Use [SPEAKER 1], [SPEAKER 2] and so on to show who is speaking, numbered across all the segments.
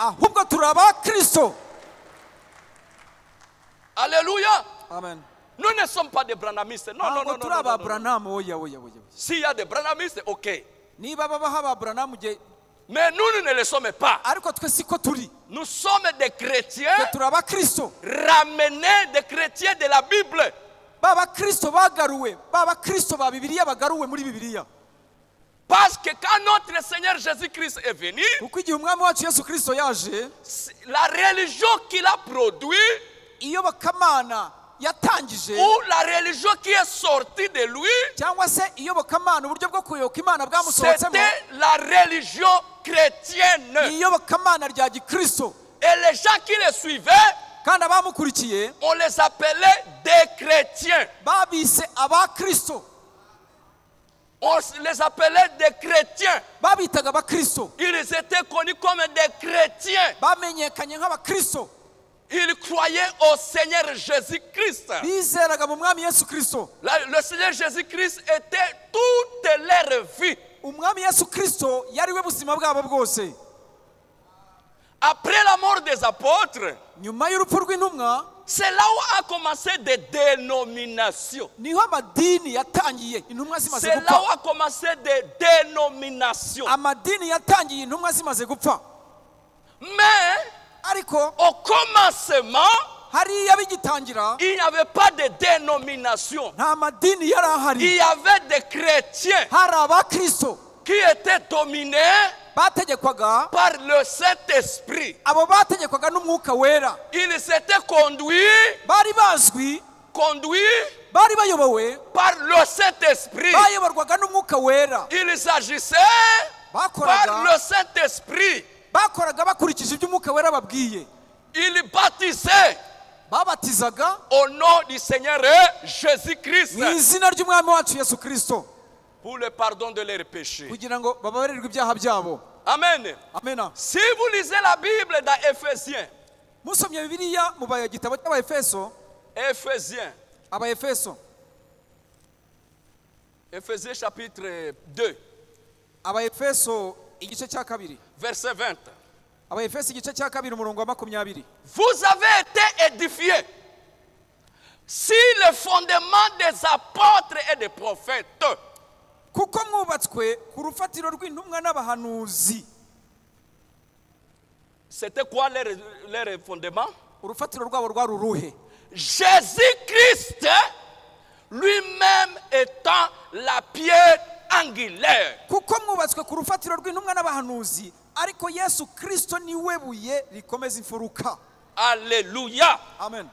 [SPEAKER 1] ahubwo turaba Kristo.
[SPEAKER 2] Alléluia.
[SPEAKER 1] Amen.
[SPEAKER 2] Nous ne sommes pas des branhamistes. Non, non, non, non,
[SPEAKER 1] turaba
[SPEAKER 2] non.
[SPEAKER 1] Branham, oya.
[SPEAKER 2] S'il y a des branhamistes, ok.
[SPEAKER 1] Niba babaha ba Branham je,
[SPEAKER 2] mais nous ne le sommes pas.
[SPEAKER 1] ariko twe siko turi.
[SPEAKER 2] Nous sommes des chrétiens
[SPEAKER 1] turaba Kristo.
[SPEAKER 2] ramenés, des chrétiens de la Bible.
[SPEAKER 1] Baba Kristo bagaruwe, baba Kristo ba Bibiliya bagaruwe muri Bibiliya.
[SPEAKER 2] Parce que quand notre Seigneur Jésus-Christ est venu,
[SPEAKER 1] Kuko igihe umwami wacu Yesu Kristo yaje,
[SPEAKER 2] la religion qu'il a produit,
[SPEAKER 1] iyobokamana yatangije,
[SPEAKER 2] ou la religion qui est sortie de lui,
[SPEAKER 1] cyangwa se iyobokamana uburyo bwo kuyoboka Imana bwamusohotsemo,
[SPEAKER 2] c'était la religion chrétienne.
[SPEAKER 1] iyobokamana rya Gikristo.
[SPEAKER 2] Et les gens qui le suivaient,
[SPEAKER 1] Kandi abamukurikiye
[SPEAKER 2] on les appelait des chrétiens.
[SPEAKER 1] babise aba Kristo.
[SPEAKER 2] On les appelait des chrétiens.
[SPEAKER 1] Babitaga aba Kristo.
[SPEAKER 2] Ils étaient connus comme des chrétiens.
[SPEAKER 1] Bamenyekanye nk'aba Kristo.
[SPEAKER 2] Ils croyaient au Seigneur Jésus-Christ.
[SPEAKER 1] Bizeraga mu mwami Yesu Kristo.
[SPEAKER 2] Le Seigneur Jésus-Christ était toute leur vie.
[SPEAKER 1] Umwami Yesu Kristo yari we buzima bwabo bwose.
[SPEAKER 2] Après la mort des apôtres,
[SPEAKER 1] Nyuma y'urupfu rw'intumwa,
[SPEAKER 2] c'est là où a commencé des dénominations.
[SPEAKER 1] niho amadini yatangiye intumwa zimaze
[SPEAKER 2] C'est là où
[SPEAKER 1] gupfa.
[SPEAKER 2] a commencé des dénominations.
[SPEAKER 1] Amadini yatangiye intumwa zimaze gupfa.
[SPEAKER 2] Mais
[SPEAKER 1] Ariko
[SPEAKER 2] au commencement,
[SPEAKER 1] hariya bigitangira
[SPEAKER 2] il n'y avait pas de dénomination.
[SPEAKER 1] nta madini yari
[SPEAKER 2] Il
[SPEAKER 1] ahari.
[SPEAKER 2] y avait des chrétiens
[SPEAKER 1] Hari aba Kristo
[SPEAKER 2] qui étaient dominés
[SPEAKER 1] bategekwaga,
[SPEAKER 2] par le Saint-Esprit.
[SPEAKER 1] abo bategekwaga n'umwuka wera.
[SPEAKER 2] Ils s'étaient conduits
[SPEAKER 1] Bari bazwi, bari bayobowe,
[SPEAKER 2] par le Saint-Esprit.
[SPEAKER 1] bayoborwaga n'umwuka wera.
[SPEAKER 2] Il s'agissait par
[SPEAKER 1] Bakoraga
[SPEAKER 2] le Saint-Esprit.
[SPEAKER 1] bakurikije ibyo umwuka wera babwiye.
[SPEAKER 2] Il baptisait
[SPEAKER 1] Babatizaga
[SPEAKER 2] au nom du Seigneur Jésus-Christ
[SPEAKER 1] mu izina ry'umwami wacu Yesu Kristo
[SPEAKER 2] pour le pardon de leurs péchés.
[SPEAKER 1] kugira ngo bababarirwe ibyaha byabo.
[SPEAKER 2] Amen.
[SPEAKER 1] Amena.
[SPEAKER 2] Si vous lisez la Bible dans Éphésiens,
[SPEAKER 1] Musomye Bibiliya mu gitabo cy'Abaefeso, Abaefeso,
[SPEAKER 2] Éphésiens chapitre 2,
[SPEAKER 1] Abaefeso igice cya kabiri,
[SPEAKER 2] verset 20.
[SPEAKER 1] Abaefeso igice cya kabiri umurongo wa 20.
[SPEAKER 2] Vous avez été édifiés si le fondement des apôtres et des prophètes.
[SPEAKER 1] Kuko mwubatswe ku rufatiro rw'intumwa n'abahanuzi.
[SPEAKER 2] C'était quoi leur fondement?
[SPEAKER 1] Urufatiro rwabo rwari uruhe?
[SPEAKER 2] Jésus-Christ lui-même étant la pierre angulaire.
[SPEAKER 1] Kuko mwubatswe ku rufatiro rw'intumwa n'abahanuzi, ariko Yesu Kristo niwe buye rikomeza imfuruka.
[SPEAKER 2] Alléluia.
[SPEAKER 1] Amen.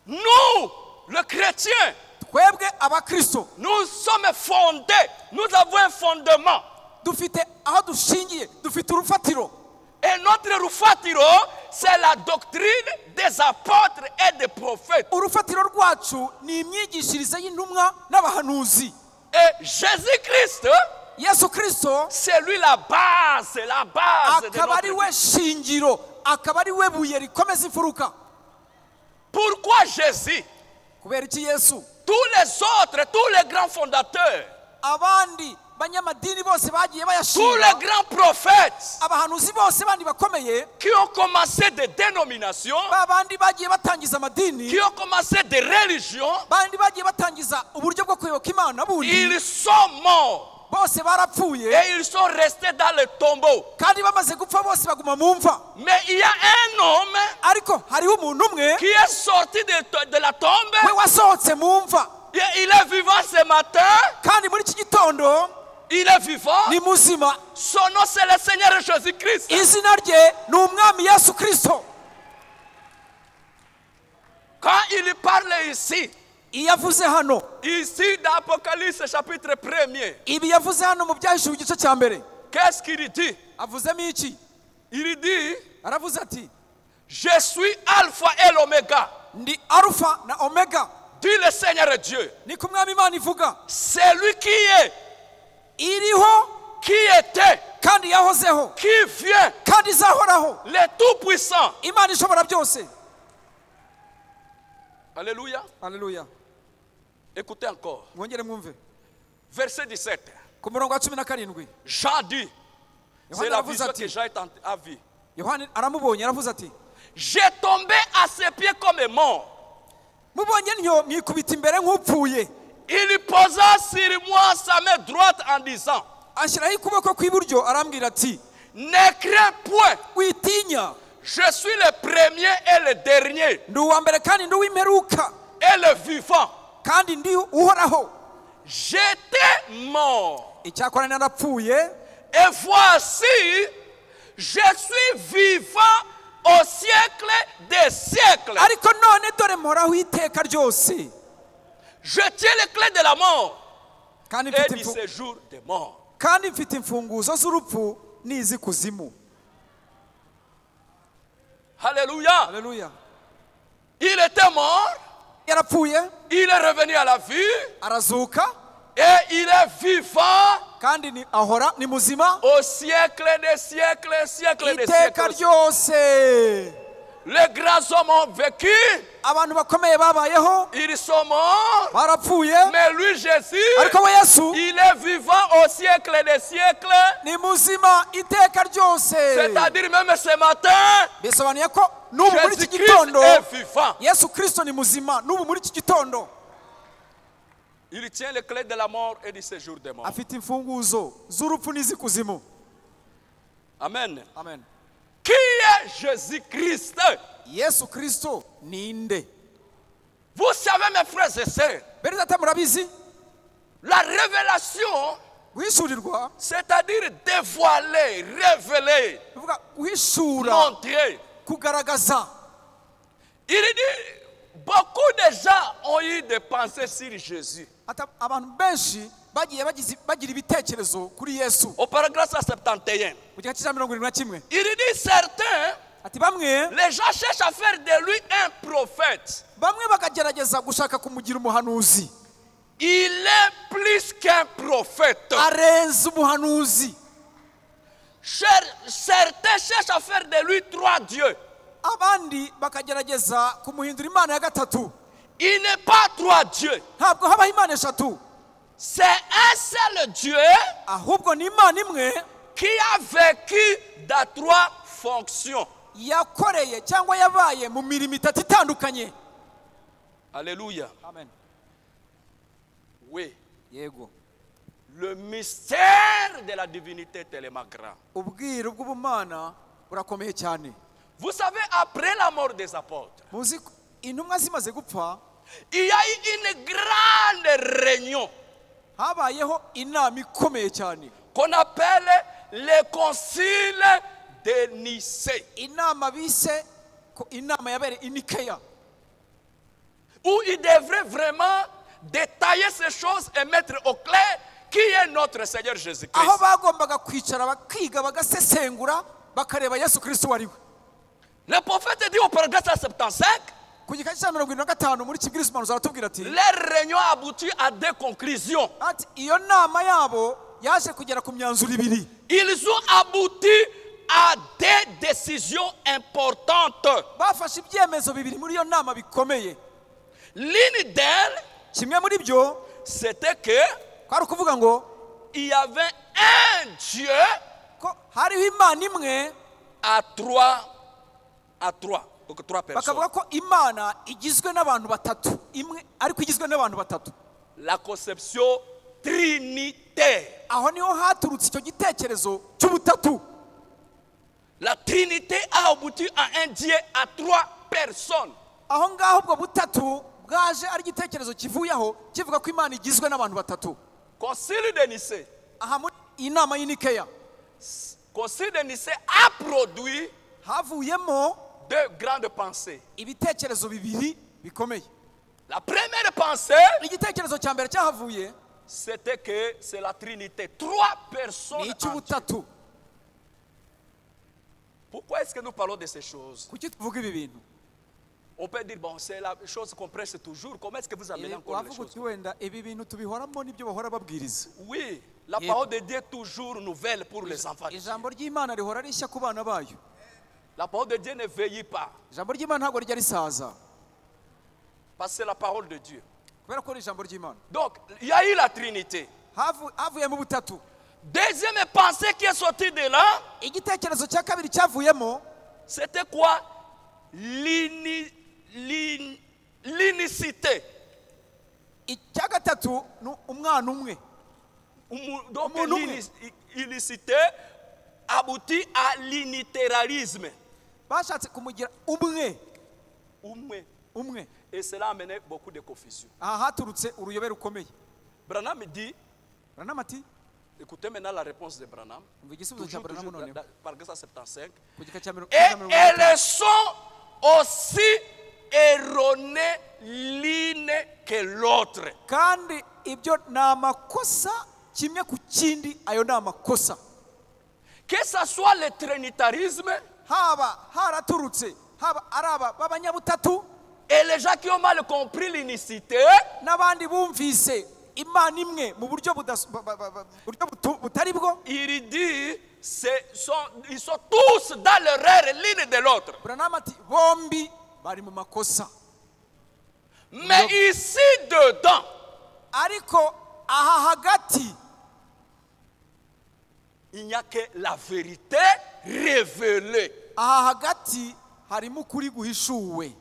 [SPEAKER 2] Nous, le chrétien,
[SPEAKER 1] Twebwe aba Kristo
[SPEAKER 2] nous sommes fondés. Nous avons un fondement.
[SPEAKER 1] dufite aho dushingiye, dufite urufatiro.
[SPEAKER 2] Et notre rufatiro, c'est la doctrine des apôtres et des prophètes.
[SPEAKER 1] Urufatiro rwacu ni imyigishirize y'intumwa n'abahanuzi.
[SPEAKER 2] Et Jésus-Christ,
[SPEAKER 1] Yesu Kristo
[SPEAKER 2] c'est lui la base de
[SPEAKER 1] akaba
[SPEAKER 2] notre
[SPEAKER 1] ari
[SPEAKER 2] vie.
[SPEAKER 1] we shingiro, akaba ari we buye rikomeza imfuruka.
[SPEAKER 2] Pourquoi Jésus?
[SPEAKER 1] Kubera iki Yesu?
[SPEAKER 2] Tous les autres, tous les grands fondateurs,
[SPEAKER 1] Abandi banyamadini bose bagiye
[SPEAKER 2] tous les
[SPEAKER 1] bayashinga,
[SPEAKER 2] grands prophètes
[SPEAKER 1] abahanuzi bose bandi bakomeye,
[SPEAKER 2] qui ont commencé des dénominations,
[SPEAKER 1] babandi bagiye batangiza amadini,
[SPEAKER 2] qui ont commencé des religions,
[SPEAKER 1] bandi bagiye batangiza uburyo bwo kuyoboka Imana bundi,
[SPEAKER 2] ils sont morts
[SPEAKER 1] bose barapfuye
[SPEAKER 2] et ils sont restés dans le tombeau.
[SPEAKER 1] kandi bamaze gupfa bose baguma mu mva.
[SPEAKER 2] Mais il y a un homme
[SPEAKER 1] Ariko hariho umuntu umwe
[SPEAKER 2] qui est sorti de la tombe.
[SPEAKER 1] we wasohotse mu mva,
[SPEAKER 2] Et il est vivant ce matin.
[SPEAKER 1] kandi muri iki gitondo
[SPEAKER 2] Il est vivant.
[SPEAKER 1] ni muzima.
[SPEAKER 2] Son nom c'est le Seigneur Jésus-Christ.
[SPEAKER 1] Izina rye ni umwami Yesu Kristo.
[SPEAKER 2] Quand il parle ici,
[SPEAKER 1] Iyo avuze hano,
[SPEAKER 2] ici dans Apocalypse chapitre 1er,
[SPEAKER 1] ibi yavuze hano mu Byahishuwe igice cya mbere,
[SPEAKER 2] qu'est-ce qu'il dit?
[SPEAKER 1] avuzemo iki?
[SPEAKER 2] Il dit,
[SPEAKER 1] Aravuze ati,
[SPEAKER 2] je suis Alpha et l'Oméga,
[SPEAKER 1] ndi Alpha na Omega.
[SPEAKER 2] dit le Seigneur Dieu.
[SPEAKER 1] Ni ku mwami Imana ivuga,
[SPEAKER 2] C'est lui qui est,
[SPEAKER 1] iriho
[SPEAKER 2] qui était,
[SPEAKER 1] kandi yahozeho
[SPEAKER 2] qui vient,
[SPEAKER 1] kandi izahoraho,
[SPEAKER 2] le Tout-Puissant.
[SPEAKER 1] Imana ishobora byose.
[SPEAKER 2] Alléluia.
[SPEAKER 1] Haleluya.
[SPEAKER 2] Écoutez encore.
[SPEAKER 1] Mwongere mwumve.
[SPEAKER 2] Verset 17.
[SPEAKER 1] Ku murongo wa 17,
[SPEAKER 2] Jean dit, c'est
[SPEAKER 1] Yohana
[SPEAKER 2] la
[SPEAKER 1] aravuze
[SPEAKER 2] vision
[SPEAKER 1] ati,
[SPEAKER 2] que Jean a vue.
[SPEAKER 1] yohani aramubonye aravuze ati
[SPEAKER 2] j'ai tombé à ses pieds comme mort.
[SPEAKER 1] mubonye ntyo mwikubita imbere nk'upfuye.
[SPEAKER 2] Il posa sur moi sa main droite en disant,
[SPEAKER 1] ashyiraho ukuboko kw'iburyo arambwira ati
[SPEAKER 2] ne crains point,
[SPEAKER 1] witinya,
[SPEAKER 2] je suis le premier et le dernier
[SPEAKER 1] ndi uwa mbere kandi ndi uw'imperuka
[SPEAKER 2] et le vivant.
[SPEAKER 1] kandi ndi uhoraho.
[SPEAKER 2] J'étais mort
[SPEAKER 1] icyakora narapfuye
[SPEAKER 2] et voici je suis vivant au siècle des siècles.
[SPEAKER 1] ariko none dore mporaho iteka ryose.
[SPEAKER 2] Je tiens les clés de la mort
[SPEAKER 1] kandi
[SPEAKER 2] et
[SPEAKER 1] mfite
[SPEAKER 2] du séjour des morts.
[SPEAKER 1] kandi mfite imfunguzo z'urupfu n'iz'ikuzimu.
[SPEAKER 2] Alléluia.
[SPEAKER 1] Haleluya.
[SPEAKER 2] Il était mort,
[SPEAKER 1] yarapfuye
[SPEAKER 2] il est revenu à la vie
[SPEAKER 1] arazuka
[SPEAKER 2] et il est vivant
[SPEAKER 1] kandi ni ahora ni muzima
[SPEAKER 2] au siècle des siècles, siècle des
[SPEAKER 1] iteka
[SPEAKER 2] siècles.
[SPEAKER 1] ryose.
[SPEAKER 2] Les grands hommes ont vécu,
[SPEAKER 1] abantu bakomeye babayeho
[SPEAKER 2] ils sont morts,
[SPEAKER 1] barapfuye,
[SPEAKER 2] mais lui Jésus,
[SPEAKER 1] ariko we Yesu
[SPEAKER 2] il est vivant au siècle des siècles.
[SPEAKER 1] ni muzima iteka ryose.
[SPEAKER 2] C'est-à-dire même ce matin,
[SPEAKER 1] bisobanuye ko n'ubu muri iki
[SPEAKER 2] Jésus-Christ
[SPEAKER 1] gitondo
[SPEAKER 2] est vivant.
[SPEAKER 1] Yesu Kristo ni muzima n'ubu muri iki gitondo.
[SPEAKER 2] Il tient les clés de la mort et du séjour des morts.
[SPEAKER 1] afite imfunguzo z'urupfu n'iz'ikuzimu.
[SPEAKER 2] Amen.
[SPEAKER 1] Amen.
[SPEAKER 2] Qui est Jésus-Christ?
[SPEAKER 1] Yesu Kristo ni nde?
[SPEAKER 2] Vous savez, mes frères et sœurs,
[SPEAKER 1] bene data murabizi,
[SPEAKER 2] la révélation,
[SPEAKER 1] guhishurirwa
[SPEAKER 2] c'est-à-dire dévoiler, révéler,
[SPEAKER 1] bivuga guhishura,
[SPEAKER 2] montrer.
[SPEAKER 1] kugaragaza.
[SPEAKER 2] Il dit, beaucoup de gens ont eu des pensées sur Jésus.
[SPEAKER 1] abantu benshi bagiye bagira ibitekerezo kuri Yesu.
[SPEAKER 2] Au paragraphe 171,
[SPEAKER 1] mu gihe cya 71
[SPEAKER 2] il dit certains,
[SPEAKER 1] ati bamwe
[SPEAKER 2] les gens cherchent à faire de lui un prophète.
[SPEAKER 1] bakagerageza gushaka kumugira umuhanuzi.
[SPEAKER 2] Il est plus qu'un prophète.
[SPEAKER 1] arenze umuhanuzi.
[SPEAKER 2] Certains cherchent à faire de lui trois dieux.
[SPEAKER 1] abandi bakagerageza kumuhindura imana ya gatatu.
[SPEAKER 2] Il n'est pas trois dieux.
[SPEAKER 1] ntabwo habaho imana eshatu,
[SPEAKER 2] C'est un seul Dieu
[SPEAKER 1] ahubwo ni imana imwe
[SPEAKER 2] qui a vécu dans trois fonctions.
[SPEAKER 1] yakoreye cyangwa yabaye mu mirimo itatu itandukanye.
[SPEAKER 2] Alléluia.
[SPEAKER 1] Amen.
[SPEAKER 2] Oui.
[SPEAKER 1] Yego.
[SPEAKER 2] Le mystère de la divinité est tellement grand.
[SPEAKER 1] ubwiru bw'ubumana burakomeye cyane.
[SPEAKER 2] Vous savez, après la mort des apôtres,
[SPEAKER 1] muzi ko intumwa zimaze gupfa
[SPEAKER 2] il y a eu une grande réunion
[SPEAKER 1] habayeho inama ikomeye cyane
[SPEAKER 2] qu'on appelle le concile de Nicée,
[SPEAKER 1] inama bise ko inama yabereye i Nikeya,
[SPEAKER 2] où il devrait vraiment détailler ces choses et mettre au clair qui est notre Seigneur Jésus-Christ.
[SPEAKER 1] aho bagombaga kwicara bakiga bagasesengura bakareba Yesu Kristo wari we.
[SPEAKER 2] Le prophète dit au paragraphe 175,
[SPEAKER 1] ku gika cya 75 muri kibwirizwa zaratubwira ati
[SPEAKER 2] leur réunion aboutit à deux conclusions.
[SPEAKER 1] ati iyo nama yabo yaje kugera ku myanzuro ibiri.
[SPEAKER 2] Ils ont abouti à des décisions importantes.
[SPEAKER 1] bafashe ibyemezo bibiri muri iyo nama bikomeye.
[SPEAKER 2] L'une d'elles,
[SPEAKER 1] kimwe muri byo
[SPEAKER 2] c'était que
[SPEAKER 1] kwari ukuvuga ngo
[SPEAKER 2] il y avait un Dieu
[SPEAKER 1] ko hariho imana imwe,
[SPEAKER 2] à trois, donc trois personnes.
[SPEAKER 1] bakavuga ko imana igizwe n'abantu batatu, imwe ariko igizwe n'abantu batatu.
[SPEAKER 2] La conception trinitaire.
[SPEAKER 1] aho niho haturutse icyo gitekerezo cy'ubutatu.
[SPEAKER 2] La Trinité a abouti à un Dieu à trois personnes.
[SPEAKER 1] aho ngaho ubwo butatu bwaje ari igitekerezo kivuyeho kivuga ko imana igizwe n'abantu batatu.
[SPEAKER 2] Concile de Nicée.
[SPEAKER 1] aha muri iyi nama y'i Nikeya
[SPEAKER 2] Concile de Nicée a produit
[SPEAKER 1] havuyemo
[SPEAKER 2] deux grandes pensées.
[SPEAKER 1] ibitekerezo bibiri bikomeye.
[SPEAKER 2] La première pensée,
[SPEAKER 1] igitekerezo cya mbere cyahavuye
[SPEAKER 2] c'était que c'est la Trinité. Trois personnes.
[SPEAKER 1] ni
[SPEAKER 2] en Dieu.
[SPEAKER 1] icy'ubutatu.
[SPEAKER 2] Pourquoi est-ce que nous parlons de ces choses?
[SPEAKER 1] kuki tuvuga ibi bintu?
[SPEAKER 2] On peut dire, bon, c'est la chose qu'on prêche toujours. Comment est-ce que vous amenez encore les
[SPEAKER 1] wavuga
[SPEAKER 2] choses?
[SPEAKER 1] uti wenda ibi bintu tubihoramo n'ibyo bahora babwiriza.
[SPEAKER 2] Oui, la
[SPEAKER 1] Et-
[SPEAKER 2] parole de Dieu est toujours nouvelle pour les enfants. de Dieu.
[SPEAKER 1] ijambo ry'imana rihora rishya ku bana bayo.
[SPEAKER 2] La parole de Dieu ne vieillit pas.
[SPEAKER 1] ijambo ry'imana ntabwo rijya risaza
[SPEAKER 2] Parce que c'est la parole de Dieu.
[SPEAKER 1] kubera ko ari ijambo ry'imana.
[SPEAKER 2] Donc, il y a eu la Trinité.
[SPEAKER 1] havuyemo ubutatu.
[SPEAKER 2] Deuxième pensée qui est sortie de là,
[SPEAKER 1] igitekerezo cya kabiri cyavuyemo
[SPEAKER 2] c'était quoi? L'unicité.
[SPEAKER 1] icya gatatu ni umwana umwe.
[SPEAKER 2] Donc
[SPEAKER 1] Umuntu umwe.
[SPEAKER 2] l'unicité aboutit à l'unitéralisme.
[SPEAKER 1] bashatse kumugira umwe
[SPEAKER 2] Umwe. Et cela a amené beaucoup de confusion.
[SPEAKER 1] aha haturutse uruyobe rukomeye.
[SPEAKER 2] Branham dit,
[SPEAKER 1] Branham ati
[SPEAKER 2] écoutez maintenant la réponse de Branham,
[SPEAKER 1] umva igisubizo cya
[SPEAKER 2] toujours,
[SPEAKER 1] Branham noneho
[SPEAKER 2] par 175.
[SPEAKER 1] ku gika cya mirongo
[SPEAKER 2] Et
[SPEAKER 1] itanu.
[SPEAKER 2] elles sont aussi erronées l'une que l'autre.
[SPEAKER 1] kandi ibyo ni amakosa kimwe ku kindi, ayo ni amakosa.
[SPEAKER 2] Que ce soit le trinitarisme
[SPEAKER 1] haba haraturutse haba ari aba b'abanyabutatu
[SPEAKER 2] et les gens qui ont mal compris l'unicité,
[SPEAKER 1] n'abandi bumvise imana imwe mu buryo butari bwo.
[SPEAKER 2] il dit ils sont tous dans l'erreur l'une de l'autre.
[SPEAKER 1] Branham ati bombi bari mu makosa,
[SPEAKER 2] Mais ici dedans,
[SPEAKER 1] ariko aha hagati
[SPEAKER 2] il n'y a que la vérité révélée.
[SPEAKER 1] aha hagati harimo ukuri guhishuwe.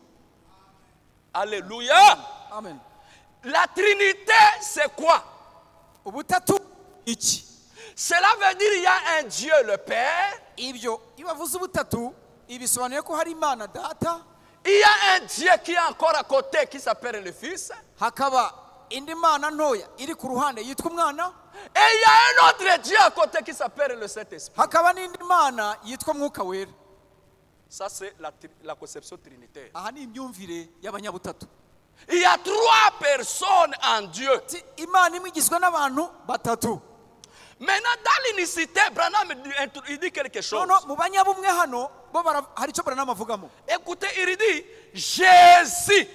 [SPEAKER 2] Alléluia.
[SPEAKER 1] Amen.
[SPEAKER 2] La Trinité, c'est quoi?
[SPEAKER 1] ubutatu iki?
[SPEAKER 2] Cela veut dire il y a un Dieu le Père,
[SPEAKER 1] ibyo iyo bavuze ubutatu ibisobanuye ko hari imana data,
[SPEAKER 2] il y a un Dieu qui est encore à côté qui s'appelle le Fils,
[SPEAKER 1] hakaba indi mana ntoya iri ku ruhande yitwa umwana,
[SPEAKER 2] et il y a un autre Dieu à côté qui s'appelle le Saint-Esprit.
[SPEAKER 1] hakaba n'indi mana yitwa mwuka wera.
[SPEAKER 2] Ça, c'est la conception trinitaire.
[SPEAKER 1] aha ni imyumvire y'abanyabutatu.
[SPEAKER 2] Il y a trois personnes en Dieu.
[SPEAKER 1] Ati, imana imwe igizwe n'abantu batatu.
[SPEAKER 2] Maintenant, dans l'unicité, Branham il dit quelque chose.
[SPEAKER 1] noneho mu banyabumwe hano bo hari icyo Branham avugamo.
[SPEAKER 2] Écoutez, il dit Jésus.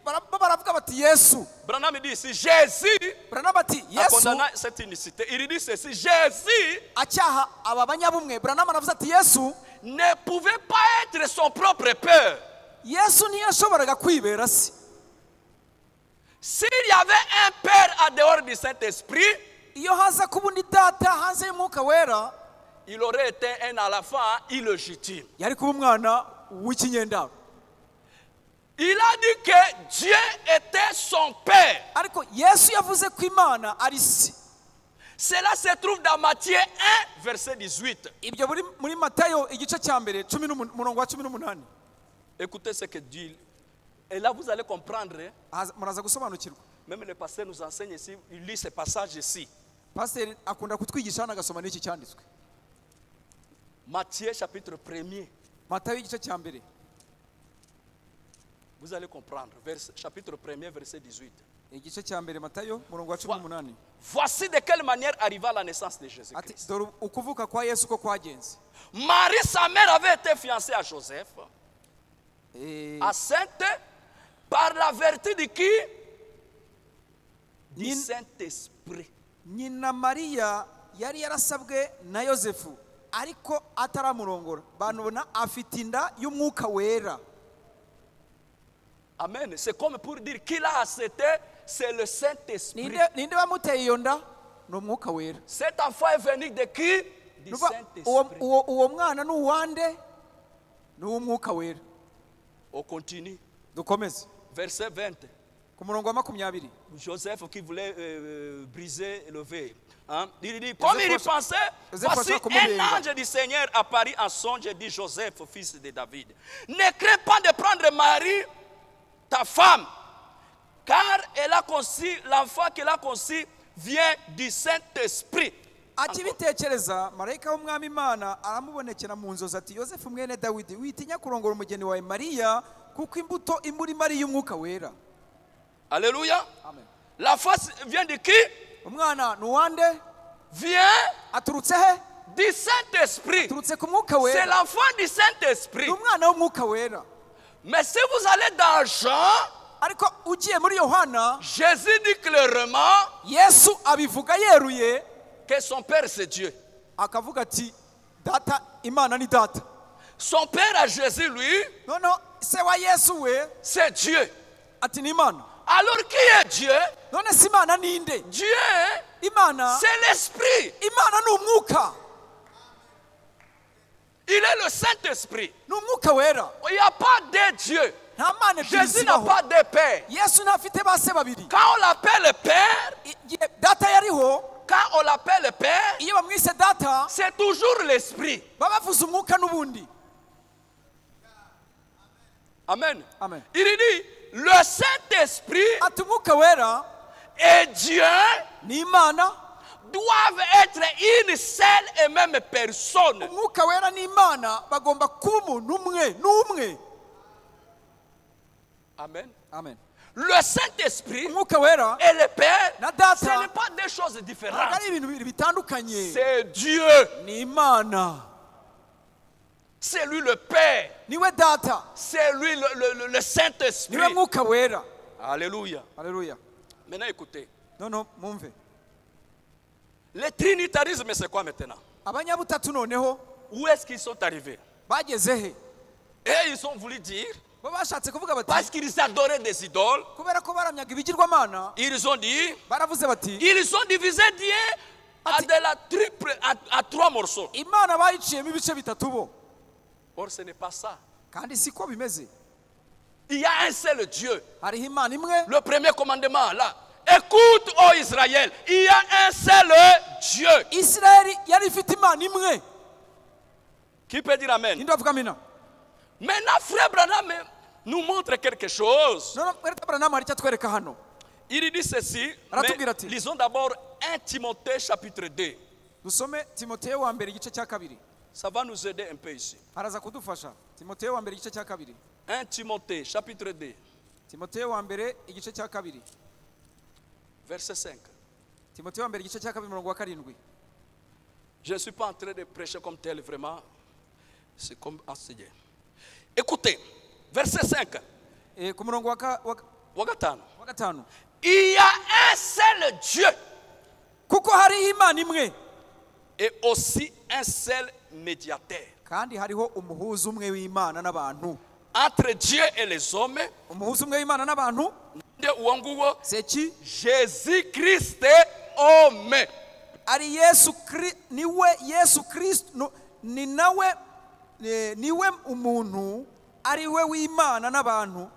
[SPEAKER 1] Bo baravuga bati Yesu.
[SPEAKER 2] Branham dit ici Jésus.
[SPEAKER 1] Branham ati
[SPEAKER 2] En
[SPEAKER 1] Yesu
[SPEAKER 2] condamnant cette unicité, il dit ceci: Jésus
[SPEAKER 1] acyaha aba banyabumwe. Branham aravuze ati Yesu
[SPEAKER 2] ne pouvait pas être son propre père.
[SPEAKER 1] Yesu ntiyashoboraga kwibera se.
[SPEAKER 2] S'il y avait un père en dehors du Saint-Esprit,
[SPEAKER 1] iyo haza kuba undi data hanze y'umwuka wera,
[SPEAKER 2] il aurait été un enfant illégitime.
[SPEAKER 1] yari kuba umwana w'ikinyendaro.
[SPEAKER 2] Il a dit que Dieu était son père.
[SPEAKER 1] ariko Yesu yavuze ko imana ari se.
[SPEAKER 2] Cela se trouve dans Matthieu 1, verset 18.
[SPEAKER 1] ibyo muri Matayo igice cya mbere umurongo wa 18.
[SPEAKER 2] Écoutez ce que dit. Et là, vous allez comprendre.
[SPEAKER 1] muraza gusobanukirwa.
[SPEAKER 2] Même le pasteur nous enseigne ici, il lit ce passage ici.
[SPEAKER 1] Pasiteri akunda kutwigisha hano agasoma n'iki cyanditswe.
[SPEAKER 2] Matthieu chapitre 1er.
[SPEAKER 1] Matayo igice cya mbere.
[SPEAKER 2] Vous allez comprendre. Chapitre 1er, verset 18.
[SPEAKER 1] igice cya mbere Matayo umurongo wa 18.
[SPEAKER 2] Voici de quelle manière arriva la naissance de
[SPEAKER 1] ati
[SPEAKER 2] Jésus-Christ.
[SPEAKER 1] dore ukuvuka kwa Yesu ko kwagenze.
[SPEAKER 2] Marie, sa mère, avait été fiancée à Joseph, enceinte par la vertu de qui? Du Saint-Esprit.
[SPEAKER 1] nyina Mariya yari yarasabwe na Yosefu ariko ataramurongora, banubona afite inda y'umwuka wera.
[SPEAKER 2] Amen. C'est comme pour dire qu'il a accepté, c'est le Saint-Esprit.
[SPEAKER 1] ninde wamuteye iyo nda? ni umwuka wera.
[SPEAKER 2] Cet enfant est venu de qui? Du Saint-Esprit.
[SPEAKER 1] uwo mwana ni uwande? ni uw'umwuka wera.
[SPEAKER 2] On continue.
[SPEAKER 1] dukomeze
[SPEAKER 2] Verset 20.
[SPEAKER 1] ku murongo wa 20.
[SPEAKER 2] Joseph qui voulait briser le verre. Hein? Il dit, comme il y pensait, voici un ange du Seigneur apparut en songe et dit: Joseph, fils de David, ne crains pas de prendre Marie, ta femme, car elle a conçu, l'enfant qu'elle a conçu vient du Saint-Esprit.
[SPEAKER 1] akibitekereza marayika w'umwami Imana aramubonekera mu nzozi ati Yosefu mwene Dawidi, witinya kurongora umugeni wawe Mariya, kuko imbuto imuri Mariya y'umwuka wera.
[SPEAKER 2] Alléluia.
[SPEAKER 1] Amen.
[SPEAKER 2] La face vient de qui?
[SPEAKER 1] umwana ni uwande?
[SPEAKER 2] Vient
[SPEAKER 1] aturutse he?
[SPEAKER 2] du Saint-Esprit.
[SPEAKER 1] aturutse ku mwuka
[SPEAKER 2] C'est
[SPEAKER 1] wera.
[SPEAKER 2] l'enfant du Saint-Esprit.
[SPEAKER 1] ni umwana w'umwuka wera.
[SPEAKER 2] Mais si vous allez dans Jean,
[SPEAKER 1] ariko ugiye muri Yohana,
[SPEAKER 2] Jésus dit clairement
[SPEAKER 1] Yesu abivuga yeruye,
[SPEAKER 2] que son père c'est Dieu.
[SPEAKER 1] akavuga ati data, imana ni data.
[SPEAKER 2] Son père à Jésus, lui,
[SPEAKER 1] noneho se wa Yesu we
[SPEAKER 2] c'est Dieu.
[SPEAKER 1] ati ni imana.
[SPEAKER 2] Alors qui est Dieu?
[SPEAKER 1] none si imana ninde?
[SPEAKER 2] Dieu,
[SPEAKER 1] imana
[SPEAKER 2] c'est l'Esprit.
[SPEAKER 1] imana ni umwuka.
[SPEAKER 2] Il C'est le Saint-Esprit.
[SPEAKER 1] n'umwuka wera.
[SPEAKER 2] Il n'y a pas de Dieu.
[SPEAKER 1] nta mana ebyiri
[SPEAKER 2] Jésus n'a
[SPEAKER 1] zibaho.
[SPEAKER 2] pas de père.
[SPEAKER 1] Yesu ntafite ba se babiri.
[SPEAKER 2] Quand on l'appelle père,
[SPEAKER 1] Igihe data yariho,
[SPEAKER 2] quand on l'appelle père,
[SPEAKER 1] iyo bamwise data
[SPEAKER 2] c'est toujours l'esprit.
[SPEAKER 1] baba bavuze umwuka n'ubundi.
[SPEAKER 2] Amen.
[SPEAKER 1] Amen.
[SPEAKER 2] Il dit, le Saint-Esprit
[SPEAKER 1] ati umwuka wera
[SPEAKER 2] et Dieu
[SPEAKER 1] n'Imana,
[SPEAKER 2] doivent être une seule et même personne.
[SPEAKER 1] umwuka wera n'Imana bagomba kuba umuntu umwe n'umwe.
[SPEAKER 2] Amen.
[SPEAKER 1] Amen.
[SPEAKER 2] Le Saint-Esprit
[SPEAKER 1] umwuka wera
[SPEAKER 2] et le Père,
[SPEAKER 1] na data
[SPEAKER 2] ce n'est pas deux choses
[SPEAKER 1] ntabwo
[SPEAKER 2] différentes.
[SPEAKER 1] ari ibintu bibiri bitandukanye.
[SPEAKER 2] C'est Dieu.
[SPEAKER 1] n'Imana.
[SPEAKER 2] C'est lui le Père.
[SPEAKER 1] niwe data,
[SPEAKER 2] C'est lui le Saint-Esprit.
[SPEAKER 1] niwe mwuka wera.
[SPEAKER 2] Alléluia.
[SPEAKER 1] Haleluya.
[SPEAKER 2] Maintenant écoutez.
[SPEAKER 1] noneho mwumve,
[SPEAKER 2] Le trinitarisme, c'est quoi maintenant?
[SPEAKER 1] abanyabutatu noneho
[SPEAKER 2] Où est-ce qu'ils sont arrivés?
[SPEAKER 1] bageze he?
[SPEAKER 2] Et ils ont voulu dire,
[SPEAKER 1] bo bashatse kuvuga bati
[SPEAKER 2] parce qu'ils adoraient des idoles,
[SPEAKER 1] kubera ko baramyaga ibigirwamana,
[SPEAKER 2] ils ont dit,
[SPEAKER 1] baravuze bati
[SPEAKER 2] ils ont divisé Dieu à de la triple, à trois morceaux.
[SPEAKER 1] Imana bayiciyemo ibice bitatu bo.
[SPEAKER 2] Or, ce n'est pas ça.
[SPEAKER 1] kandi siko bimeze.
[SPEAKER 2] Il y a un seul Dieu.
[SPEAKER 1] hariho Imana imwe.
[SPEAKER 2] Le premier commandement, là. Écoute, ô Israël, il y a un seul Dieu.
[SPEAKER 1] Isirayeli yari ifite Imana imwe.
[SPEAKER 2] Qui peut dire Amen?
[SPEAKER 1] ninde bavuga amina?
[SPEAKER 2] Maintenant, frère Branham nous montre quelque chose.
[SPEAKER 1] noneho mwere Aburahamu hari icyo atwereka hano.
[SPEAKER 2] Il dit ceci,
[SPEAKER 1] Aratubwira
[SPEAKER 2] mais
[SPEAKER 1] ati,
[SPEAKER 2] lisons d'abord 1 Timothée chapitre 2.
[SPEAKER 1] dusome Timoteyo wa mbere igice cya kabiri.
[SPEAKER 2] Ça va nous aider un peu ici.
[SPEAKER 1] haraza kudufasha. Timoteyo wa mbere igice cya kabiri.
[SPEAKER 2] 1 Timothée chapitre 2,
[SPEAKER 1] Timoteyo wa mbere igice cya kabiri.
[SPEAKER 2] verset 5.
[SPEAKER 1] Timoteyo wa mbere igice cya kabiri umurongo wa karindwi.
[SPEAKER 2] Je ne suis pas en train de prêcher comme tel, vraiment. C'est comme enseigner. Écoutez, verset 5.
[SPEAKER 1] ku murongo wa gatanu.
[SPEAKER 2] Il y a un seul Dieu
[SPEAKER 1] kuko hariho Imana imwe
[SPEAKER 2] et aussi un seul médiateur
[SPEAKER 1] kandi hariho umuhuza umwe w'Imana n'abantu.
[SPEAKER 2] entre Dieu et les hommes.
[SPEAKER 1] umuhuza umwe w'Imana n'abantu
[SPEAKER 2] De Ouangugo,
[SPEAKER 1] c'est qui?
[SPEAKER 2] Jésus-Christ homme.
[SPEAKER 1] ari Yesu Kristo. niwe Yesu Kristo, ni nawe niwe umuntu ari we w'Imana n'abantu.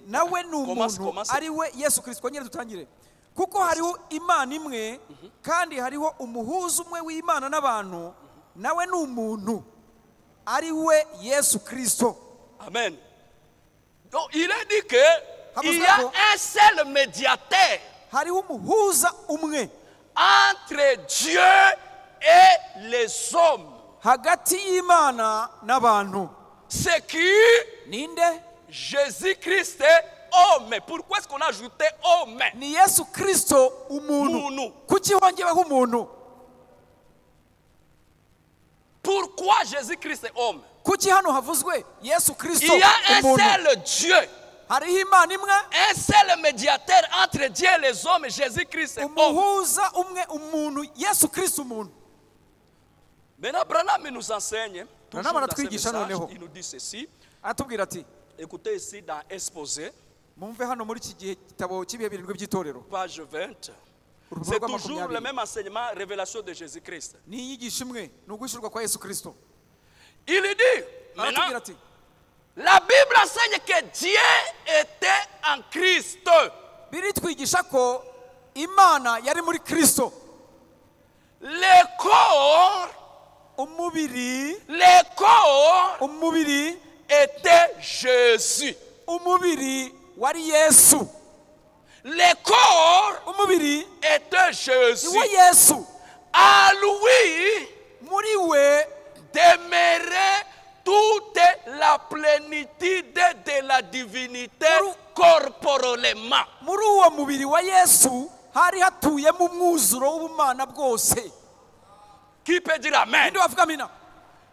[SPEAKER 1] nawe ni umuntu ari we Yesu Kristo. kongera dutangire. kuko hariho Imana imwe kandi hariho umuhuza umwe w'Imana n'abantu, nawe ni umuntu ari we Yesu Kristo.
[SPEAKER 2] Amen. Donc il a dit que il y a un seul médiateur
[SPEAKER 1] hariho umuhuza umwe
[SPEAKER 2] entre Dieu et les hommes.
[SPEAKER 1] hagati y'Imana n'abantu.
[SPEAKER 2] C'est qui?
[SPEAKER 1] ninde?
[SPEAKER 2] Jésus-Christ homme. Pourquoi est-ce qu'on a ajouté homme?
[SPEAKER 1] ni Yesu Kristo umuntu. kuki hongeweho umuntu?
[SPEAKER 2] Pourquoi Jésus-Christ homme?
[SPEAKER 1] kuki hano havuzwe Yesu Kristo
[SPEAKER 2] Il y a un
[SPEAKER 1] umuntu?
[SPEAKER 2] seul Dieu,
[SPEAKER 1] hariho Imana imwe,
[SPEAKER 2] un seul médiateur entre Dieu et les hommes, Jésus-Christ homme.
[SPEAKER 1] umuhuza umwe umuntu, Yesu Kristo umuntu.
[SPEAKER 2] Maintenant, Branham nous enseigne, toujours
[SPEAKER 1] Branham
[SPEAKER 2] dans ce
[SPEAKER 1] aratwigisha
[SPEAKER 2] message,
[SPEAKER 1] noneho.
[SPEAKER 2] il nous dit ceci.
[SPEAKER 1] aratubwira ati,
[SPEAKER 2] Écoutez ici dans Exposé,
[SPEAKER 1] mumve hano muri iki gihe gitabo cy'ibihe birindwi by'itorero,
[SPEAKER 2] page 20.
[SPEAKER 1] urupapuro
[SPEAKER 2] C'est
[SPEAKER 1] rwa
[SPEAKER 2] toujours le
[SPEAKER 1] 20.
[SPEAKER 2] même enseignement, révélation de Jésus-Christ.
[SPEAKER 1] ni inyigisho imwe, ni uguhishurwa kwa Yesu Kristo.
[SPEAKER 2] Il dit,
[SPEAKER 1] aratubwira
[SPEAKER 2] maintenant,
[SPEAKER 1] ati,
[SPEAKER 2] la Bible enseigne que Dieu était en Christ.
[SPEAKER 1] biritwigisha ko Imana yari muri Kristo.
[SPEAKER 2] Le corps
[SPEAKER 1] umubiri
[SPEAKER 2] était Jésus.
[SPEAKER 1] umubiri wari Yesu.
[SPEAKER 2] Le corps
[SPEAKER 1] umubiri
[SPEAKER 2] était Jésus.
[SPEAKER 1] niwe Yesu.
[SPEAKER 2] À lui
[SPEAKER 1] muri we
[SPEAKER 2] demeurait toute la plénitude de la divinité corporellement.
[SPEAKER 1] muri uwo mubiri wa Yesu hari hatuyemo umwuzuro w'ubumana bwose.
[SPEAKER 2] Qui peut dire Amen?
[SPEAKER 1] ninde bavuga amina?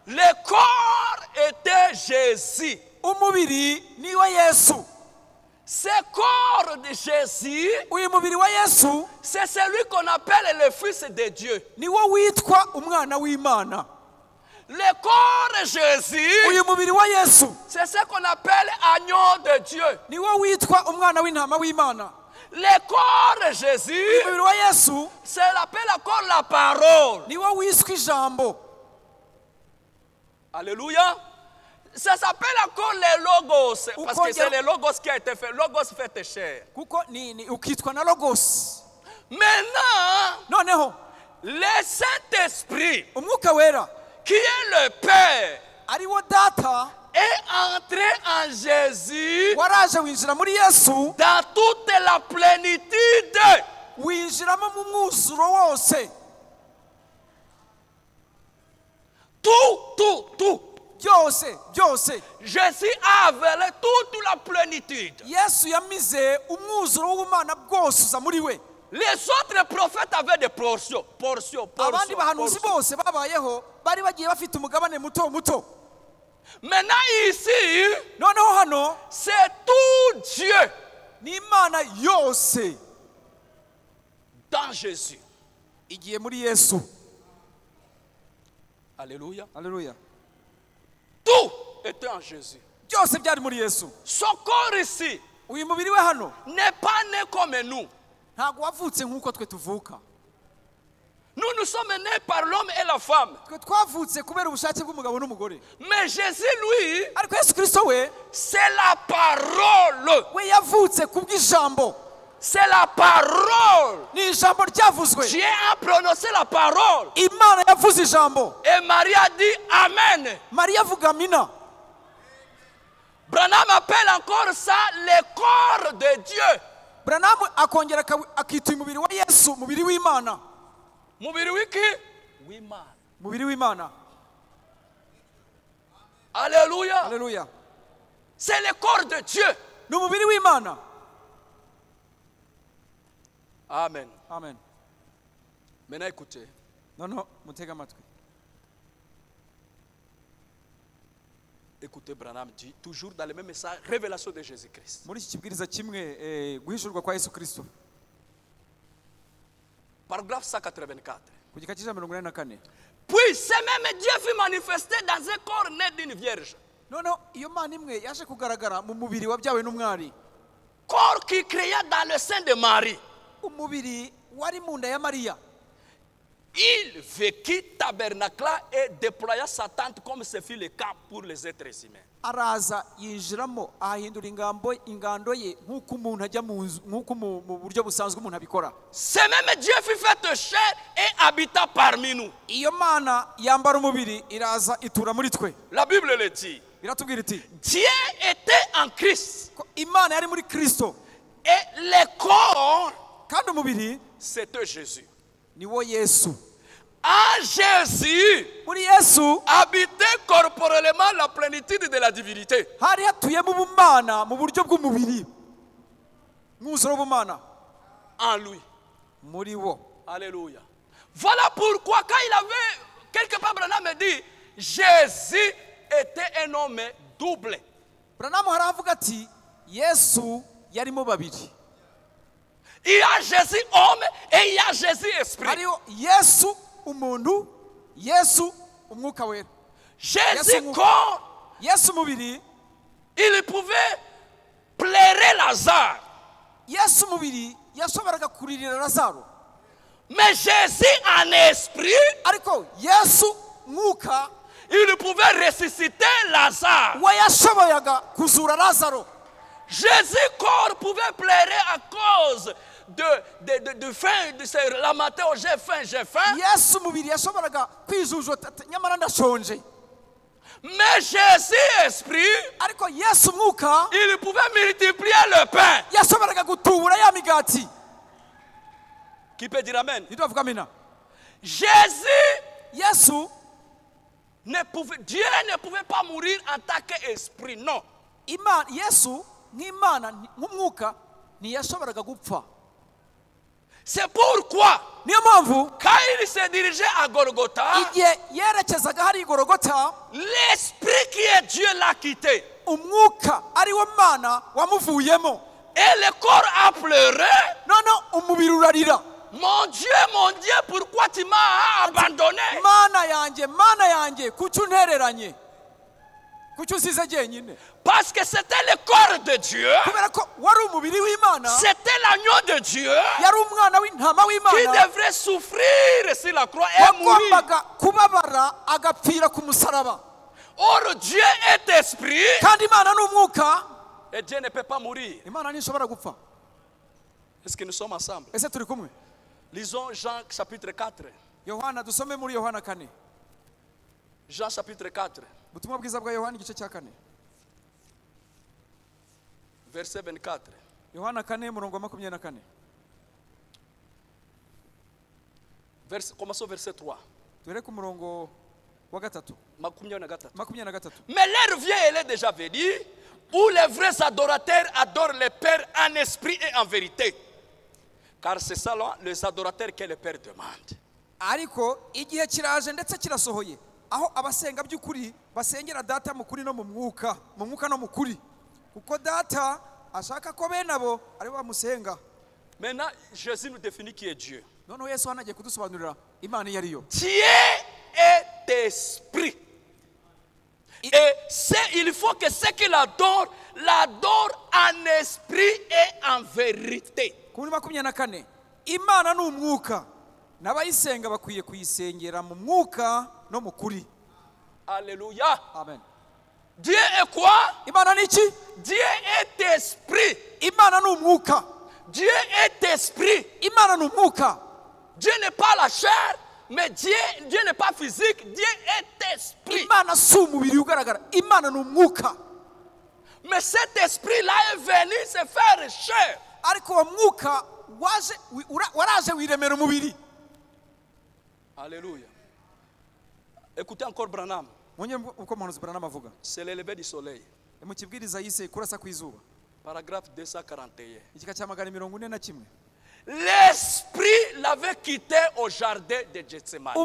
[SPEAKER 2] Le corps était Jésus.
[SPEAKER 1] umubiri niwe Yesu.
[SPEAKER 2] Ce corps de Jésus,
[SPEAKER 1] uyu mubiri wa Yesu
[SPEAKER 2] c'est celui qu'on appelle le Fils de Dieu.
[SPEAKER 1] niwo witwa umwana w'Imana.
[SPEAKER 2] Le corps de Jésus,
[SPEAKER 1] uyu mubiri wa Yesu
[SPEAKER 2] c'est ce qu'on appelle agneau de Dieu.
[SPEAKER 1] niwo witwa umwana w'intama w'Imana.
[SPEAKER 2] Le corps de Jésus,
[SPEAKER 1] umubiri wa Yesu
[SPEAKER 2] c'est l'appelle encore la parole.
[SPEAKER 1] niwo wiswe ijambo.
[SPEAKER 2] Alléluia. Ça s'appelle encore les logos. Parce que c'est les logos qui a été fait. Logos fait cher. Maintenant, le Saint-Esprit, qui est le Père, est entré en Jésus dans toute la plénitude. Tout. Jésus a avalé toute la plénitude. Les autres prophètes avaient des portions. Maintenant ici, c'est tout Dieu dans Jésus. Alléluia.
[SPEAKER 1] Alléluia.
[SPEAKER 2] Tout était en Jésus. Son corps ici n'est pas né comme nous. Nous sommes nés par l'homme et la femme. Mais Jésus, lui, c'est la parole. C'est la parole. Dieu a prononcé la parole. Et Marie a dit Amen. Branham appelle encore ça le corps de Dieu. Alléluia.
[SPEAKER 1] Alléluia.
[SPEAKER 2] C'est le corps de Dieu. Amen.
[SPEAKER 1] Amen.
[SPEAKER 2] Maintenant écoutez. Écoutez, Branham dit, toujours dans le même message, révélation de Jésus-Christ. Paragraphe 184. Puis ce même Dieu fut manifesté dans un corps né d'une vierge. Corps qui créa dans le sein de Marie. Il vécut, tabernacla et déploya sa tente comme ce fut le cas pour les êtres humains. Ce même Dieu fut fait chair et habita parmi nous. La Bible le dit. Dieu était en Christ. Et le corps, c'était Jésus. En Jésus, habitait corporellement la plénitude de la divinité. En lui. Alléluia. Voilà pourquoi quand il avait, quelque part Branham me dit, Jésus était un homme double. Il y a Jésus homme et il y a Jésus esprit. Jésus corps, il pouvait pleurer Lazare. Mais Jésus en esprit, il pouvait ressusciter Lazare. Jésus corps pouvait pleurer à cause de faim, de se lamenter, oh, j'ai faim. Mais Jésus esprit, il pouvait multiplier le pain. Qui peut dire amen? Jésus, Dieu ne pouvait pas mourir en tant qu'esprit, non. C'est pourquoi quand il se dirigeait à Golgotha, l'esprit qui est Dieu l'a quitté. Et le corps a pleuré. Mon Dieu, pourquoi tu m'as abandonné? Parce que c'était le corps de Dieu. C'était l'agneau de Dieu qui devrait souffrir sur la croix et mourir. Or Dieu est esprit.
[SPEAKER 1] kandi Imana ni umwuka,
[SPEAKER 2] Et Dieu ne peut pas mourir.
[SPEAKER 1] Imana ntishobora gupfa.
[SPEAKER 2] Est-ce que nous sommes ensemble?
[SPEAKER 1] Ese turi kumwe?
[SPEAKER 2] Lisons Jean chapitre 4.
[SPEAKER 1] Yohana, dusome muri Yohana 4.
[SPEAKER 2] Jean chapitre 4.
[SPEAKER 1] Ubutumwa bwiza bwa Yohana igice cya 4.
[SPEAKER 2] Verset 24.
[SPEAKER 1] Yohana 4 murongo wa 24.
[SPEAKER 2] Commençons verset 3.
[SPEAKER 1] Dore ku murongo wa 3. 23.
[SPEAKER 2] Mais l'heure vient, elle est déjà venue, où les vrais adorateurs adorent le Père en esprit et en vérité. Car c'est ça là, les adorateurs que le Père demande.
[SPEAKER 1] Ariko igihe kiraje ndetse kirasohoye aho abasenga by'ukuri basengera data mu kuri no mu mwuka no mu kuri, kuko data ashaka ko benabo ari bamusenga.
[SPEAKER 2] Maintenant Jésus nous définit qui est Dieu.
[SPEAKER 1] Noneho Yesu hanagiye kudusobanurira Imana iyo ariyo.
[SPEAKER 2] Dieu est esprit. Et il faut que ceux qui l'adorent en esprit et en vérité.
[SPEAKER 1] Kuri 24, Imana ni umwuka, n'abayisenga bakwiye kuyisengera mu mwuka no mu kuri.
[SPEAKER 2] Alléluia.
[SPEAKER 1] Amen.
[SPEAKER 2] Dieu est quoi?
[SPEAKER 1] Imana ni iki?
[SPEAKER 2] Dieu est esprit.
[SPEAKER 1] Imana ni umwuka.
[SPEAKER 2] Dieu est esprit.
[SPEAKER 1] Imana ni umwuka.
[SPEAKER 2] Dieu n'est pas la chair, mais Dieu n'est pas physique. Dieu est esprit.
[SPEAKER 1] Imana si umubiri ugaragara, Imana ni umwuka.
[SPEAKER 2] Mais cet esprit-là est venu se faire chair.
[SPEAKER 1] Ariko uwo mwuka waraje wiremera umubiri.
[SPEAKER 2] Alléluia. Écoutez encore Branham.
[SPEAKER 1] C'est
[SPEAKER 2] le lever du soleil. Paragraphe 241. L'esprit l'avait quitté au jardin de Gethsemane.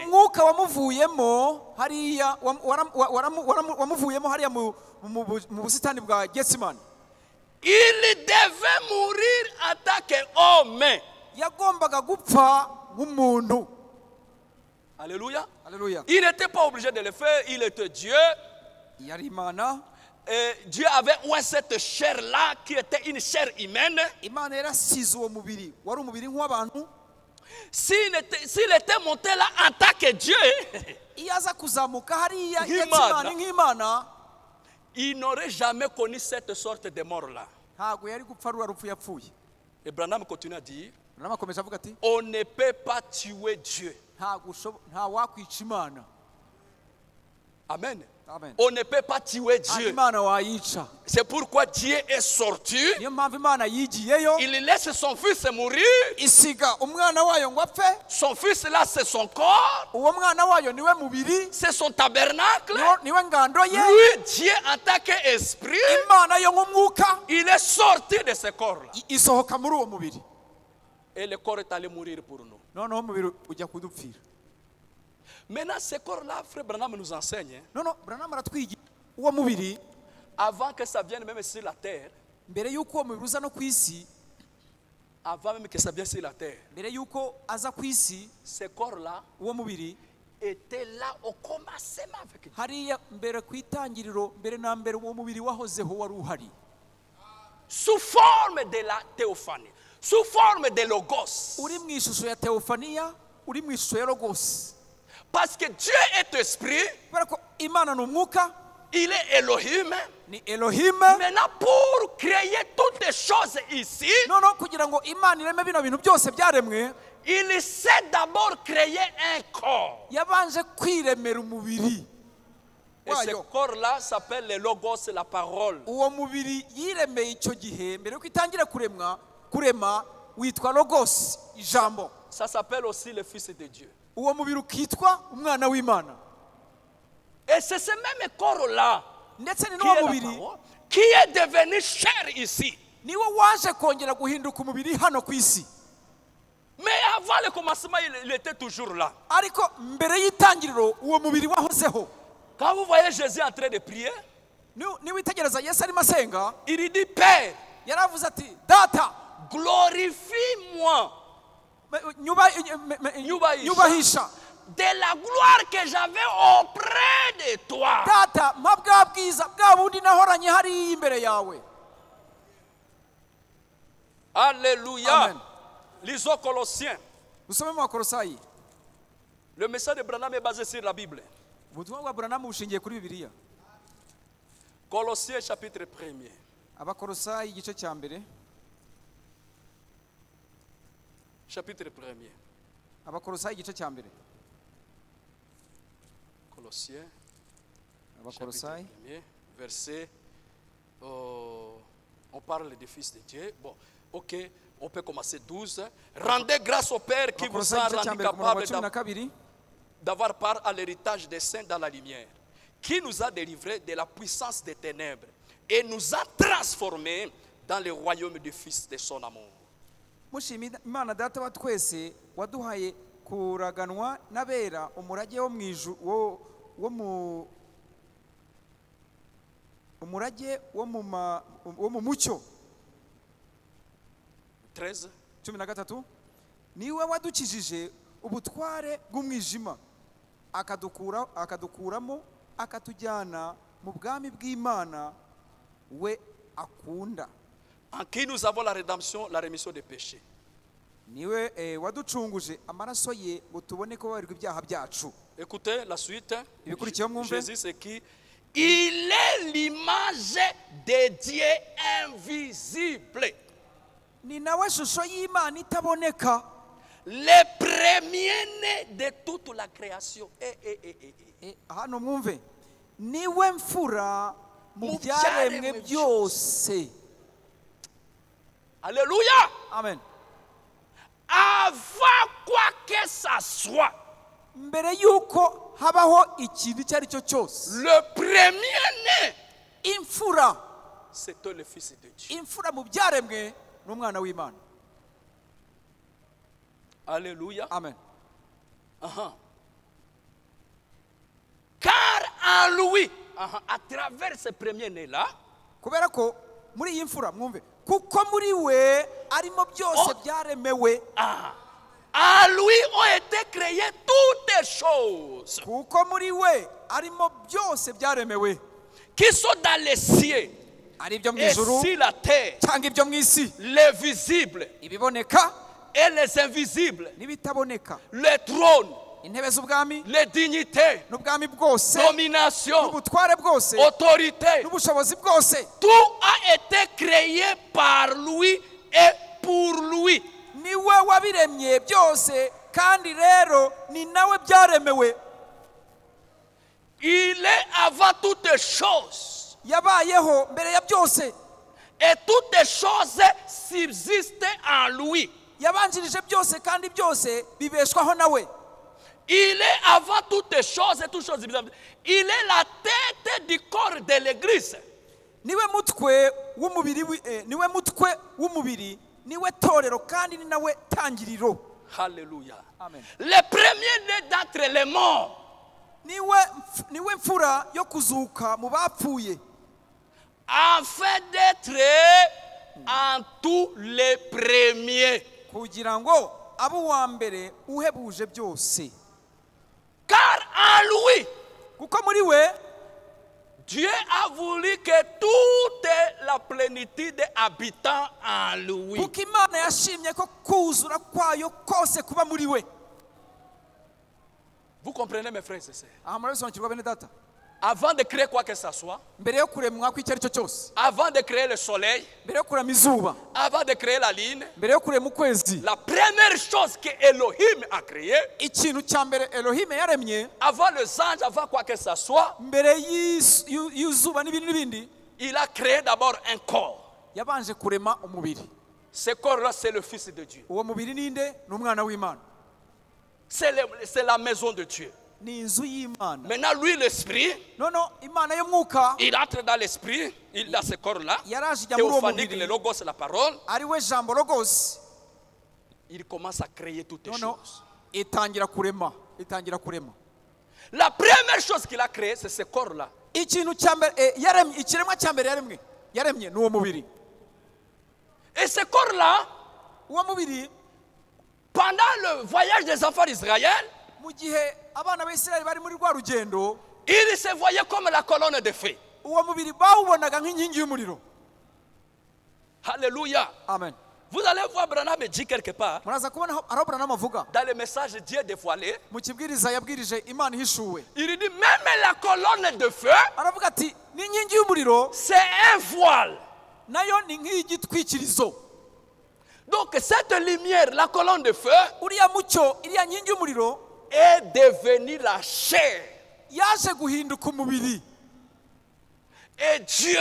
[SPEAKER 2] Il devait mourir en tant qu'homme. Alléluia.
[SPEAKER 1] Alléluia.
[SPEAKER 2] Il n'était pas obligé de le faire, il était Dieu. Et Dieu avait oué cette chair-là qui était une chair humaine. S'il était monté là en tant que Dieu, il n'aurait jamais connu cette sorte de mort-là. Et Branham continue à dire, on ne peut pas tuer Dieu. Amen.
[SPEAKER 1] Amen.
[SPEAKER 2] On ne peut pas tuer Dieu. C'est pourquoi Dieu est sorti. Il laisse son fils mourir. Son fils là, c'est son corps. C'est son tabernacle. Lui, Dieu en tant qu'esprit, il est sorti de ce corps-là. Et le corps est allé mourir pour nous. Maintenant, ce corps-là, frère Branham nous enseigne. Avant que ça vienne même sur la terre. Avant même que ça vienne sur la terre. Ce corps-là était là au commencement avec Dieu. Sous forme de la théophanie. Sous forme de logos. Parce que Dieu est esprit. Il est Elohim. Maintenant, pour créer toutes les choses ici, il sait d'abord créer un corps. Et ce corps-là s'appelle le logos, la parole. Ça s'appelle aussi le Fils de Dieu. Et c'est ce même corps-là qui est devenu chair ici. Mais avant le commencement, il était toujours là. Quand vous voyez Jésus en train de prier, il dit, Père, glorifie-moi de la gloire que j'avais auprès de toi. Alléluia. Amen. Lisons Colossiens. Le message de Branham est basé sur la Bible. Colossiens chapitre 1er.
[SPEAKER 1] Abakolosayi igice cya mbere.
[SPEAKER 2] Chapitre 1er.
[SPEAKER 1] Abakolosayi igice cya mbere.
[SPEAKER 2] Colossiens.
[SPEAKER 1] Abakolosayi.
[SPEAKER 2] Verset. On parle des fils de Dieu. Bon, ok, on peut commencer 12. Rendez grâce au Père qui vous a rendu capable d'avoir part à l'héritage des saints dans la lumière, qui nous a délivrés de la puissance des ténèbres et nous a transformés dans le royaume du Fils de son amour.
[SPEAKER 1] Mushimira Imana data wa twese waduhaye kuraganwa n'abera umurage wo mwiju umurage wo mu mucyo.
[SPEAKER 2] 13.
[SPEAKER 1] 13. Niwe wadukijije ubutware bw'umwijima akadukuramo akatujyana mu bwami bw'Imana we akunda.
[SPEAKER 2] En qui nous avons la rédemption, la rémission des péchés.
[SPEAKER 1] Niwe waducunguje amaraso ye ngo tubone ko barirwa ibyaha byacu.
[SPEAKER 2] Écoutez la suite. Jésus c'est qui? Il est l'image de Dieu invisible.
[SPEAKER 1] Ni nawe shusho y'Imana itaboneka.
[SPEAKER 2] Le premier-né de toute la création.
[SPEAKER 1] Hano mwumve. Niwe mfura mu byaremwe byose.
[SPEAKER 2] Alléluia.
[SPEAKER 1] Amen.
[SPEAKER 2] Avant quoi que ça soit.
[SPEAKER 1] Mbere yuko habaho ikintu cyari cyo cyose.
[SPEAKER 2] Le premier-né.
[SPEAKER 1] Imfura.
[SPEAKER 2] C'était le Fils de Dieu.
[SPEAKER 1] Imfura mu byaremwe n'umwana w'Imana.
[SPEAKER 2] Alléluia.
[SPEAKER 1] Amen.
[SPEAKER 2] Car en lui, à travers ce premier-né là,
[SPEAKER 1] kubera ko muri iyi mfura mwumve kuko muri we arimo byose byaremewe.
[SPEAKER 2] En lui ont été créées toutes les choses.
[SPEAKER 1] Kuko muri we arimo byose byaremewe.
[SPEAKER 2] Qui sont dans les cieux. Et sur la terre.
[SPEAKER 1] Cyangwa ibyo mu isi.
[SPEAKER 2] Les visibles.
[SPEAKER 1] Ibiboneka.
[SPEAKER 2] Et les invisibles.
[SPEAKER 1] N'ibitaboneka.
[SPEAKER 2] Les trônes.
[SPEAKER 1] Intebe z'ubwami.
[SPEAKER 2] Les dignités.
[SPEAKER 1] N'ubwami bwose.
[SPEAKER 2] Domination.
[SPEAKER 1] N'ubutware bwose.
[SPEAKER 2] Autorité.
[SPEAKER 1] N'ubushobozi bwose.
[SPEAKER 2] Tout a été créé par lui et pour lui.
[SPEAKER 1] Niwe wabiremye byose kandi rero ni nawe byaremewe.
[SPEAKER 2] Il est avant toutes choses.
[SPEAKER 1] Yabayeho mbere ya byose.
[SPEAKER 2] Et toutes les choses subsistent en lui.
[SPEAKER 1] Yabanjirije byose kandi byose bibeshwaho nawe.
[SPEAKER 2] Il est avant toutes les choses et toutes choses. Il est la tête du corps de l'église.
[SPEAKER 1] Niwe mutwe w'umubiri niwe mutwe w'umubiri niwe torero kandi ni nawe tangiriro.
[SPEAKER 2] Alléluia.
[SPEAKER 1] Amen.
[SPEAKER 2] Le premier-né d'entre les morts.
[SPEAKER 1] Niwe mfura yo kuzuka mu bapfuye.
[SPEAKER 2] Afin d'être en tous les premiers.
[SPEAKER 1] Kugira ngo abo wa mbere uhebuje byose.
[SPEAKER 2] Car en lui,
[SPEAKER 1] kuko muri we
[SPEAKER 2] Dieu a voulu que toute la plénitude habitant en lui.
[SPEAKER 1] Kuko Imana yashimye ko kuzura kwayo kose kuba muri we.
[SPEAKER 2] Vous comprenez mes frères et sœurs?
[SPEAKER 1] Murabisobanukirwa bene data.
[SPEAKER 2] Avant de créer quoi que ce soit, avant de créer le soleil, avant de créer la lune, la première chose que Elohim a créée, avant les anges, avant quoi que ce soit, il a créé d'abord un corps. Ce corps-là, c'est le Fils de Dieu. C'est la maison de Dieu. Maintenant, lui, l'esprit, il entre dans l'esprit, il a ce corps-là, théophanique, le logos, la parole. Il commence à créer toutes les choses. La première chose qu'il a créée, c'est ce corps-là. Et ce corps-là, pendant le voyage des enfants d'Israël, il se voyait comme la colonne de feu. Alléluia.
[SPEAKER 1] Amen.
[SPEAKER 2] Vous allez voir Branham dit quelque part, dans le message de Dieu dévoilé, il dit même la colonne de feu
[SPEAKER 1] n'inkingi y'umuriro
[SPEAKER 2] c'est un voile.
[SPEAKER 1] nayo ni nk'igitwikirizo.
[SPEAKER 2] Donc cette lumière, la colonne de feu,
[SPEAKER 1] uriya mucyo iriya nkingi y'umuriro
[SPEAKER 2] est devenue la chair.
[SPEAKER 1] yaje guhinduka umubiri.
[SPEAKER 2] Et Dieu,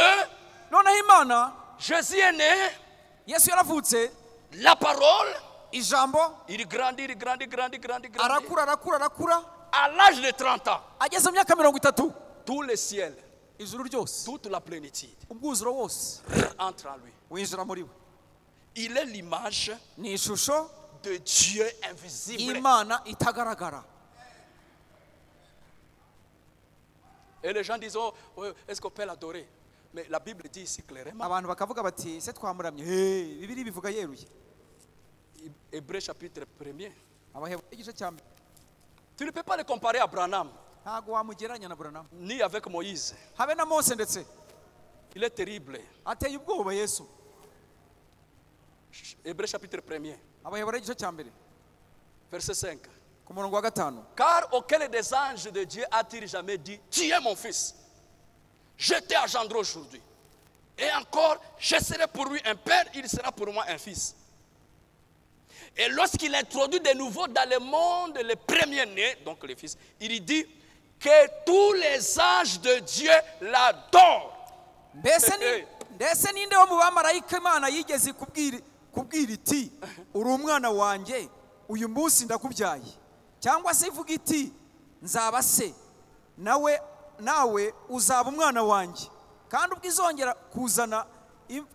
[SPEAKER 1] noneho Imana,
[SPEAKER 2] Jésus est né,
[SPEAKER 1] Yesu yaravutse,
[SPEAKER 2] la parole,
[SPEAKER 1] ijambo
[SPEAKER 2] il grandit.
[SPEAKER 1] arakura
[SPEAKER 2] À l'âge de 30 ans,
[SPEAKER 1] ageze mu myaka 30,
[SPEAKER 2] tout le ciel,
[SPEAKER 1] ijuru ryose,
[SPEAKER 2] toute la plénitude
[SPEAKER 1] ubwuzuro wose
[SPEAKER 2] entre en lui.
[SPEAKER 1] winjira muri we.
[SPEAKER 2] Il est l'image
[SPEAKER 1] ni ishusho
[SPEAKER 2] de Dieu invisible.
[SPEAKER 1] y'Imana itagaragara.
[SPEAKER 2] Et les gens disent, oh, est-ce qu'on peut l'adorer? Mais la Bible dit ici clairement.
[SPEAKER 1] abantu bakavuga bati se twamuramye. Bibiri bivuga yeruye.
[SPEAKER 2] Hébreux chapitre 1er.
[SPEAKER 1] Abaheburayo igice cya mbere.
[SPEAKER 2] Tu ne peux pas le comparer à Branham,
[SPEAKER 1] ntago wamugereranya na Branham,
[SPEAKER 2] ni avec Moïse.
[SPEAKER 1] habe na Mose ndetse.
[SPEAKER 2] Il est terrible.
[SPEAKER 1] ateye ubwoba Yesu.
[SPEAKER 2] Hébreux chapitre 1er,
[SPEAKER 1] Abaheburayo igice cya mbere
[SPEAKER 2] verset 5.
[SPEAKER 1] ku murongo wa 5.
[SPEAKER 2] Car auquel des anges de Dieu a-t-il jamais dit, tu es mon fils, je t'ai engendré aujourd'hui. Et encore, je serai pour lui un père, il sera pour moi un fils. Et lorsqu'il introduit de nouveau dans le monde les premiers-nés, donc les fils, il dit que tous les anges de Dieu l'adorent.
[SPEAKER 1] mbese ninde wo mu bamarayika Imana yigeze kubwira iti uri umwana wanjye uyu munsi ndakubyaye, cyangwa se ivuga iti nzaba se nawe uzaba umwana wanjye, kandi ubwo izongera kuzana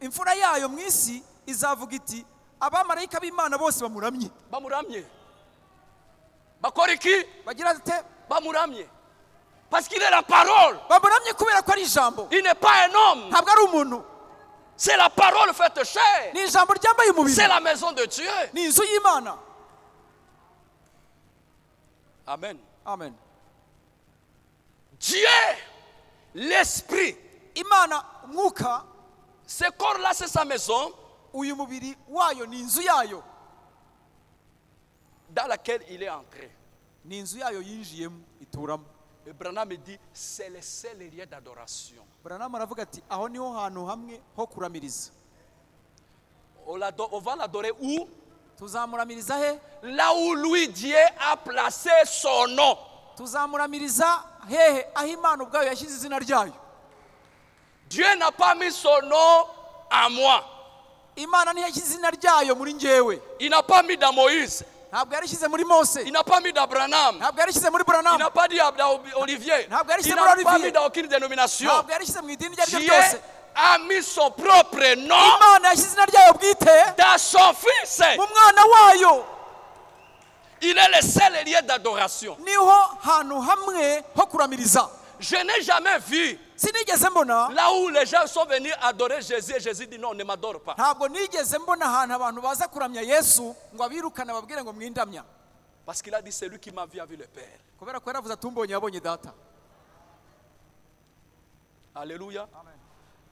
[SPEAKER 1] imfura yayo mu isi izavuga iti abamarayika b'Imana bose bamuramye.
[SPEAKER 2] Bakora iki?
[SPEAKER 1] bagira ate?
[SPEAKER 2] Bamuramye. Parce qu'il est la parole.
[SPEAKER 1] bamuramye kubera ko ari ijambo.
[SPEAKER 2] Il n'est pas un homme.
[SPEAKER 1] ntabwo ari umuntu.
[SPEAKER 2] C'est la parole faite chair.
[SPEAKER 1] ni ijambo ryambaye umubiri.
[SPEAKER 2] C'est la maison de Dieu.
[SPEAKER 1] ni inzu y'Imana.
[SPEAKER 2] Amen.
[SPEAKER 1] Amen.
[SPEAKER 2] Dieu, l'esprit.
[SPEAKER 1] Imana umwuka,
[SPEAKER 2] ce corps-là, c'est sa maison.
[SPEAKER 1] uyu mubiri wayo ni inzu yayo.
[SPEAKER 2] Dans laquelle il est entré.
[SPEAKER 1] ni inzu yayo yinjiyemo ituramo.
[SPEAKER 2] Et Branham me dit, c'est le seul lieu d'adoration.
[SPEAKER 1] Branham aravuga ati aho niho hantu hamwe ho kuramiriza.
[SPEAKER 2] On va l'adorer où?
[SPEAKER 1] tuzamuramiriza he?
[SPEAKER 2] Là où lui Dieu a placé son nom.
[SPEAKER 1] tuzamuramiriza hehe? aho Imana ubwayo yashyize izina ryayo.
[SPEAKER 2] Dieu n'a pas mis son nom en moi.
[SPEAKER 1] Imana ntiyashyize izina ryayo muri njyewe.
[SPEAKER 2] Il n'a pas mis dans Moïse.
[SPEAKER 1] ntabwo yarishyize muri Mose.
[SPEAKER 2] Il n'a pas mis dans Branham.
[SPEAKER 1] ntabwo yarishyize muri Branham.
[SPEAKER 2] Il n'a pas dit dans Olivier.
[SPEAKER 1] ntabwo yarishyize
[SPEAKER 2] Il
[SPEAKER 1] muri
[SPEAKER 2] n'a pas
[SPEAKER 1] Olivier.
[SPEAKER 2] mis dans aucune dénomination.
[SPEAKER 1] ntabwo yarishyize mu idini iryo ari ryo
[SPEAKER 2] Dieu
[SPEAKER 1] ryose.
[SPEAKER 2] a mis son propre nom
[SPEAKER 1] Imana yashyize izina ryayo bwite
[SPEAKER 2] dans son fils.
[SPEAKER 1] mu mwana wayo.
[SPEAKER 2] Il est le seul lieu d'adoration.
[SPEAKER 1] niho hantu hamwe ho kuramiriza.
[SPEAKER 2] Je n'ai jamais vu
[SPEAKER 1] sinigeze mbona
[SPEAKER 2] là où les gens sont venus adorer Jésus et Jésus dit non, ne m'adore pas.
[SPEAKER 1] ntabwo nigeze mbona ahantu abantu baza kuramya Yesu ngo abirukane babwire ngo mwindamya.
[SPEAKER 2] Parce qu'il a dit c'est lui qui m'a vu a vu le Père.
[SPEAKER 1] kubera ko yaravuze atumbonye yabonye data.
[SPEAKER 2] Alléluia.
[SPEAKER 1] Amen.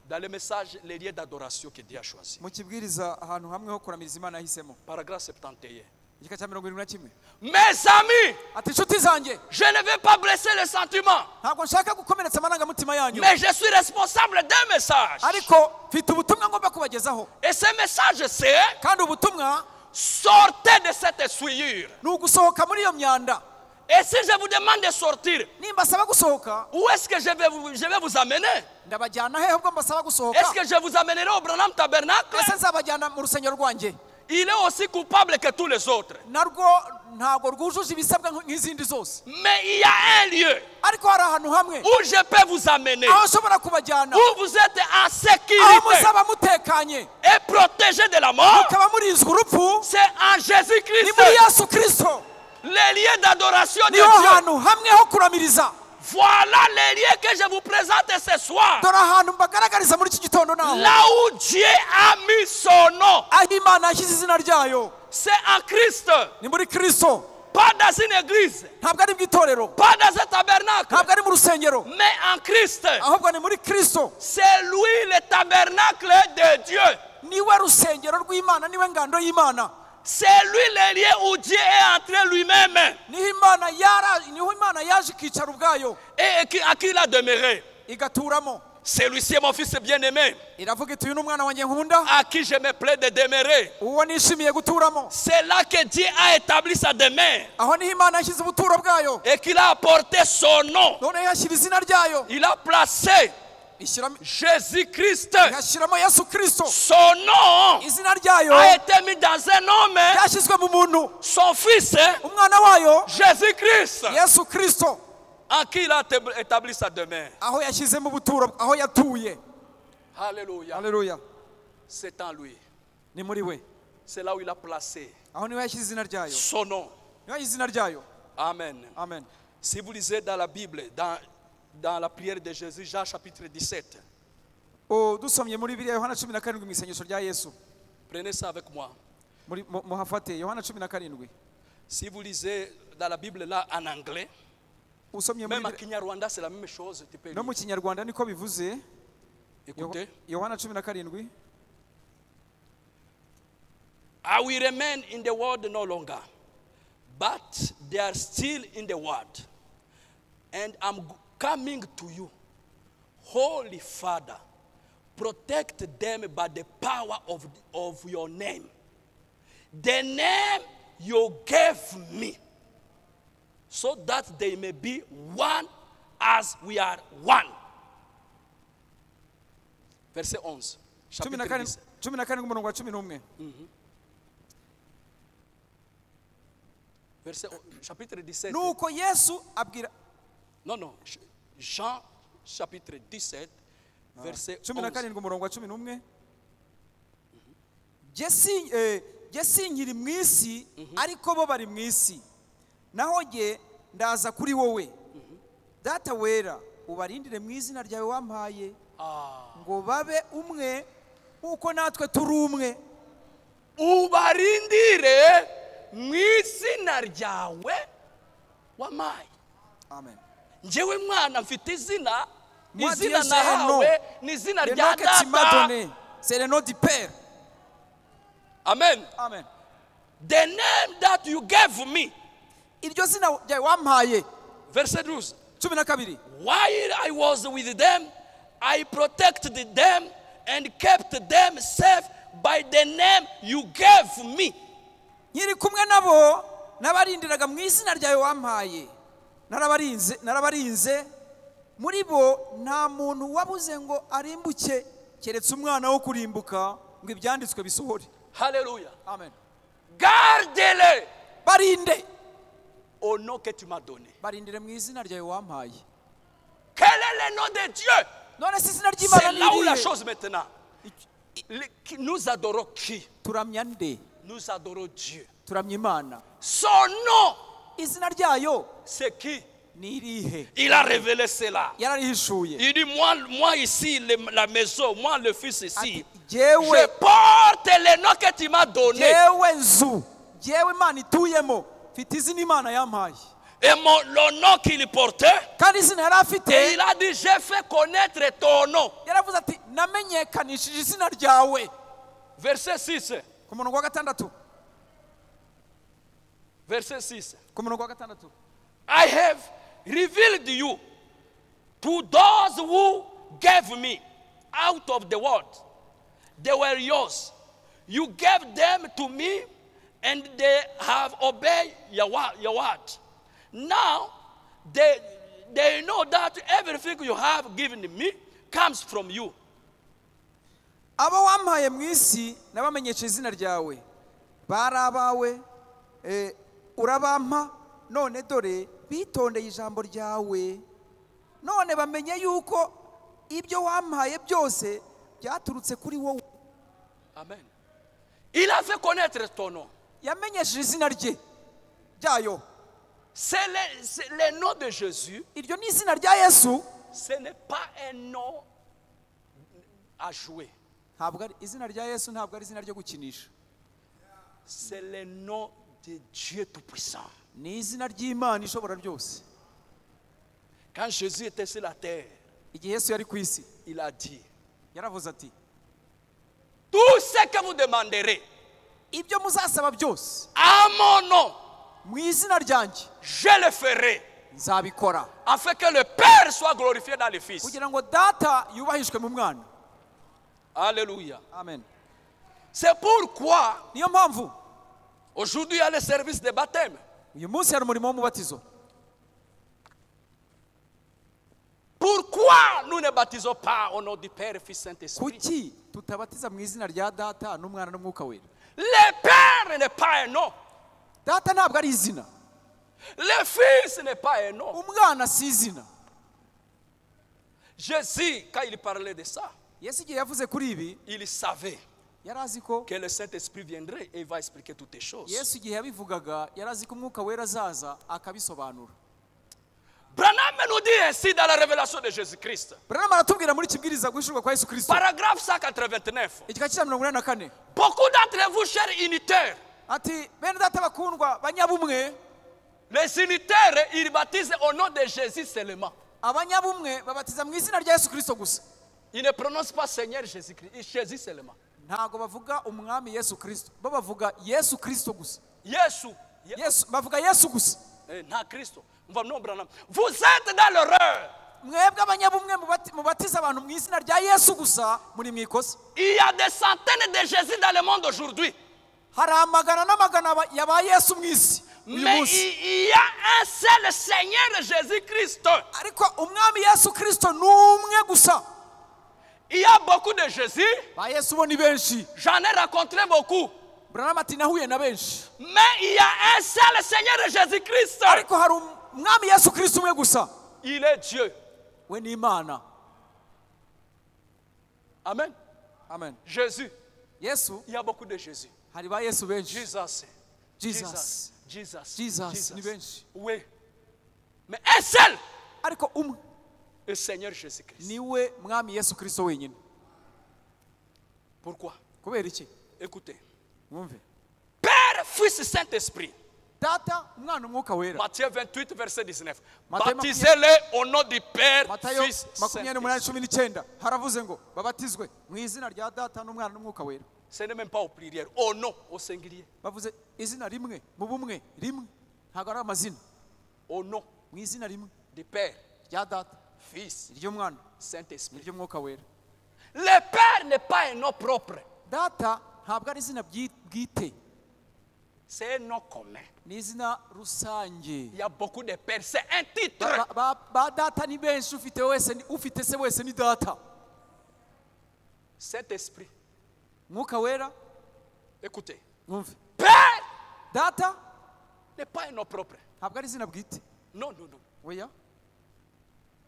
[SPEAKER 2] Dans le message, les lieux d'adoration que Dieu a choisi.
[SPEAKER 1] mu kibwiriza ahantu hamwe ho kuramiriza Imana yahisemo.
[SPEAKER 2] Paragraphe 71.
[SPEAKER 1] igika cya 71.
[SPEAKER 2] Mes amis,
[SPEAKER 1] ati inshuti zanjye,
[SPEAKER 2] je ne vais pas blesser les sentiments,
[SPEAKER 1] ntabwo nshaka gukomeretsa amarangamutima yanyu,
[SPEAKER 2] mais je suis responsable d'un message.
[SPEAKER 1] ariko mfite ubutumwa ngomba kubagezaho.
[SPEAKER 2] Et ce message, c'est
[SPEAKER 1] kandi ubutumwa
[SPEAKER 2] sortez de cette souillure.
[SPEAKER 1] ni ugusohoka muri iyo myanda.
[SPEAKER 2] Et si je vous demande de sortir,
[SPEAKER 1] nimbasaba gusohoka,
[SPEAKER 2] où est-ce que je vais vous amener?
[SPEAKER 1] ndabajyana hehe ubwo mbasaba gusohoka?
[SPEAKER 2] Est-ce que je vous amènerai au Branham Tabernacle?
[SPEAKER 1] ese nzabajyana mu rusengero rwanjye?
[SPEAKER 2] Il est aussi coupable que tous les autres.
[SPEAKER 1] narwo ntabwo rwujuje ibisabwa nk'izindi zose.
[SPEAKER 2] Mais il y a un lieu
[SPEAKER 1] ariko hari ahantu hamwe
[SPEAKER 2] où je peux vous amener,
[SPEAKER 1] aho nshobora kubajyana,
[SPEAKER 2] où vous êtes en
[SPEAKER 1] aho
[SPEAKER 2] sécurité
[SPEAKER 1] muzaba mutekanye
[SPEAKER 2] et protégé de la mort.
[SPEAKER 1] mukaba murinzwe urupfu.
[SPEAKER 2] C'est en
[SPEAKER 1] ni
[SPEAKER 2] Jésus-Christ.
[SPEAKER 1] muri Yesu Kristo
[SPEAKER 2] Les lieux d'adoration de
[SPEAKER 1] niho
[SPEAKER 2] Dieu.
[SPEAKER 1] hantu hamwe ho kuramiriza.
[SPEAKER 2] Voilà les lieux que je vous présente ce soir.
[SPEAKER 1] dore ahantu mbagaragariza muri iki gitondo naho
[SPEAKER 2] Là où Dieu a mis son nom.
[SPEAKER 1] aho Imana yashyize izina ryayo
[SPEAKER 2] C'est en Christ.
[SPEAKER 1] ni muri Kristo.
[SPEAKER 2] Pas dans une église.
[SPEAKER 1] ntabwo ari mu itorero,
[SPEAKER 2] Pas dans un tabernacle.
[SPEAKER 1] ntabwo ari mu rusengero,
[SPEAKER 2] Mais en Christ.
[SPEAKER 1] ahubwo ni muri Kristo.
[SPEAKER 2] C'est lui le tabernacle de Dieu.
[SPEAKER 1] niwe rusengero rw'Imana, niwe ngando y'Imana.
[SPEAKER 2] C'est lui le lieu où Dieu est entré lui-même.
[SPEAKER 1] niho Imana yaje ikicara ubwayo
[SPEAKER 2] Et à qui il a demeuré.
[SPEAKER 1] igaturamo.
[SPEAKER 2] Celui-ci est mon fils bien-aimé,
[SPEAKER 1] iravuga iti uyu ni umwana wanjye nkunda,
[SPEAKER 2] à qui je me plais de demeurer.
[SPEAKER 1] uwo nishimiye guturamo.
[SPEAKER 2] C'est là que Dieu a établi sa demeure
[SPEAKER 1] Aho niho Imana yashyize ubuturo bwayo,
[SPEAKER 2] et qu'il a apporté son nom.
[SPEAKER 1] noneho ihashyira izina ryayo,
[SPEAKER 2] Il a placé
[SPEAKER 1] ishyiramo
[SPEAKER 2] Jésus-Christ.
[SPEAKER 1] ihashyiramo Yesu Kristo.
[SPEAKER 2] Son nom
[SPEAKER 1] Izina ryayo
[SPEAKER 2] a été mis dans un homme,
[SPEAKER 1] ryashyizwe mu muntu,
[SPEAKER 2] son fils,
[SPEAKER 1] umwana wayo
[SPEAKER 2] Jésus-Christ,
[SPEAKER 1] Yesu Kristo,
[SPEAKER 2] en qui il a établi sa demeure.
[SPEAKER 1] aho yashyizemo ubuturo, aho yatuye.
[SPEAKER 2] Alléluia.
[SPEAKER 1] Haleluya,
[SPEAKER 2] C'est en lui.
[SPEAKER 1] ni muri we,
[SPEAKER 2] C'est là où il a placé
[SPEAKER 1] aho niho yashyize izina ryayo,
[SPEAKER 2] son nom.
[SPEAKER 1] niho yashyize izina ryayo.
[SPEAKER 2] Amen.
[SPEAKER 1] Amen.
[SPEAKER 2] Si vous lisez dans la Bible, dans la prière de Jésus, Jean chapitre 17,
[SPEAKER 1] dusomye muri Bibiliya Yohana 17 mu isengesho rya Yesu,
[SPEAKER 2] prenez ça avec moi.
[SPEAKER 1] muhafate Yohana 17.
[SPEAKER 2] Si vous lisez dans la Bible là en anglais,
[SPEAKER 1] usomye
[SPEAKER 2] même en
[SPEAKER 1] muri
[SPEAKER 2] Kinyarwanda c'est la même chose. Tu peux
[SPEAKER 1] no mu
[SPEAKER 2] lire.
[SPEAKER 1] Kinyarwanda niko bivuze.
[SPEAKER 2] Écoutez.
[SPEAKER 1] Yohana 17.
[SPEAKER 2] I will remain in the world no longer, but they are still in the world, and I'm coming to you. Holy Father, protect them by the power of your name, the name you gave me, so that they may be one as we are one. Verset 11. Chapitre 10.
[SPEAKER 1] 17 umurongo wa 11.
[SPEAKER 2] Chapitre 17.
[SPEAKER 1] Nuko Yesu abwira,
[SPEAKER 2] Non. Jean chapitre 17, verset 11.
[SPEAKER 1] 17 umurongo wa 11. Jye sinkiri mu isi, ariko bo bari mu isi, naho jye ndaza kuri wowe. Data wera, ubarindire mu izina ryawe wampaye, ngo babe umwe uko natwe turi umwe.
[SPEAKER 2] Ubarindire mu izina ryawe wampaye.
[SPEAKER 1] Amen.
[SPEAKER 2] Njyewe mwana mfite izina,
[SPEAKER 1] Moi,
[SPEAKER 2] izina
[SPEAKER 1] Dieu, j'ai un nom.
[SPEAKER 2] nahawe ni izina
[SPEAKER 1] Le
[SPEAKER 2] rya
[SPEAKER 1] nom que tu m'as
[SPEAKER 2] data.
[SPEAKER 1] donné, c'est le nom du Père.
[SPEAKER 2] Amen.
[SPEAKER 1] Amen.
[SPEAKER 2] The name that you gave me.
[SPEAKER 1] Iryo zina ryawe wampaye.
[SPEAKER 2] Verset 12.
[SPEAKER 1] 12.
[SPEAKER 2] While I was with them, I protected them and kept them safe by the name you gave me.
[SPEAKER 1] Nkiri kumwe nabo nabarindiraga mu izina ryawe wampaye. Narabarinze muri bo nta muntu wabuze ngo arimbuke keretse umwana wo kurimbuka ngo ibyanditswe bisohore.
[SPEAKER 2] Hallelujah.
[SPEAKER 1] Amen.
[SPEAKER 2] Garde-les
[SPEAKER 1] Barinde.
[SPEAKER 2] au nom que tu m'as donné.
[SPEAKER 1] Barindire mu izina ryawe wampaye.
[SPEAKER 2] Quel est le nom de Dieu?
[SPEAKER 1] None si izina
[SPEAKER 2] C'est
[SPEAKER 1] ry'Imana
[SPEAKER 2] là où la
[SPEAKER 1] ni
[SPEAKER 2] chose maintenant. Nous adorons qui?
[SPEAKER 1] turamya nde?
[SPEAKER 2] Nous adorons Dieu.
[SPEAKER 1] Turamya Imana.
[SPEAKER 2] Son nom,
[SPEAKER 1] Izina ryayo
[SPEAKER 2] c'est qui?
[SPEAKER 1] ni irihe?
[SPEAKER 2] Il a révélé cela.
[SPEAKER 1] Yararihishuye.
[SPEAKER 2] Il dit, moi ici, la maison, moi le fils ici, je
[SPEAKER 1] Jewe
[SPEAKER 2] porte le nom que tu m'as donné.
[SPEAKER 1] jewe nzu, jewe Imana ituyemo, mfite izina Imana yampaye.
[SPEAKER 2] Et le nom qu'il portait,
[SPEAKER 1] Kandi izina yari afite,
[SPEAKER 2] et il a dit, j'ai fait connaître ton nom.
[SPEAKER 1] yaravuze ati namenyekanishije izina ryawe.
[SPEAKER 2] Verset 6.
[SPEAKER 1] Ku murongo wa 6.
[SPEAKER 2] Verset 6.
[SPEAKER 1] Ku murongo wa 6.
[SPEAKER 2] I have revealed you to those who gave me out of the world. They were yours. You gave them to me, and they have obeyed your word. Now, they know that everything you have given me comes from you.
[SPEAKER 1] Abo wampaye mu isi nabamenyesha izina ryawe. Bari abawe, urabampa, none dore bitondeye ijambo ryawe. None bamenye yuko ibyo wampaye byose byaturutse kuri wowe.
[SPEAKER 2] Amen. Il a fait connaître ton nom.
[SPEAKER 1] Yamenyesheje izina ryayo.
[SPEAKER 2] C'est le nom de Jésus.
[SPEAKER 1] Iryo ni izina rya Yesu.
[SPEAKER 2] Ce n'est pas un nom à jouer.
[SPEAKER 1] Izina rya Yesu ntabwo ari izina ryo gukinisha.
[SPEAKER 2] C'est le nom de Dieu Tout-Puissant.
[SPEAKER 1] Ni izina ry'Imana ishobora byose.
[SPEAKER 2] Quand Jésus était sur la terre,
[SPEAKER 1] Igihe Yesu yari ku isi,
[SPEAKER 2] il a dit,
[SPEAKER 1] yaravuze ati,
[SPEAKER 2] tout ce que vous demanderez
[SPEAKER 1] ibyo muzasaba byose
[SPEAKER 2] à mon nom,
[SPEAKER 1] mu izina ryanjye
[SPEAKER 2] je le ferai.
[SPEAKER 1] nzabikora
[SPEAKER 2] afin que le Père soit glorifié dans le Fils.
[SPEAKER 1] kugira ngo data yubahishwe mu mwana.
[SPEAKER 2] Alléluia.
[SPEAKER 1] Amen.
[SPEAKER 2] C'est pourquoi
[SPEAKER 1] niyo mpamvu
[SPEAKER 2] aujourd'hui il y a le service de baptême.
[SPEAKER 1] uyu munsi hari umurimo w'umubatizo.
[SPEAKER 2] Pourquoi nous ne baptisons pas au nom du Père, Fils, Saint-Esprit?
[SPEAKER 1] kuki tutabatiza mu izina rya data n'umwana n'umwuka wera?
[SPEAKER 2] Le Père n'est pas un nom.
[SPEAKER 1] Data ntabwo ari izina,
[SPEAKER 2] Le Fils n'est pas un nom.
[SPEAKER 1] umwana si izina.
[SPEAKER 2] Jésus, quand il parlait de ça,
[SPEAKER 1] Yesu igihe yavuze kuri ibi
[SPEAKER 2] il savait
[SPEAKER 1] yari azi ko
[SPEAKER 2] que le Saint-Esprit viendrait et il va expliquer toutes les choses.
[SPEAKER 1] Yesu igihe yabivugaga yari azi ko umwuka wera azaza akabisobanura.
[SPEAKER 2] Branham nous dit ainsi dans la révélation de Jésus-Christ.
[SPEAKER 1] Branham aratubwira muri kibwiriza guhishurwa kwa Yesu Kristo
[SPEAKER 2] Paragraphe 189.
[SPEAKER 1] igika cya 184
[SPEAKER 2] Beaucoup d'entre vous, chers unitaires,
[SPEAKER 1] ati bene data bakundwa banyabumwe,
[SPEAKER 2] les unitaires, ils baptisent au nom de Jésus seulement.
[SPEAKER 1] abanyabumwe babatiza mu izina rya Yesu Kristo gusa.
[SPEAKER 2] Ils ne prononcent pas Seigneur Jésus-Christ, Jésus seulement.
[SPEAKER 1] Ntago bavuga umwami Yesu Kristo, bo bavuga Yesu Kristo gusa.
[SPEAKER 2] Yesu.
[SPEAKER 1] Yesu bavuga Yesu gusa.
[SPEAKER 2] Na Christo. Vous êtes dans l'erreur.
[SPEAKER 1] Mwebwe abanyabumwe mubatiza abantu mu izina rya Yesu gusa, muri mwikosa.
[SPEAKER 2] Il y a des centaines de Jésus dans le monde aujourd'hui.
[SPEAKER 1] Hari amagana n'amagana yaba Yesu mu isi.
[SPEAKER 2] Mais il y a un seul Seigneur Jésus-Christ.
[SPEAKER 1] Ariko umwami Yesu Kristo ni umwe gusa.
[SPEAKER 2] Il y a beaucoup de Jésus.
[SPEAKER 1] Ba Yesu bo ni benshi.
[SPEAKER 2] J'en ai rencontré beaucoup.
[SPEAKER 1] Branham ati nahuye na benshi.
[SPEAKER 2] Mais il y a un seul Seigneur Jésus-Christ.
[SPEAKER 1] Ariko hari umwami Yesu Kristo umwe gusa.
[SPEAKER 2] Il est Dieu.
[SPEAKER 1] We ni Imana.
[SPEAKER 2] Amen.
[SPEAKER 1] Amen.
[SPEAKER 2] Jésus.
[SPEAKER 1] Yesu.
[SPEAKER 2] Il y a beaucoup de Jésus.
[SPEAKER 1] Hari ba Yesu benshi.
[SPEAKER 2] Jesus.
[SPEAKER 1] Jesus.
[SPEAKER 2] Jesus.
[SPEAKER 1] Jesus ni benshi.
[SPEAKER 2] Oui. Mais un seul.
[SPEAKER 1] Ariko umwe.
[SPEAKER 2] Le Seigneur Jésus-Christ.
[SPEAKER 1] Niwe mwami Yesu Kristo wenyine.
[SPEAKER 2] Pourquoi?
[SPEAKER 1] Kubera iki?
[SPEAKER 2] Écoutez.
[SPEAKER 1] Mwumve.
[SPEAKER 2] Père, Fils, Saint-Esprit.
[SPEAKER 1] Data, umwana umwuka wera.
[SPEAKER 2] Matthieu 28, verset 19. Baptisez-les au nom du Père, Fils, Saint-Esprit.
[SPEAKER 1] Haravuze ngo babatizwe mu izina rya data n'umwana n'umwuka wera.
[SPEAKER 2] Ce n'est même pas au pluriel, au nom, au singulier.
[SPEAKER 1] Bavuze izina rimwe, mu bumwe, rimwe. Ntabwo ari amazina.
[SPEAKER 2] Au nom
[SPEAKER 1] Mu izina rimwe
[SPEAKER 2] du Père,
[SPEAKER 1] rya data,
[SPEAKER 2] Fils,
[SPEAKER 1] ry'umwana,
[SPEAKER 2] Saint-Esprit.
[SPEAKER 1] ry'umwuka wera.
[SPEAKER 2] Le Père n'est pas un nom propre.
[SPEAKER 1] Data ntabwo ari izina bwite.
[SPEAKER 2] C'est un nom commun.
[SPEAKER 1] Ni izina rusange.
[SPEAKER 2] Il y a beaucoup de pères. C'est un titre.
[SPEAKER 1] Ba data ni benshi, ufite se wese ni data.
[SPEAKER 2] Saint-Esprit.
[SPEAKER 1] Mwuka wera.
[SPEAKER 2] Écoutez.
[SPEAKER 1] Mwumve.
[SPEAKER 2] Père.
[SPEAKER 1] Data
[SPEAKER 2] n'est pas un nom propre.
[SPEAKER 1] ntabwo ari izina bwite.
[SPEAKER 2] Non, non, non.
[SPEAKER 1] Oya.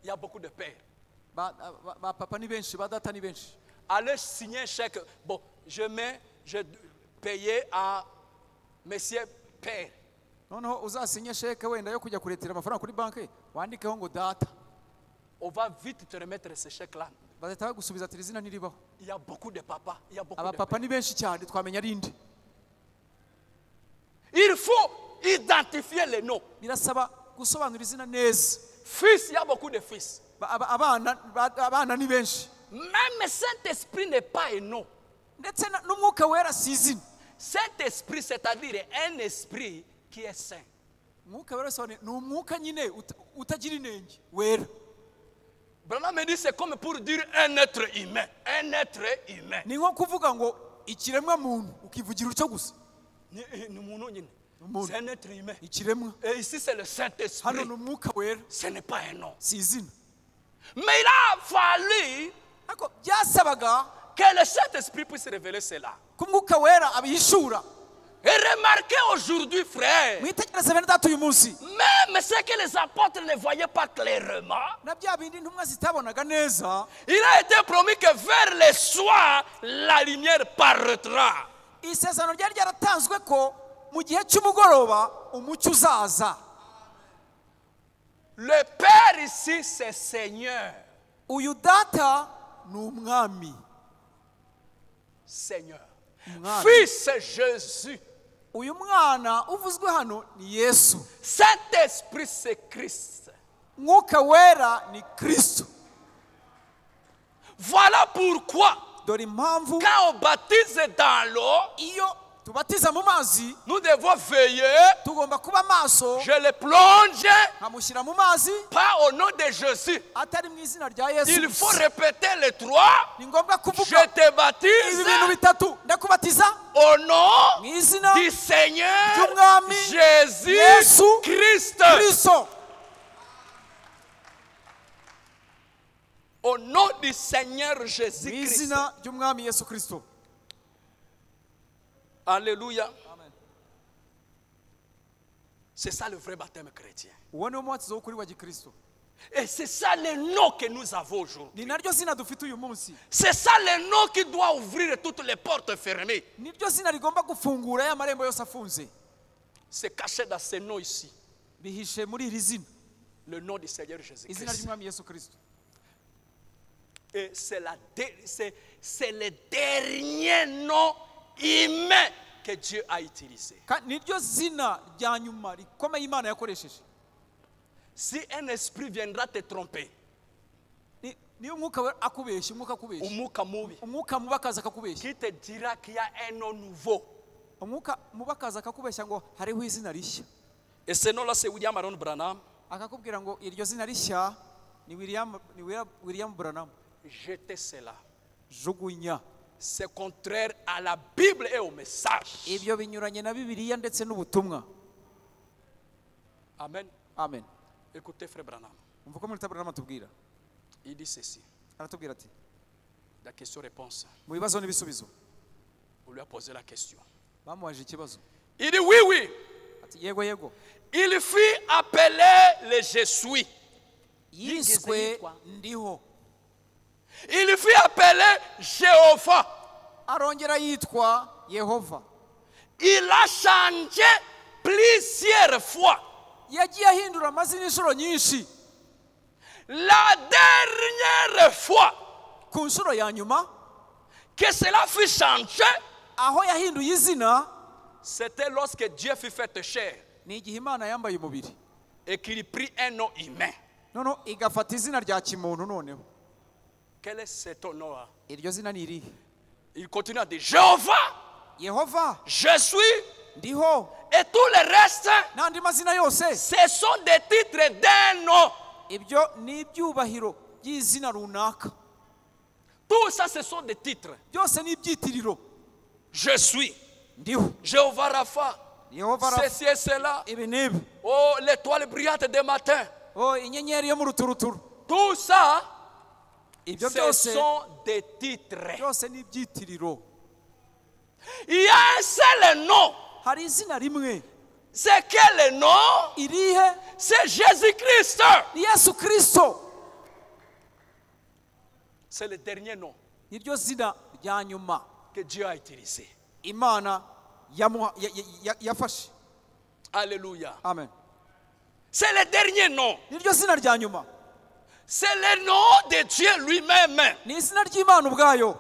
[SPEAKER 2] Il y a beaucoup de pères.
[SPEAKER 1] Ba papa ni benshi, ba data ni benshi.
[SPEAKER 2] Allez signer un chèque. Bon, je payais à Monsieur Père.
[SPEAKER 1] Noneho uzasinye sheke wenda yo kujya kuretera amafaranga kuri banki, wandikeho ngo data.
[SPEAKER 2] On va vite te remettre ce chèque là.
[SPEAKER 1] Bazahita bagusubiza ati izina niribaho.
[SPEAKER 2] Il y a beaucoup de papas, il y a beaucoup
[SPEAKER 1] Aba
[SPEAKER 2] de
[SPEAKER 1] papa
[SPEAKER 2] pères.
[SPEAKER 1] ni benshi cyane twamenya rindi.
[SPEAKER 2] Il faut identifier les noms.
[SPEAKER 1] Birasaba gusobanura izina neza.
[SPEAKER 2] Fils, il y a beaucoup de fils.
[SPEAKER 1] Abana ni benshi.
[SPEAKER 2] Même Saint-Esprit n'est pas un nom.
[SPEAKER 1] Ndetse n'umwuka wera si izina.
[SPEAKER 2] Saint-Esprit, c'est-à-dire un esprit qui est saint.
[SPEAKER 1] Umwuka wera ni umwuka nyine utagira inenge wera.
[SPEAKER 2] Branham me dit c'est comme pour dire un être humain. Un être humain.
[SPEAKER 1] Ni nko kuvuga ngo ikiremwa muntu ukivugira ucyo gusa.
[SPEAKER 2] C'est un être humain.
[SPEAKER 1] Ikiremwa.
[SPEAKER 2] Et ici c'est le Saint-Esprit.
[SPEAKER 1] Hano ni umwuka wera.
[SPEAKER 2] Ce n'est pas un nom.
[SPEAKER 1] Si izina.
[SPEAKER 2] Mais il a fallu
[SPEAKER 1] Ako byasabaga
[SPEAKER 2] que le Saint-Esprit puisse révéler cela.
[SPEAKER 1] kumwuka wera abihishura.
[SPEAKER 2] Et remarquez aujourd'hui, frère,
[SPEAKER 1] Mwitegereze bene data uyu munsi.
[SPEAKER 2] même ce que les apôtres ne voyaient pas clairement,
[SPEAKER 1] Na bya bindi ntumwa zitabonaga neza.
[SPEAKER 2] il a été promis que vers le soir, la lumière paraîtra.
[SPEAKER 1] Isezerano ryari ryaratanzwe ko mu gihe cy'umugoroba umucyo uzaza.
[SPEAKER 2] Le Père ici, c'est Seigneur.
[SPEAKER 1] Uyu data ni umwami.
[SPEAKER 2] Seigneur.
[SPEAKER 1] Umwami.
[SPEAKER 2] Fils, c'est Jésus.
[SPEAKER 1] Uyu mwana uvuzwe hano ni Yesu.
[SPEAKER 2] Saint-Esprit, c'est Christ.
[SPEAKER 1] Mwuka wera ni Kristo.
[SPEAKER 2] Voilà pourquoi,
[SPEAKER 1] Dore impamvu
[SPEAKER 2] quand on baptise dans l'eau,
[SPEAKER 1] iyo tubatiza mu mazi,
[SPEAKER 2] nous devons veiller.
[SPEAKER 1] tugomba kuba maso,
[SPEAKER 2] Je le plonge
[SPEAKER 1] nkamushyira mu mazi,
[SPEAKER 2] pas au nom de Jésus.
[SPEAKER 1] atari mu izina rya Yesu.
[SPEAKER 2] Il faut répéter les trois.
[SPEAKER 1] Ni ngombwa
[SPEAKER 2] Je
[SPEAKER 1] kuvuga
[SPEAKER 2] te baptise
[SPEAKER 1] ibi bintu bitatu, ndakubatiza
[SPEAKER 2] au nom
[SPEAKER 1] mu izina
[SPEAKER 2] du Seigneur
[SPEAKER 1] ry'umwami
[SPEAKER 2] Jésus
[SPEAKER 1] Yesu
[SPEAKER 2] Christ.
[SPEAKER 1] Kristo.
[SPEAKER 2] Au nom du Seigneur
[SPEAKER 1] Mu
[SPEAKER 2] Jésus Christ.
[SPEAKER 1] izina ry'umwami Yesu Kristo.
[SPEAKER 2] Alléluia. C'est ça le vrai baptême chrétien.
[SPEAKER 1] Uwo ni wo mubatizo w'ukuri wa gikristo.
[SPEAKER 2] Et c'est ça le nom que nous avons aujourd'hui.
[SPEAKER 1] Ni naryo zina dufite uyu munsi.
[SPEAKER 2] C'est ça le nom qui doit ouvrir toutes les portes fermées.
[SPEAKER 1] Niryo zina rigomba gufungura ya marembo yose afunze.
[SPEAKER 2] C'est caché dans ce nom ici.
[SPEAKER 1] Bihishe muri iri zina.
[SPEAKER 2] Le nom du Seigneur Jésus
[SPEAKER 1] Izina
[SPEAKER 2] Christ.
[SPEAKER 1] ry'umwami Yesu Kristo.
[SPEAKER 2] Et c'est le dernier nom humain que Dieu a utilisé.
[SPEAKER 1] Niryo zina rya nyuma rikomeye Imana yakoresheje.
[SPEAKER 2] Si un esprit viendra te tromper,
[SPEAKER 1] Niyo umwuka akubeshya, umwuka akubeshya.
[SPEAKER 2] umwuka mubi,
[SPEAKER 1] Umwuka mubi akaza akakubeshya.
[SPEAKER 2] qui te dira qu'il y a un nom nouveau.
[SPEAKER 1] Umwuka mubi akaza akakubeshya ngo hariho izina rishya.
[SPEAKER 2] Et ce nom-là, c'est William Aaron Branham.
[SPEAKER 1] Akakubwira ngo iryo zina rishya ni William Branham.
[SPEAKER 2] Jetez cela.
[SPEAKER 1] Jugunya.
[SPEAKER 2] C'est contraire à la Bible et au message.
[SPEAKER 1] Ibyo binyuranye na Bibiliya ndetse n'ubutumwa.
[SPEAKER 2] Amen.
[SPEAKER 1] Amen.
[SPEAKER 2] Écoutez, frère Branham.
[SPEAKER 1] Umva ko muri Branham atubwira.
[SPEAKER 2] Il dit ceci.
[SPEAKER 1] Aratubwira ati,
[SPEAKER 2] La question-réponse.
[SPEAKER 1] mu bibazo n'ibisubizo.
[SPEAKER 2] On lui a posé la question.
[SPEAKER 1] Bamuhaje ikibazo.
[SPEAKER 2] Il dit oui, oui.
[SPEAKER 1] Ati yego yego.
[SPEAKER 2] Il fut appelé le Je suis.
[SPEAKER 1] Yiswe ndiho.
[SPEAKER 2] Il fut appelé Jéhovah.
[SPEAKER 1] Arongera yitwa Yehova.
[SPEAKER 2] Il a changé plusieurs fois.
[SPEAKER 1] Yagiye ahindura amazina inshuro nyinshi.
[SPEAKER 2] La dernière fois
[SPEAKER 1] Ku nshuro ya nyuma
[SPEAKER 2] que cela fut changé,
[SPEAKER 1] aho yahinduye izina
[SPEAKER 2] c'était lorsque Dieu fut fait chair
[SPEAKER 1] ni igihe Imana yambaye umubiri.
[SPEAKER 2] et qu'il prit un nom humain.
[SPEAKER 1] Noneho igafata izina rya kimuntu noneho.
[SPEAKER 2] Quel est cet nom-là?
[SPEAKER 1] Iryo zina ni irihe?
[SPEAKER 2] Il continue à dire Jéhovah,
[SPEAKER 1] Yehova,
[SPEAKER 2] je suis,
[SPEAKER 1] ndiho,
[SPEAKER 2] et tout le reste,
[SPEAKER 1] n'andi mazina yose.
[SPEAKER 2] ce sont des titres d'un nom.
[SPEAKER 1] Ibyo ni ibyubahiro by'izina runaka.
[SPEAKER 2] Tout ça, ce sont des titres.
[SPEAKER 1] Byose ni ibyitiriro.
[SPEAKER 2] Je suis,
[SPEAKER 1] Ndiho,
[SPEAKER 2] Jéhovah Rapha,
[SPEAKER 1] Yehova Rafa,
[SPEAKER 2] ceci et cela.
[SPEAKER 1] ibi n'ibi.
[SPEAKER 2] Oh, l'étoile brillante des matins.
[SPEAKER 1] Oh, inyenyeri yo mu ruturuturu.
[SPEAKER 2] Tout ça,
[SPEAKER 1] Ibyo
[SPEAKER 2] ce
[SPEAKER 1] byose
[SPEAKER 2] sont des titres.
[SPEAKER 1] byose ni ibyitiriro.
[SPEAKER 2] Il y a un seul nom.
[SPEAKER 1] Hari izina rimwe.
[SPEAKER 2] C'est quel nom?
[SPEAKER 1] Irihe?
[SPEAKER 2] C'est Jésus-Christ.
[SPEAKER 1] Ni Yesu Kristo.
[SPEAKER 2] C'est le dernier nom
[SPEAKER 1] Niryo zina rya nyuma
[SPEAKER 2] que Dieu a utilisé.
[SPEAKER 1] Imana yafashe.
[SPEAKER 2] Alléluia.
[SPEAKER 1] Amen.
[SPEAKER 2] C'est le dernier nom.
[SPEAKER 1] Niryo zina rya nyuma.
[SPEAKER 2] C'est le nom de Dieu lui-même.
[SPEAKER 1] Ni izina ry'Imana ubwayo.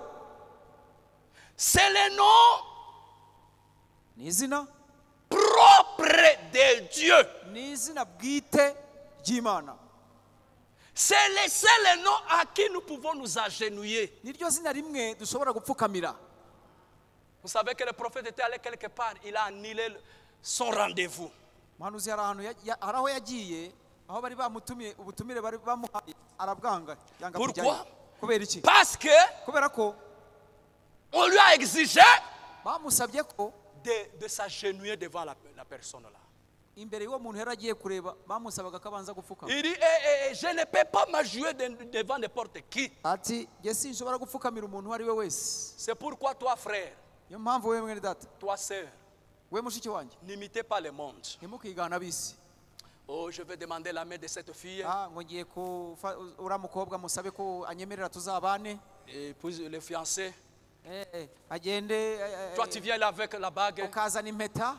[SPEAKER 2] C'est le nom
[SPEAKER 1] Ni izina
[SPEAKER 2] propre de Dieu.
[SPEAKER 1] ni izina bwite ry'Imana.
[SPEAKER 2] C'est le seul nom à qui nous pouvons nous agenouiller.
[SPEAKER 1] Niryo zina rimwe dushobora gupfukamira.
[SPEAKER 2] Vous savez que le prophète était allé quelque part, il a annulé son rendez-vous.
[SPEAKER 1] Muhanuzi hari aho yagiye, aho bari bamutumiye ubutumire bari bamuhaye arabwanga, yanga kujyayo.
[SPEAKER 2] Pourquoi?
[SPEAKER 1] Kubera iki?
[SPEAKER 2] Parce que
[SPEAKER 1] Kubera ko
[SPEAKER 2] on lui a exigé
[SPEAKER 1] bamusabye ko
[SPEAKER 2] de s'agenouiller devant la personne là.
[SPEAKER 1] imbere y'uwo muntu yaragiye kureba bamusabaga ko abanza gupfukama.
[SPEAKER 2] Il dit je ne peux pas m'agenouiller devant n'importe qui.
[SPEAKER 1] Ati jye sinshobora gupfukamira umuntu uwo ari we wese.
[SPEAKER 2] C'est pourquoi toi frère,
[SPEAKER 1] Niyo mpamvu wewe mwene data,
[SPEAKER 2] toi sœur,
[SPEAKER 1] we mushiki wanjye,
[SPEAKER 2] n'imitez pas le monde.
[SPEAKER 1] ntimukigana ab'isi.
[SPEAKER 2] Oh, je vais demander la main de cette fille.
[SPEAKER 1] Ngo ngiye uriya mukobwa musabe ko anyemerera tuzabane.
[SPEAKER 2] Et puis le fiancé.
[SPEAKER 1] Agende.
[SPEAKER 2] Toi tu viens là avec la bague.
[SPEAKER 1] Ukazana impeta.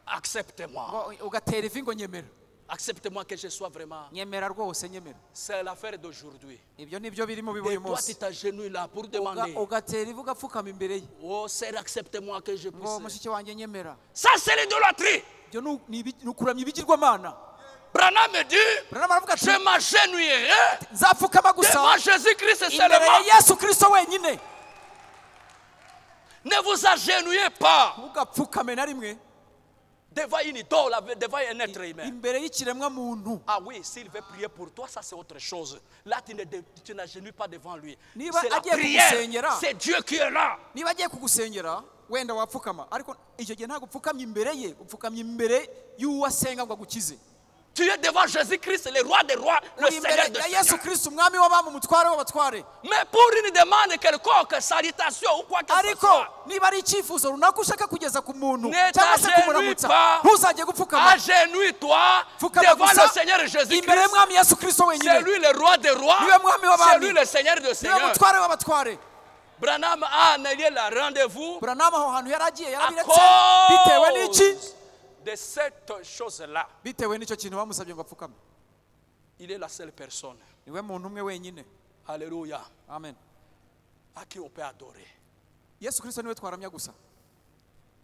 [SPEAKER 2] Accepte-moi.
[SPEAKER 1] Ugatera ivi ngo nyemera.
[SPEAKER 2] Accepte-moi que je sois vraiment.
[SPEAKER 1] Nyemera rwose nyemera.
[SPEAKER 2] C'est l'affaire d'aujourd'hui.
[SPEAKER 1] Ibyo nibyo biri mu
[SPEAKER 2] Et
[SPEAKER 1] biboye
[SPEAKER 2] toi
[SPEAKER 1] munsi.
[SPEAKER 2] tu t'agenouilles là pour demander.
[SPEAKER 1] Ugatera ivi ugapfukama imbere ye.
[SPEAKER 2] Oh sœur, accepte-moi que je
[SPEAKER 1] Ngo
[SPEAKER 2] puisse.
[SPEAKER 1] mushiki wanjye nyemera.
[SPEAKER 2] Ça c'est l'idolâtrie.
[SPEAKER 1] Ibyo ni ukuramya ibigirwamana.
[SPEAKER 2] Branham me dit,
[SPEAKER 1] Branham aravuga ati,
[SPEAKER 2] je m'agenouillerai
[SPEAKER 1] nzapfukama gusa
[SPEAKER 2] devant Jésus-Christ
[SPEAKER 1] imbere ya
[SPEAKER 2] seulement.
[SPEAKER 1] Yesu Kristo wenyine.
[SPEAKER 2] Ne vous agenouillez pas
[SPEAKER 1] ntugapfukame na rimwe
[SPEAKER 2] devant une idole, devant un être humain.
[SPEAKER 1] imbere y'ikiremwa muntu.
[SPEAKER 2] Ah oui, s'il veut prier pour toi, ça c'est autre chose. Là, tu n'agenouilles pas devant lui.
[SPEAKER 1] Niba
[SPEAKER 2] C'est la
[SPEAKER 1] agiye
[SPEAKER 2] prière.
[SPEAKER 1] kugusengera,
[SPEAKER 2] C'est Dieu qui est là.
[SPEAKER 1] niba agiye kugusengera wenda wapfukama, ariko icyo gihe ntabwo upfukamye imbere ye, upfukamye imbere y'uwo asenga ngo agukize.
[SPEAKER 2] Tu es devant Jésus-Christ, le roi des rois, le Seigneur des
[SPEAKER 1] ya Yesu
[SPEAKER 2] seigneurs.
[SPEAKER 1] Kristo umwami w'abami, umutware w'abatware.
[SPEAKER 2] Mais pour une demande quelconque, salutation ou quoi que ce
[SPEAKER 1] Ariko
[SPEAKER 2] soit,
[SPEAKER 1] niba ari icyifuzo runaka ushaka kugeza ku muntu
[SPEAKER 2] ne
[SPEAKER 1] cyangwa se
[SPEAKER 2] t'agenouille
[SPEAKER 1] kumuramutsa,
[SPEAKER 2] pas.
[SPEAKER 1] ntuzajye gupfukama.
[SPEAKER 2] Agenouille-toi
[SPEAKER 1] Pfukama
[SPEAKER 2] devant
[SPEAKER 1] gusa
[SPEAKER 2] le Seigneur
[SPEAKER 1] imbere
[SPEAKER 2] Jésus-Christ.
[SPEAKER 1] y'umwami Yesu Kristo
[SPEAKER 2] C'est
[SPEAKER 1] wenyine.
[SPEAKER 2] lui le roi des rois.
[SPEAKER 1] Niwe mwami
[SPEAKER 2] C'est
[SPEAKER 1] w'abami,
[SPEAKER 2] lui le Seigneur des
[SPEAKER 1] niwe
[SPEAKER 2] seigneurs.
[SPEAKER 1] mutware w'abatware.
[SPEAKER 2] Branham a annulé le rendez-vous
[SPEAKER 1] Branham aho hantu yari agiye
[SPEAKER 2] à
[SPEAKER 1] yarabiretse bitewe n'iki?
[SPEAKER 2] cause de cette chose-là.
[SPEAKER 1] Bitewe n'icyo kintu bamusabye ngo apfukame.
[SPEAKER 2] Il est la seule personne.
[SPEAKER 1] Niwe muntu umwe wenyine.
[SPEAKER 2] Alléluia.
[SPEAKER 1] Amen.
[SPEAKER 2] À qui on peut adorer.
[SPEAKER 1] Yesu Kristo niwe twaramya gusa.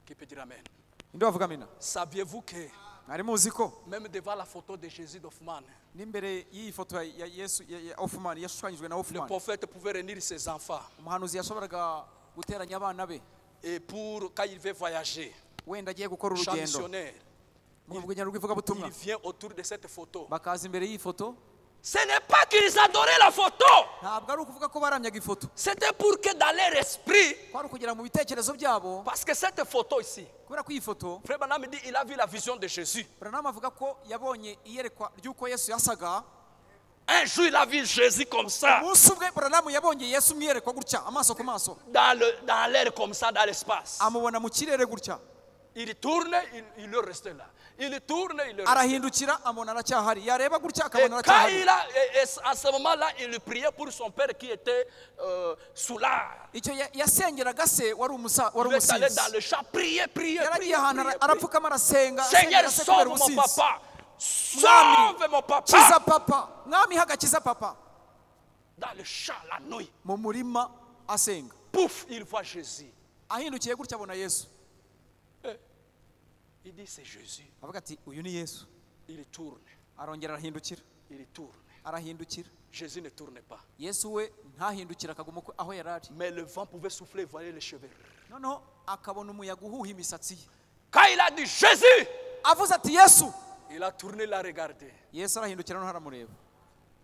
[SPEAKER 2] Qui peut dire amen?
[SPEAKER 1] Ninde wavuga amina?
[SPEAKER 2] Saviez-vous que
[SPEAKER 1] Mwari muzi ko
[SPEAKER 2] même devant la photo de Jésus d'Hoffmann,
[SPEAKER 1] n'imbere y'iyi foto ya Yesu ya Hoffmann yashushanyijwe na
[SPEAKER 2] le
[SPEAKER 1] Hoffmann,
[SPEAKER 2] prophète pouvait réunir ses enfants
[SPEAKER 1] umuhanuzi yashoboraga guteranya abana be
[SPEAKER 2] et pour quand il veut voyager,
[SPEAKER 1] wenda agiye gukora
[SPEAKER 2] chant
[SPEAKER 1] urugendo
[SPEAKER 2] missionnaire,
[SPEAKER 1] mu rugendo rw'ivugabutumwa,
[SPEAKER 2] il vient autour de cette photo.
[SPEAKER 1] bakaza imbere y'iyi foto.
[SPEAKER 2] Ce n'est pas qu'ils adoraient la photo.
[SPEAKER 1] Ntabwo ari ukuvuga ko baramyaga ifoto,
[SPEAKER 2] C'était pour que dans leur esprit,
[SPEAKER 1] kwari ukugira mu bitekerezo byabo,
[SPEAKER 2] parce que cette photo ici,
[SPEAKER 1] kubera ko iyi foto
[SPEAKER 2] Frère Branham dit il a vu la vision de Jésus.
[SPEAKER 1] Branham avuga ko yabonye iyerekwa ry'uko Yesu yasaga.
[SPEAKER 2] Un jour il a vu Jésus comme ça,
[SPEAKER 1] Umunsi umwe Branham yabonye Yesu mu iyerekwa gutya, amaso ku maso,
[SPEAKER 2] dans l'air comme ça, dans l'espace.
[SPEAKER 1] amubona mu kirere gutya,
[SPEAKER 2] Il tourne, il est resté là. Il tourne, il est resté là.
[SPEAKER 1] arahindukira amubona aracyahari, yareba gutya
[SPEAKER 2] Et
[SPEAKER 1] akabona
[SPEAKER 2] quand
[SPEAKER 1] aracyahari.
[SPEAKER 2] il a, et à ce moment-là, il priait pour son père qui était soulard.
[SPEAKER 1] Icyo yasengeraga se wari umusa wari
[SPEAKER 2] Il est allé
[SPEAKER 1] umusinzi,
[SPEAKER 2] dans le champ, prier, prier,
[SPEAKER 1] yaragiye
[SPEAKER 2] prier,
[SPEAKER 1] ahantu
[SPEAKER 2] prier, prier.
[SPEAKER 1] arapfukama arasenga,
[SPEAKER 2] Seigneur,
[SPEAKER 1] asengera se kubera
[SPEAKER 2] sauve mon
[SPEAKER 1] ubusinzi.
[SPEAKER 2] papa. Sauve mon
[SPEAKER 1] Kiza
[SPEAKER 2] papa.
[SPEAKER 1] papa, mwami hagakiza papa.
[SPEAKER 2] Dans le champ, la nuit.
[SPEAKER 1] Mu murima asenga,
[SPEAKER 2] Pouf, il voit Jésus.
[SPEAKER 1] ahindukiye gutya abona Yesu,
[SPEAKER 2] Il dit c'est Jésus.
[SPEAKER 1] avuga ati uyu ni Yesu.
[SPEAKER 2] Il tourne,
[SPEAKER 1] Arongera arahindukira,
[SPEAKER 2] il tourne.
[SPEAKER 1] arahindukira.
[SPEAKER 2] Jésus ne tourne pas.
[SPEAKER 1] Yesu we ntahindukira akaguma aho yari ari,
[SPEAKER 2] Mais le vent pouvait souffler, voyez les cheveux.
[SPEAKER 1] noneho akabona umuyaga uhuha imisatsi ye.
[SPEAKER 2] Quand il a dit Jésus,
[SPEAKER 1] Avuze ati Yesu,
[SPEAKER 2] il a tourné, il a regardé.
[SPEAKER 1] Yesu arahindukira noneho aramureba.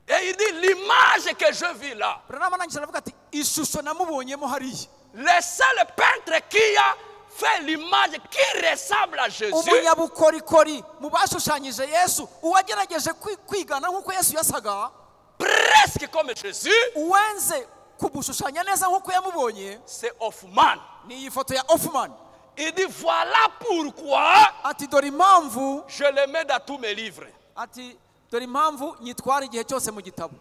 [SPEAKER 2] Et il dit l'image que je vis là.
[SPEAKER 1] Branham arangije aravuga ati ishusho namubonyemo hariya,
[SPEAKER 2] Le seul peintre qui a fait l'image qui ressemble à Jésus,
[SPEAKER 1] umunyabukorikori mu bashushanyije Yesu, uwagerageje kwigana nk'uko Yesu yasaga,
[SPEAKER 2] presque comme Jésus,
[SPEAKER 1] uwenze kumushushanya neza nk'uko yamubonye,
[SPEAKER 2] c'est Hoffmann.
[SPEAKER 1] ni iyi foto ya Hoffmann.
[SPEAKER 2] Il dit voilà pourquoi
[SPEAKER 1] Ati dore impamvu,
[SPEAKER 2] je le mets dans tous mes livres.
[SPEAKER 1] ati dore impamvu nyitwara igihe cyose mu gitabo.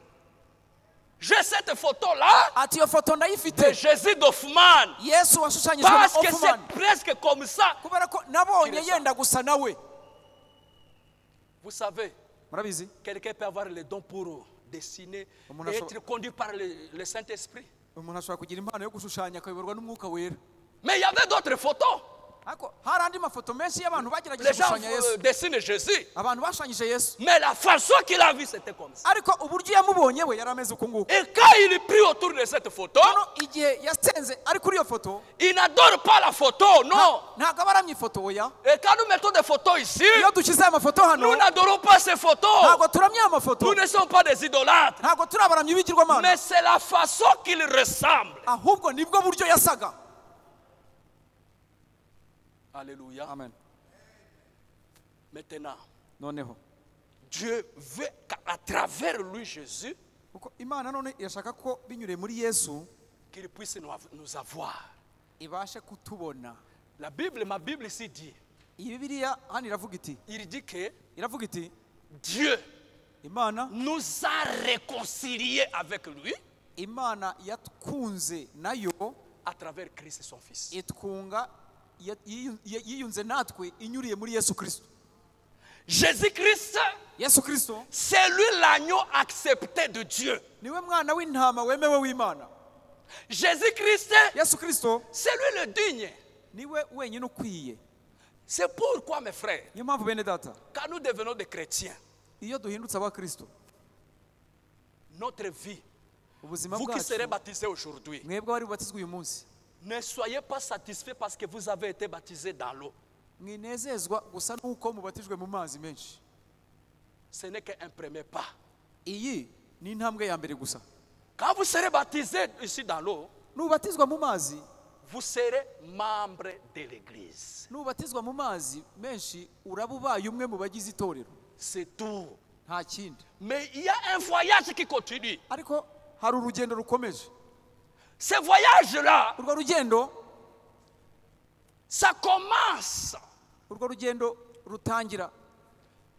[SPEAKER 2] J'ai cette photo-là
[SPEAKER 1] Ati iyo foto
[SPEAKER 2] de
[SPEAKER 1] ndayifite,
[SPEAKER 2] Jésus d'Hoffmann.
[SPEAKER 1] Yesu washushanyijwe na
[SPEAKER 2] Parce que
[SPEAKER 1] Hoffmann,
[SPEAKER 2] c'est presque comme ça.
[SPEAKER 1] kubera ko nabonye yenda gusa nawe.
[SPEAKER 2] Vous savez,
[SPEAKER 1] Murabizi,
[SPEAKER 2] quelqu'un peut avoir le don pour dessiner
[SPEAKER 1] Umuntu
[SPEAKER 2] et
[SPEAKER 1] ashobora-
[SPEAKER 2] être conduit par le Saint-Esprit.
[SPEAKER 1] umuntu ashobora kugira impano yo gushushanya akayoborwa n'umwuka wera.
[SPEAKER 2] Mais il y avait d'autres photos.
[SPEAKER 1] Ariko hari andi mafoto menshi y'abantu
[SPEAKER 2] Les
[SPEAKER 1] bagerageje
[SPEAKER 2] gens
[SPEAKER 1] gushushanya Yesu,
[SPEAKER 2] dessinent Jésus.
[SPEAKER 1] abantu bashushanyije Yesu,
[SPEAKER 2] Mais la façon qu'il a vu, c'était comme ça.
[SPEAKER 1] ariko uburyo yamubonye we yari ameze uko nguko.
[SPEAKER 2] Et quand il prie autour de cette photo,
[SPEAKER 1] Noneho igihe yasenze ari kuri iyo foto,
[SPEAKER 2] il n'adore pas la photo, non.
[SPEAKER 1] ntabwo aba aramye ifoto oya.
[SPEAKER 2] Et quand nous mettons des photos ici,
[SPEAKER 1] Iyo dushyize aya mafoto hano,
[SPEAKER 2] nous n'adorons pas ces photos.
[SPEAKER 1] ntabwo turamye aya mafoto,
[SPEAKER 2] Nous ne sommes pas des idolâtres.
[SPEAKER 1] ntabwo turi abaramyi b'ibigirwamana,
[SPEAKER 2] Mais c'est la façon qu'il ressemble.
[SPEAKER 1] ahubwo nibwo buryo yasaga.
[SPEAKER 2] Alléluia.
[SPEAKER 1] Amen.
[SPEAKER 2] Maintenant,
[SPEAKER 1] Noneho
[SPEAKER 2] Dieu veut qu'à travers lui, Jésus,
[SPEAKER 1] kuko Imana none irashaka ko binyuriye muri Yesu
[SPEAKER 2] qu'il puisse nous avoir.
[SPEAKER 1] ibashe kutubona.
[SPEAKER 2] La Bible, ma Bible ici dit,
[SPEAKER 1] Iyi Bibiliya hano iravuga iti,
[SPEAKER 2] il dit que Dieu
[SPEAKER 1] Imana
[SPEAKER 2] nous a réconciliés avec lui
[SPEAKER 1] Imana yatkunze nayo
[SPEAKER 2] à travers Christ son Fils.
[SPEAKER 1] itwunga yiyunze natwe inyuriye muri Yesu Kristo.
[SPEAKER 2] Jésus-Christ,
[SPEAKER 1] Yesu Kristo
[SPEAKER 2] c'est lui l'agneau accepté de Dieu.
[SPEAKER 1] niwe mwana w'intama wemewe w'Imana.
[SPEAKER 2] Jésus-Christ,
[SPEAKER 1] Yesu Kristo
[SPEAKER 2] c'est lui le digne.
[SPEAKER 1] niwe wenyine ukwiye.
[SPEAKER 2] C'est pourquoi, mes frères,
[SPEAKER 1] Niyo mpamvu bene data,
[SPEAKER 2] quand nous devenons des chrétiens,
[SPEAKER 1] iyo duhindutse abakristo,
[SPEAKER 2] notre vie,
[SPEAKER 1] ubuzima
[SPEAKER 2] vous qui serez
[SPEAKER 1] bwacu,
[SPEAKER 2] baptisés aujourd'hui,
[SPEAKER 1] mwebwe bari bubatizwe uyu munsi,
[SPEAKER 2] Ne soyez pas satisfaits parce que vous avez été baptisés dans l'eau.
[SPEAKER 1] mwinezezwa gusa nuko mubatijwe mu mazi menshi.
[SPEAKER 2] Ce n'est qu'un premier pas.
[SPEAKER 1] Iyi ni intambwe ya mbere gusa.
[SPEAKER 2] Quand vous serez baptisés ici dans l'eau,
[SPEAKER 1] nubatizwa mu mazi,
[SPEAKER 2] vous serez membre de l'église.
[SPEAKER 1] nubatizwa mu mazi menshi uraba ubaye umwe mu bagize itorero.
[SPEAKER 2] C'est tout.
[SPEAKER 1] Nta kindi.
[SPEAKER 2] Mais il y a un voyage qui continue.
[SPEAKER 1] Ariko hari urugendo rukomeje.
[SPEAKER 2] Ce voyage-là,
[SPEAKER 1] urwo rugendo,
[SPEAKER 2] ça commence.
[SPEAKER 1] urwo rugendo rutangira.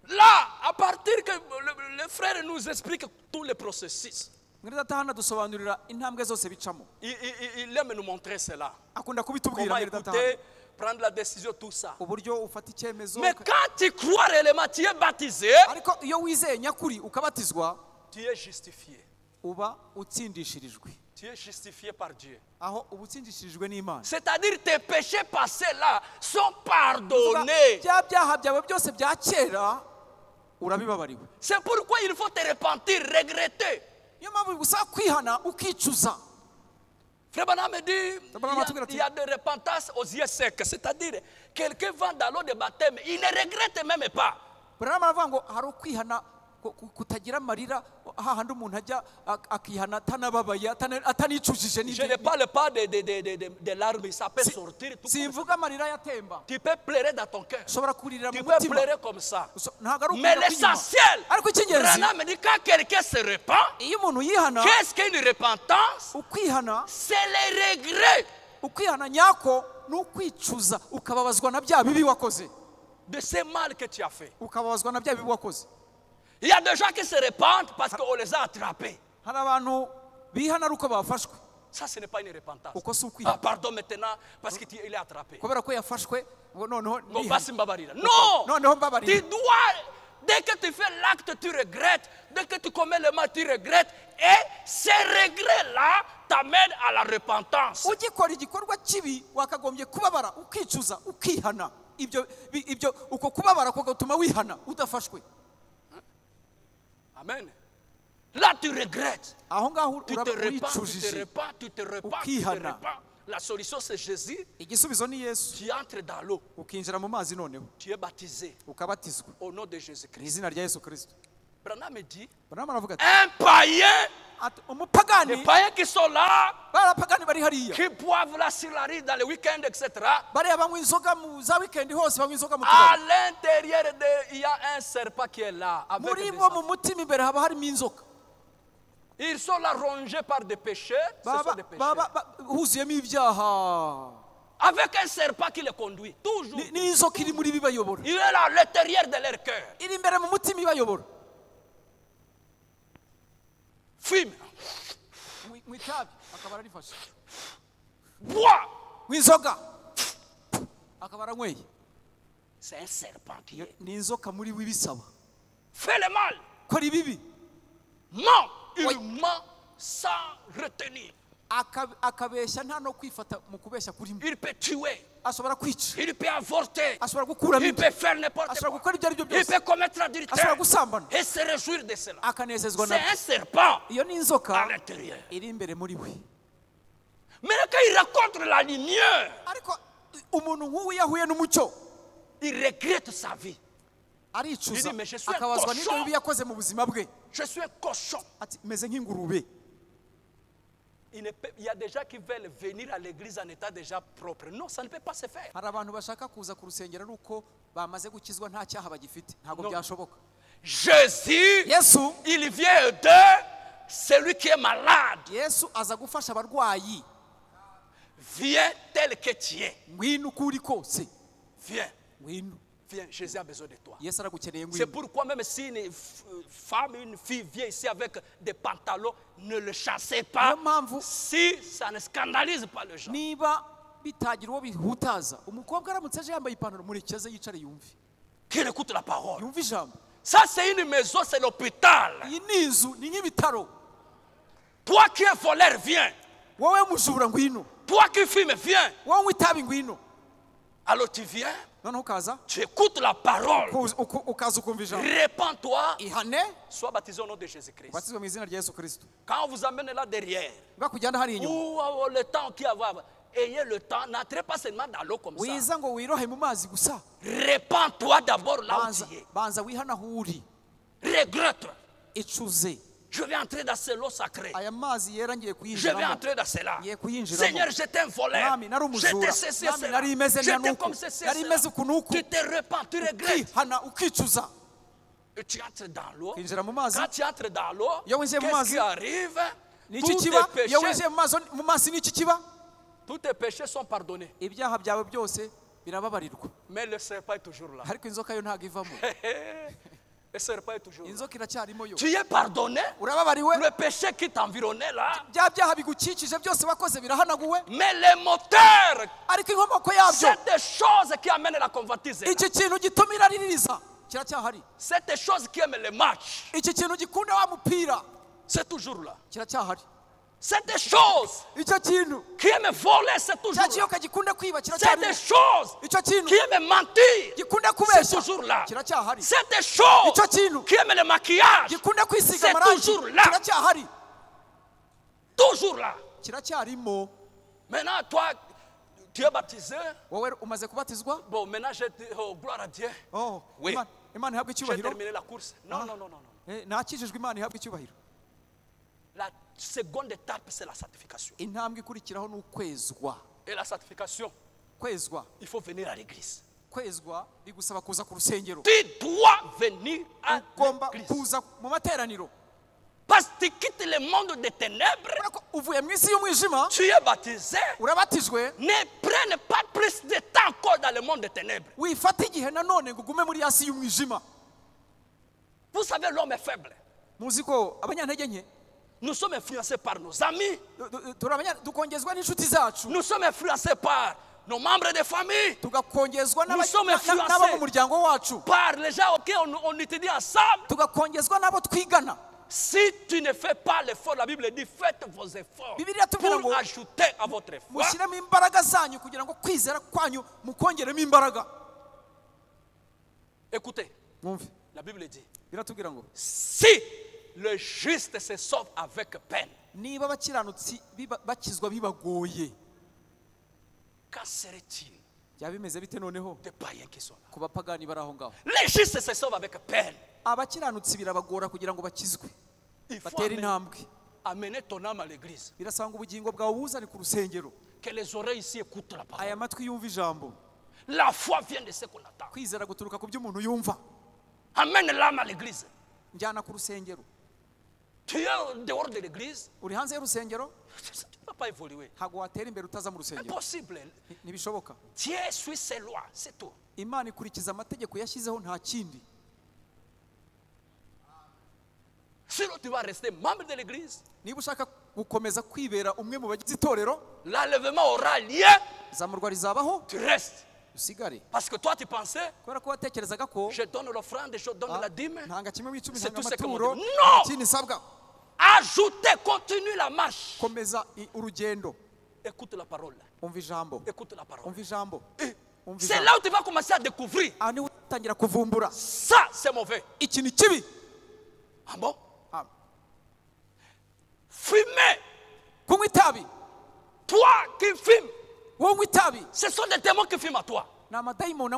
[SPEAKER 2] Là, à partir que le frère nous explique tous les processus.
[SPEAKER 1] Il
[SPEAKER 2] aime nous montrer cela.
[SPEAKER 1] Comment
[SPEAKER 2] écouter, prendre la décision, tout ça.
[SPEAKER 1] Mais
[SPEAKER 2] quand tu crois réellement, tu es baptisé, tu es justifié. Tu es justifié par Dieu. C'est-à-dire tes péchés passés là sont pardonnés. C'est pourquoi il faut te repentir, regretter. Frère Branham me dit, il y a de repentance aux yeux secs. C'est-à-dire, quelqu'un va dans l'eau de baptême, il ne regrette même pas. Je ne parle pas de larmes, ça peut sortir tout comme tu peux pleurer dans ton cœur. Tu peux pleurer comme ça. Mais l'essentiel, Branham me dit, quand quelqu'un se repent, qu'est-ce qu'une repentance? C'est les regrets de ce mal que tu as fait. Il y a des gens qui se répandent parce qu'on les a attrapés. Ça, ce n'est pas une repentance. Ah, pardon maintenant parce qu'il est attrapé. Non, tu dois, dès que tu fais l'acte, tu regrettes. Dès que tu commets le mal, tu regrettes. Et ces regrets-là t'amènent à la repentance. Amen. Là, tu regrettes. Tu te repens, tu te repens. La solution, c'est Jésus. Tu entres dans l'eau. Tu es baptisé au nom de Jésus-Christ. Branham me dit, un païen, les païens qui sont là, qui boivent la sur-la-rive dans les week-ends, etc. À l'intérieur, il y a un serpent qui est là. Ils sont là rongés par des péchés. Ce sont des péchés. Avec un serpent qui les conduit. Toujours. Il est là à l'intérieur de leur cœur. Fume. Bois. C'est un serpent qui est. Fais le mal. Non, il ment sans retenir. Il peut tuer. Il peut avorter. Il peut faire n'importe quoi. Il peut commettre l'adultère et se réjouir de cela. C'est un serpent à l'intérieur. Mais quand il rencontre la lumière, il regrette sa vie. Il dit, mais je suis un cochon. Je suis un cochon. Il y a des gens qui veulent venir à l'église en état déjà propre. Non, ça ne peut pas se faire. Jésus, il vient aider celui qui est malade. Viens tel que tu es. Viens. Viens, Jésus a besoin de toi. C'est pourquoi même si une femme, une fille vient ici avec des pantalons, ne le chassez pas si ça ne scandalise pas les gens. Qu'il écoute la parole. Ça c'est une maison, c'est l'hôpital. Toi qui es voleur, viens. Toi qui fumes, viens. Alors tu viens, tu écoutes la parole, répands-toi, sois baptisé au nom de Jésus-Christ. Quand on vous amène là derrière, ou le temps qu'il y a, ayez le temps, n'entrez pas seulement dans l'eau comme ça.
[SPEAKER 1] wiza ngo wirohe mu mazi gusa.
[SPEAKER 2] Répands-toi d'abord là où tu es.
[SPEAKER 1] Banza wihana aho uri.
[SPEAKER 2] Regrette.
[SPEAKER 1] Icuze.
[SPEAKER 2] Je vais entrer dans ce lot sacré.
[SPEAKER 1] Aya mazi yera ngiye
[SPEAKER 2] Je vais
[SPEAKER 1] kuyinjiramo.
[SPEAKER 2] entrer dans cela.
[SPEAKER 1] Ngiye kuyinjiramo.
[SPEAKER 2] Seigneur, j'étais un voleur.
[SPEAKER 1] Mwami nari
[SPEAKER 2] J'étais
[SPEAKER 1] umujura.
[SPEAKER 2] ceci,
[SPEAKER 1] Mwami
[SPEAKER 2] cela.
[SPEAKER 1] nari imeze
[SPEAKER 2] J'étais
[SPEAKER 1] nyanuku.
[SPEAKER 2] comme ceci,
[SPEAKER 1] Nari imeze
[SPEAKER 2] cela.
[SPEAKER 1] ukunuku.
[SPEAKER 2] Tu te repens, tu regrettes.
[SPEAKER 1] Ukihana ukicuza.
[SPEAKER 2] Et tu entres dans l'eau.
[SPEAKER 1] Kwinjira mu mazi.
[SPEAKER 2] Quand tu entres dans l'eau,
[SPEAKER 1] Iyo winjiye mu
[SPEAKER 2] qu'est-ce
[SPEAKER 1] mazi,
[SPEAKER 2] qui arrive?
[SPEAKER 1] Niki
[SPEAKER 2] Tous tes
[SPEAKER 1] kiba? Iyo
[SPEAKER 2] péchés,
[SPEAKER 1] winjiye mu mazi niki kiba?
[SPEAKER 2] tous tes péchés sont pardonnés.
[SPEAKER 1] Ibyaha byawe byose birababarirwa.
[SPEAKER 2] Mais le serpent est toujours là.
[SPEAKER 1] Ariko inzoka yo ntago ivamo.
[SPEAKER 2] Le serpent est toujours là.
[SPEAKER 1] Inzoka iracyarimo yo.
[SPEAKER 2] Tu es pardonné.
[SPEAKER 1] Urababariwe.
[SPEAKER 2] Le péché qui t'environnait là.
[SPEAKER 1] Bya byaha bigukikije byose wakoze birahanaguwe.
[SPEAKER 2] Mais les moteurs,
[SPEAKER 1] Ariko inkomoko yabyo,
[SPEAKER 2] c'est des choses qui amènent la convoitise.
[SPEAKER 1] iki kintu gituma iraririza kiracyahari.
[SPEAKER 2] C'est des choses qui aiment les matchs.
[SPEAKER 1] Iki kintu gikunda wa mupira
[SPEAKER 2] C'est toujours là.
[SPEAKER 1] kiracyahari.
[SPEAKER 2] C'est des choses
[SPEAKER 1] Icyo kintu
[SPEAKER 2] qui aiment voler, c'est toujours
[SPEAKER 1] cya
[SPEAKER 2] là.
[SPEAKER 1] kiyoka gikunda kwiba
[SPEAKER 2] C'est
[SPEAKER 1] kiracyahari.
[SPEAKER 2] des choses
[SPEAKER 1] Icyo kintu
[SPEAKER 2] qui aiment mentir.
[SPEAKER 1] gikunda
[SPEAKER 2] C'est
[SPEAKER 1] kubeshya
[SPEAKER 2] toujours là.
[SPEAKER 1] kiracyahari.
[SPEAKER 2] C'est des choses
[SPEAKER 1] Icyo kintu
[SPEAKER 2] qui aiment le maquillage.
[SPEAKER 1] gikunda kwisiga
[SPEAKER 2] C'est
[SPEAKER 1] amarangi
[SPEAKER 2] toujours là.
[SPEAKER 1] kiracyahari.
[SPEAKER 2] Toujours là.
[SPEAKER 1] Kiracyarimo.
[SPEAKER 2] Maintenant, toi, tu es baptisé.
[SPEAKER 1] Wowe umaze kubatizwa?
[SPEAKER 2] Bon, maintenant, je dis, oh, gloire à Dieu.
[SPEAKER 1] Oh,
[SPEAKER 2] Oui.
[SPEAKER 1] Imana ihabwe
[SPEAKER 2] J'ai
[SPEAKER 1] icyubahiro.
[SPEAKER 2] terminé la course. Non, non, non, non, non.
[SPEAKER 1] Nakijijwe Imana ihabwe icyubahiro.
[SPEAKER 2] La seconde étape, c'est la sanctification.
[SPEAKER 1] Intambwe ikurikiraho ni ukwezwa.
[SPEAKER 2] Et la sanctification,
[SPEAKER 1] Kwezwa,
[SPEAKER 2] il faut venir à l'église.
[SPEAKER 1] kwezwa bigusaba kuza ku rusengero.
[SPEAKER 2] Tu dois venir à
[SPEAKER 1] Ugomba
[SPEAKER 2] l'église.
[SPEAKER 1] kuza mu materaniro.
[SPEAKER 2] Parce que tu quittes le monde des ténèbres,
[SPEAKER 1] Kubera ko uvuye mu isi y'umwijima,
[SPEAKER 2] tu es baptisé.
[SPEAKER 1] urabatijwe,
[SPEAKER 2] Ne prenne pas plus de temps encore dans le monde des ténèbres.
[SPEAKER 1] wifata igihe nanone ngo ugume muri yasi y'umwijima.
[SPEAKER 2] Vous savez, l'homme est faible.
[SPEAKER 1] Muzi ko abanyantege nke
[SPEAKER 2] Nous sommes influencés par nos amis.
[SPEAKER 1] dukongezwa n'inshuti zacu,
[SPEAKER 2] Nous sommes influencés par nos membres de famille,
[SPEAKER 1] tugakongezwa
[SPEAKER 2] Nous sommes influencés.
[SPEAKER 1] n'abo mu muryango wacu,
[SPEAKER 2] par les gens auxquels on étudie ensemble.
[SPEAKER 1] tugakongezwa n'abo twigana.
[SPEAKER 2] Si tu ne fais pas l'effort, la Bible dit faites vos efforts
[SPEAKER 1] Bibiliya tubwira ngo
[SPEAKER 2] pour ajouter à votre effort.
[SPEAKER 1] mushyiremo imbaraga zanyu kugira ngo kwizera kwanyu mukongeremo imbaraga.
[SPEAKER 2] Écoutez,
[SPEAKER 1] Mwumve,
[SPEAKER 2] la Bible dit
[SPEAKER 1] biratubwira ngo
[SPEAKER 2] si le juste se sauve avec peine,
[SPEAKER 1] niba abakiranutsi bakizwa bibagoye,
[SPEAKER 2] qu'en serait-il
[SPEAKER 1] byaba bimeze bite noneho
[SPEAKER 2] des païens qui sont là?
[SPEAKER 1] ku bapagani bari aho ngaho?
[SPEAKER 2] Les justes se sauvent avec peine.
[SPEAKER 1] Abakiranutsi birabagora kugira ngo bakizwe,
[SPEAKER 2] Il faut
[SPEAKER 1] batere intambwe.
[SPEAKER 2] amener ton âme à l'église.
[SPEAKER 1] Birasanga ubugingo bwawe buzane ku rusengero,
[SPEAKER 2] Que les oreilles ici écoutent la parole.
[SPEAKER 1] aya matwi yumva ijambo.
[SPEAKER 2] La foi vient de ce qu'on attend.
[SPEAKER 1] Kwizera guturuka ku byo umuntu yumva.
[SPEAKER 2] Amène l'âme à l'église.
[SPEAKER 1] Njyana ku rusengero.
[SPEAKER 2] Tu es dehors de l'église,
[SPEAKER 1] Uri hanze y'urusengero,
[SPEAKER 2] tu ne peux pas évoluer.
[SPEAKER 1] ntabwo watera imbere utaza mu rusengero.
[SPEAKER 2] Impossible.
[SPEAKER 1] Ntibishoboka.
[SPEAKER 2] Dieu suit ses lois, c'est tout.
[SPEAKER 1] Imana ikurikiza amategeko yashyizeho, nta kindi.
[SPEAKER 2] Sinon, tu vas rester membre de l'église.
[SPEAKER 1] Niba ushaka gukomeza kwibera umwe mu bagize itorero,
[SPEAKER 2] L'enlèvement aura lieu.
[SPEAKER 1] izamurwa rizabaho,
[SPEAKER 2] Tu restes.
[SPEAKER 1] usigare.
[SPEAKER 2] Parce que toi, tu pensais,
[SPEAKER 1] Kubera ko watekerezaga ko
[SPEAKER 2] je donne l'offrande, je donne la dîme.
[SPEAKER 1] ntanga kimwe mu icumi,
[SPEAKER 2] C'est
[SPEAKER 1] ntanga
[SPEAKER 2] tout ce que
[SPEAKER 1] amaturo,
[SPEAKER 2] mon Dieu- Non!
[SPEAKER 1] ikindi nsabwa.
[SPEAKER 2] Ajoutez, continue la marche.
[SPEAKER 1] Komeza urugendo.
[SPEAKER 2] Écoute la parole.
[SPEAKER 1] Umva ijambo.
[SPEAKER 2] Écoute la parole.
[SPEAKER 1] Umva ijambo. Umva
[SPEAKER 2] C'est
[SPEAKER 1] ijambo.
[SPEAKER 2] là où tu vas commencer à découvrir.
[SPEAKER 1] Aha niho utangira kuvumbura
[SPEAKER 2] Ça, c'est mauvais.
[SPEAKER 1] iki ni kibi.
[SPEAKER 2] Ah bon?
[SPEAKER 1] Ah,
[SPEAKER 2] Fumer.
[SPEAKER 1] kunywa itabi,
[SPEAKER 2] Toi qui fumes,
[SPEAKER 1] wowe unywa itabi,
[SPEAKER 2] ce sont des démons qui fument à toi.
[SPEAKER 1] ni amadayimoni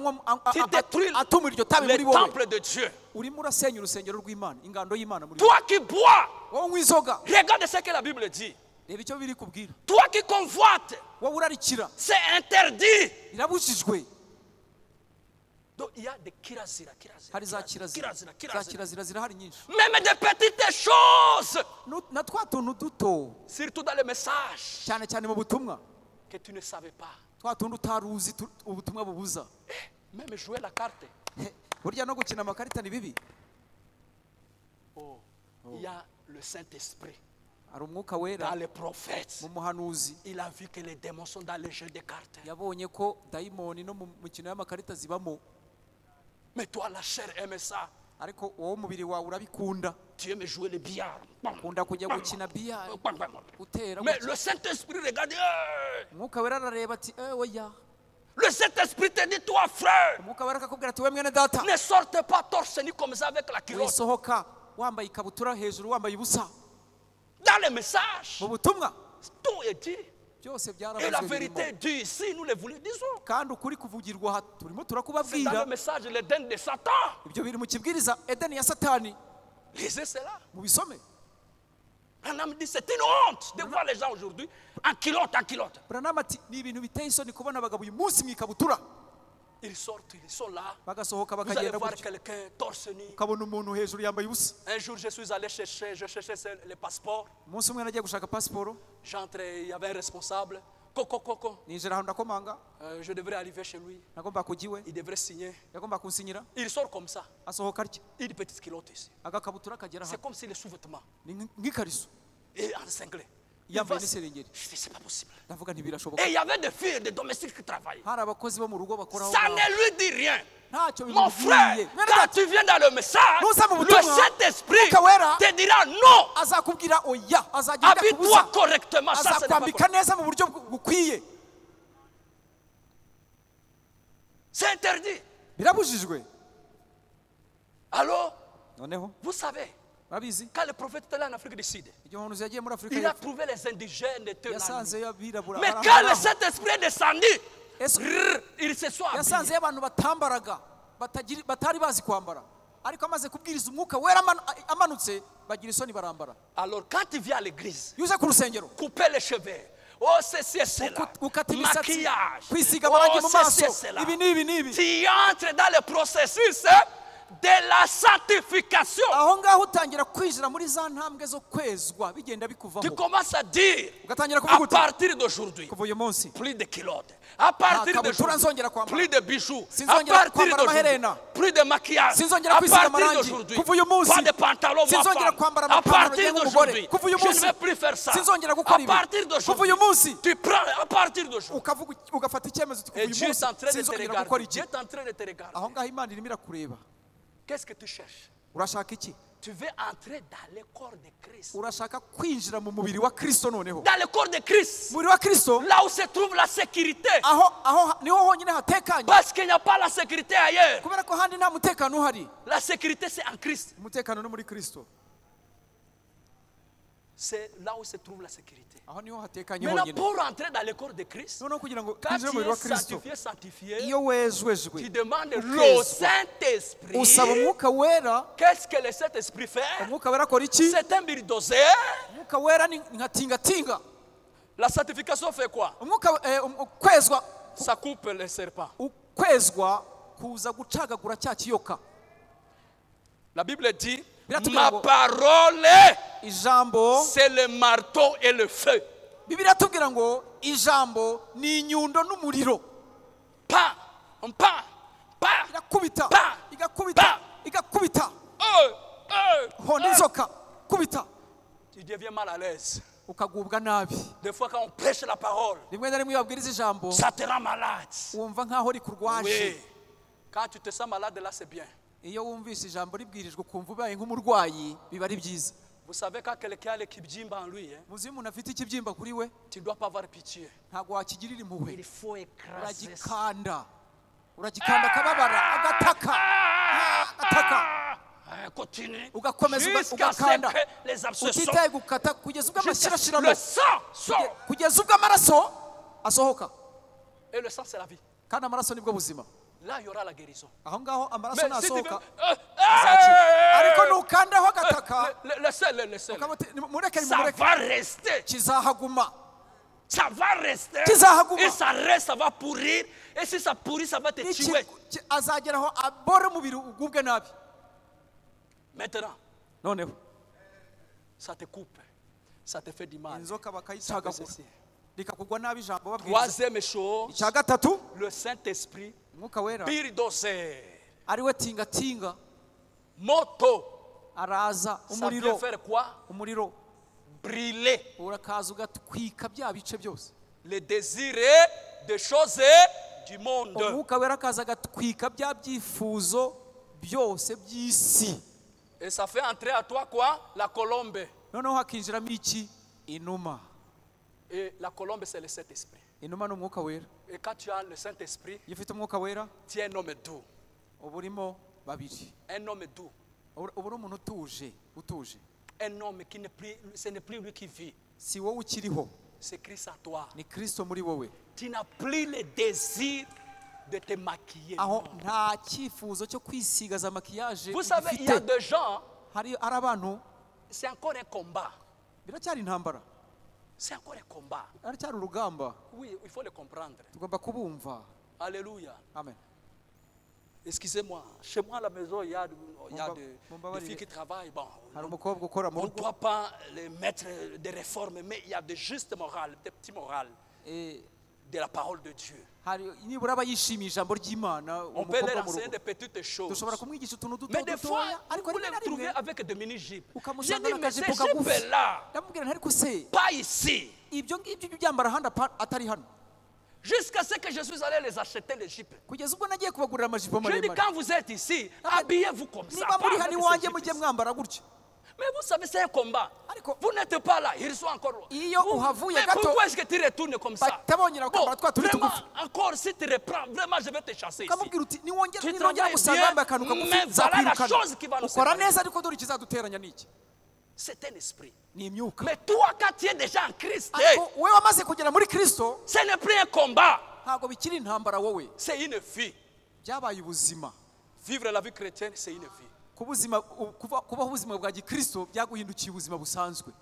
[SPEAKER 2] Tu détruis
[SPEAKER 1] atuma iryo tabi
[SPEAKER 2] le
[SPEAKER 1] muri wowe.
[SPEAKER 2] temple de Dieu.
[SPEAKER 1] Urimo urasenya urusengero rw'Imana, ingando y'Imana muri wowe.
[SPEAKER 2] Toi qui bois,
[SPEAKER 1] Wowe unywa inzoga,
[SPEAKER 2] regarde ce que la Bible dit.
[SPEAKER 1] reba icyo biri kubwira.
[SPEAKER 2] Toi qui convoites,
[SPEAKER 1] Wowe urarikira,
[SPEAKER 2] c'est interdit.
[SPEAKER 1] birabujijwe.
[SPEAKER 2] Donc il y a des kirazira,
[SPEAKER 1] Hari za kirazira, za kirazira zirahari nyinshi.
[SPEAKER 2] Même des petites choses,
[SPEAKER 1] Na twa tuntu duto,
[SPEAKER 2] surtout dans les messages,
[SPEAKER 1] cyane cyane mu butumwa,
[SPEAKER 2] que tu ne savais pas.
[SPEAKER 1] twa tundi utaruzi ubutumwa bubuza.
[SPEAKER 2] Même jouer la carte.
[SPEAKER 1] Burya no gukina amakarita ni bibi.
[SPEAKER 2] Il y a le Saint-Esprit
[SPEAKER 1] Hari umwuka wera
[SPEAKER 2] dans les prophètes.
[SPEAKER 1] mu muhanuzi.
[SPEAKER 2] Il a vu que les démons sont dans les jeux de cartes.
[SPEAKER 1] Yabonye ko dayimoni no mu mikino y'amakarita zibamo.
[SPEAKER 2] Mais toi, la chair aime ça.
[SPEAKER 1] Ariko wowe umubiri wawe urabikunda.
[SPEAKER 2] Tu aimes jouer le billard.
[SPEAKER 1] Ukunda kujya gukina biya, utera.
[SPEAKER 2] Mais le Saint-Esprit regarde.
[SPEAKER 1] Umwuka wera arareba ati oya.
[SPEAKER 2] Le Saint-Esprit te dit, toi frère,
[SPEAKER 1] Umwuka wera akakubwira ati we mwene data,
[SPEAKER 2] ne sortez pas torse nu comme ça avec la culotte.
[SPEAKER 1] wisohoka wambaye ikabutura hejuru wambaye ubusa.
[SPEAKER 2] Dans les messages,
[SPEAKER 1] Mu butumwa
[SPEAKER 2] tout est dit. Et la vérité dit ici, nous le voulons, disons. C'est dans le message de l'Éden de Satan. Lisez cela. Branham dit c'est une honte de voir les gens aujourd'hui en culotte. Ils sortent, ils sont là. Vous allez voir quelqu'un torse nu. Un jour, je suis allé chercher les passeports. J'entre, il y avait un responsable. Je devrais arriver chez lui. Il devrait signer. Il sort comme ça. Il dit petite culotte ici. C'est comme si les sous-vêtements. Et en cinglé. Je dis, c'est pas possible. Et il y avait des filles et des domestiques qui travaillaient. Ça ne lui dit rien. Mon frère, quand tu viens dans le message, le Saint-Esprit te dira non. Habille-toi correctement. Ça, c'est pas correct. C'est interdit. Alors, vous savez, quand le prophète était là en Afrique du Sud, il a trouvé les indigènes de Teux. Mais quand le Saint-Esprit est descendu, il se soit habillé. Alors quand tu viens à l'église, couper les cheveux, oh c'est cela, maquillage, oh c'est cela, tu entres dans le processus de la sanctification. Tu commences à dire à partir d'aujourd'hui plus de culottes, à partir d'aujourd'hui plus de bijoux, à partir d'aujourd'hui plus de maquillage, à partir d'aujourd'hui pas de pantalon, à partir d'aujourd'hui je ne vais plus faire ça, à partir d'aujourd'hui tu prends, à partir d'aujourd'hui. Et Dieu est en train de te regarder. Dieu est en train de te regarder. Qu'est-ce que tu cherches? Tu veux entrer dans le corps de Christ. Dans le corps de Christ. Là où se trouve la sécurité. Parce qu'il n'y a pas la sécurité ailleurs. La sécurité c'est en Christ. C'est là où se trouve la sécurité. Maintenant, pour entrer dans le corps de Christ, quand tu es sanctifié, tu demandes le Saint-Esprit. Qu'est-ce que le Saint-Esprit fait? C'est un bulldozer. La sanctification fait quoi? Ça coupe les serpents. La Bible dit, ma parole, c'est le marteau et le feu. Pa, pa, tu deviens mal à l'aise. Des fois quand on prêche la parole, ça te rend malade. Oui. Quand tu te sens malade là, c'est bien. Vous savez quand quelqu'un a le kibyimba en lui, tu ne dois pas avoir pitié. Il faut écraser ça. Continue jusqu'à ce que les abscesses le sang sort. Et le sang c'est la vie. Là il y aura la guérison. Mais si tu veux, ça va rester. Ça va rester. Et ça reste, ça va pourrir. Et si ça pourrit, ça va te tuer. Maintenant, ça te coupe. Ça te fait du mal. Troisième chose, le Saint-Esprit, bulldozer, moto, ça vient faire quoi? Brûler les désirs des choses du monde. Et ça fait entrer à toi quoi? La colombe. Et la colombe c'est le Saint-Esprit. Et quand tu as le Saint-Esprit, tu es un homme doux. Un homme doux. Un homme qui n'est plus, ce n'est plus lui qui vit. C'est Christ en toi.
[SPEAKER 1] ni Kristo muri wowe.
[SPEAKER 2] Tu n'as plus le désir de te maquiller.
[SPEAKER 1] Aho nta cyifuzo cyo kwisiga za makiyaje.
[SPEAKER 2] Vous savez, il y a des gens,
[SPEAKER 1] hari abantu,
[SPEAKER 2] c'est encore un combat.
[SPEAKER 1] biracyari intambara.
[SPEAKER 2] C'est encore un combat.
[SPEAKER 1] Aracyari urugamba.
[SPEAKER 2] Oui, il faut le comprendre.
[SPEAKER 1] Tugomba kubumva.
[SPEAKER 2] Alléluia.
[SPEAKER 1] Amen.
[SPEAKER 2] Excusez-moi, chez moi à la maison, il y a des filles qui travaillent. Bon,
[SPEAKER 1] hari umukobwa ukora mu
[SPEAKER 2] on ne
[SPEAKER 1] rugo.
[SPEAKER 2] doit pas les mettre des réformes, mais il y a de justes morales, des petits morales de la parole de Dieu.
[SPEAKER 1] hari nibura abayishimiye ijambo ry'Imana.
[SPEAKER 2] On peut leur enseigner des petites choses.
[SPEAKER 1] dushobora kumwigisha utuntu duto
[SPEAKER 2] Mais des fois,
[SPEAKER 1] dutoya, ariko
[SPEAKER 2] vous
[SPEAKER 1] rimwe
[SPEAKER 2] les
[SPEAKER 1] na
[SPEAKER 2] trouvez
[SPEAKER 1] rimwe
[SPEAKER 2] avec des mini-jupes. J'ai
[SPEAKER 1] ukamusanga
[SPEAKER 2] dit, mais ces
[SPEAKER 1] n'akajipo kagufi.
[SPEAKER 2] jupes-là,
[SPEAKER 1] ndamubwira nti ariko se
[SPEAKER 2] pas ici.
[SPEAKER 1] ibyo ngibyo ujya ubyambara ahandi atari hano.
[SPEAKER 2] Jusqu'à ce que je suis allé les acheter, les jupes.
[SPEAKER 1] kugeza ubwo nagiye kubagurira amajipo
[SPEAKER 2] Je dis,
[SPEAKER 1] maremare.
[SPEAKER 2] quand vous êtes ici, habillez-vous comme ça.
[SPEAKER 1] niba
[SPEAKER 2] pas
[SPEAKER 1] muri
[SPEAKER 2] avec
[SPEAKER 1] hano
[SPEAKER 2] ces
[SPEAKER 1] iwanjye
[SPEAKER 2] jupes
[SPEAKER 1] mujye
[SPEAKER 2] ici.
[SPEAKER 1] mwambara gutya.
[SPEAKER 2] Mais vous savez, c'est un combat.
[SPEAKER 1] ariko
[SPEAKER 2] Vous n'êtes pas là, ils sont encore là.
[SPEAKER 1] iyo uhavuye
[SPEAKER 2] Mais
[SPEAKER 1] gato
[SPEAKER 2] pourquoi est-ce que tu retournes comme ça?
[SPEAKER 1] batabongera kwambara twa tundi
[SPEAKER 2] Vraiment,
[SPEAKER 1] tugufi.
[SPEAKER 2] encore, si tu reprends, vraiment, je vais te chasser ici.
[SPEAKER 1] ukamubwira uti niwongera
[SPEAKER 2] Tu
[SPEAKER 1] ninongera
[SPEAKER 2] travailles
[SPEAKER 1] gusanga
[SPEAKER 2] bien,
[SPEAKER 1] yambaye akantu kagufi
[SPEAKER 2] mais voilà la
[SPEAKER 1] nzakwirukana.
[SPEAKER 2] chose qui va nous
[SPEAKER 1] ukora
[SPEAKER 2] séparer.
[SPEAKER 1] neza ariko dore ikizaduteranya ni iki.
[SPEAKER 2] C'est un esprit.
[SPEAKER 1] ni imyuka.
[SPEAKER 2] Mais toi, quand tu es déjà en Christ,
[SPEAKER 1] ariko wowe wamaze kugera muri Kristo
[SPEAKER 2] ce n'est plus un combat,
[SPEAKER 1] ntabwo bikiri intambara wowe.
[SPEAKER 2] c'est une vie.
[SPEAKER 1] byabaye ubuzima.
[SPEAKER 2] Vivre la vie chrétienne, c'est une vie.
[SPEAKER 1] kubaho ubuzima bwa gikristo byaguhindukiye ubuzima busanzwe.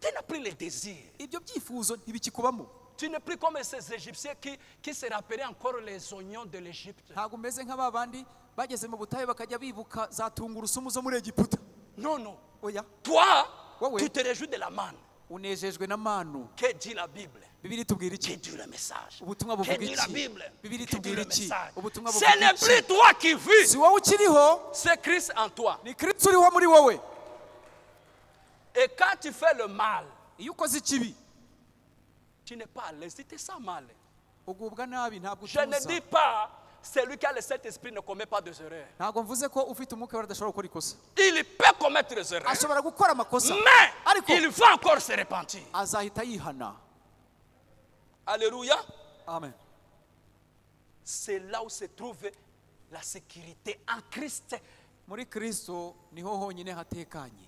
[SPEAKER 2] Tu n'as plus le désir.
[SPEAKER 1] ibyo byifuzo ntibikikubamo.
[SPEAKER 2] Tu n'es plus comme ces Égyptiens qui se rappelaient encore les oignons de l'Égypte.
[SPEAKER 1] ntabwo umeze nk'aba bandi bageze mu butayu bakajya bibuka za tungurusumu zo muri Egiputa.
[SPEAKER 2] Non, non.
[SPEAKER 1] oya.
[SPEAKER 2] Toi,
[SPEAKER 1] Ouais.
[SPEAKER 2] tu te réjouis de la manne.
[SPEAKER 1] unejejwe na manu.
[SPEAKER 2] Que dit la Bible?
[SPEAKER 1] bibiri tubwira
[SPEAKER 2] Que
[SPEAKER 1] iki?
[SPEAKER 2] dit le message?
[SPEAKER 1] ubutumwa
[SPEAKER 2] Que
[SPEAKER 1] buvuga
[SPEAKER 2] dit la
[SPEAKER 1] iki?
[SPEAKER 2] Bible?
[SPEAKER 1] bibiri
[SPEAKER 2] Que dit
[SPEAKER 1] tubwira
[SPEAKER 2] le
[SPEAKER 1] iki?
[SPEAKER 2] message?
[SPEAKER 1] ubutumwa
[SPEAKER 2] Ce
[SPEAKER 1] buvuga
[SPEAKER 2] n'est
[SPEAKER 1] iki?
[SPEAKER 2] plus toi qui vis,
[SPEAKER 1] si wowe ukiriho,
[SPEAKER 2] c'est Christ en toi.
[SPEAKER 1] ni Kristo uriho muri wowe.
[SPEAKER 2] Et quand tu fais le mal,
[SPEAKER 1] iyo ukoze ikibi
[SPEAKER 2] tu n'es pas à l'aise, tu te sens mal.
[SPEAKER 1] ugubwa nabi, ntabwo
[SPEAKER 2] Je ne
[SPEAKER 1] utuza.
[SPEAKER 2] dis pas, celui qui a le Saint-Esprit ne commet pas des erreurs.
[SPEAKER 1] ntabwo mvuze ko ufite umwuka wera adashobora gukora ikosa.
[SPEAKER 2] Il peut commettre des erreurs,
[SPEAKER 1] ashobora gukora amakosa
[SPEAKER 2] mais
[SPEAKER 1] ariko
[SPEAKER 2] il va encore se repentir.
[SPEAKER 1] azahita yihana.
[SPEAKER 2] Alléluia.
[SPEAKER 1] Amen.
[SPEAKER 2] C'est là où se trouve la sécurité en Christ.
[SPEAKER 1] muri Kristo niho honyine hatekanye.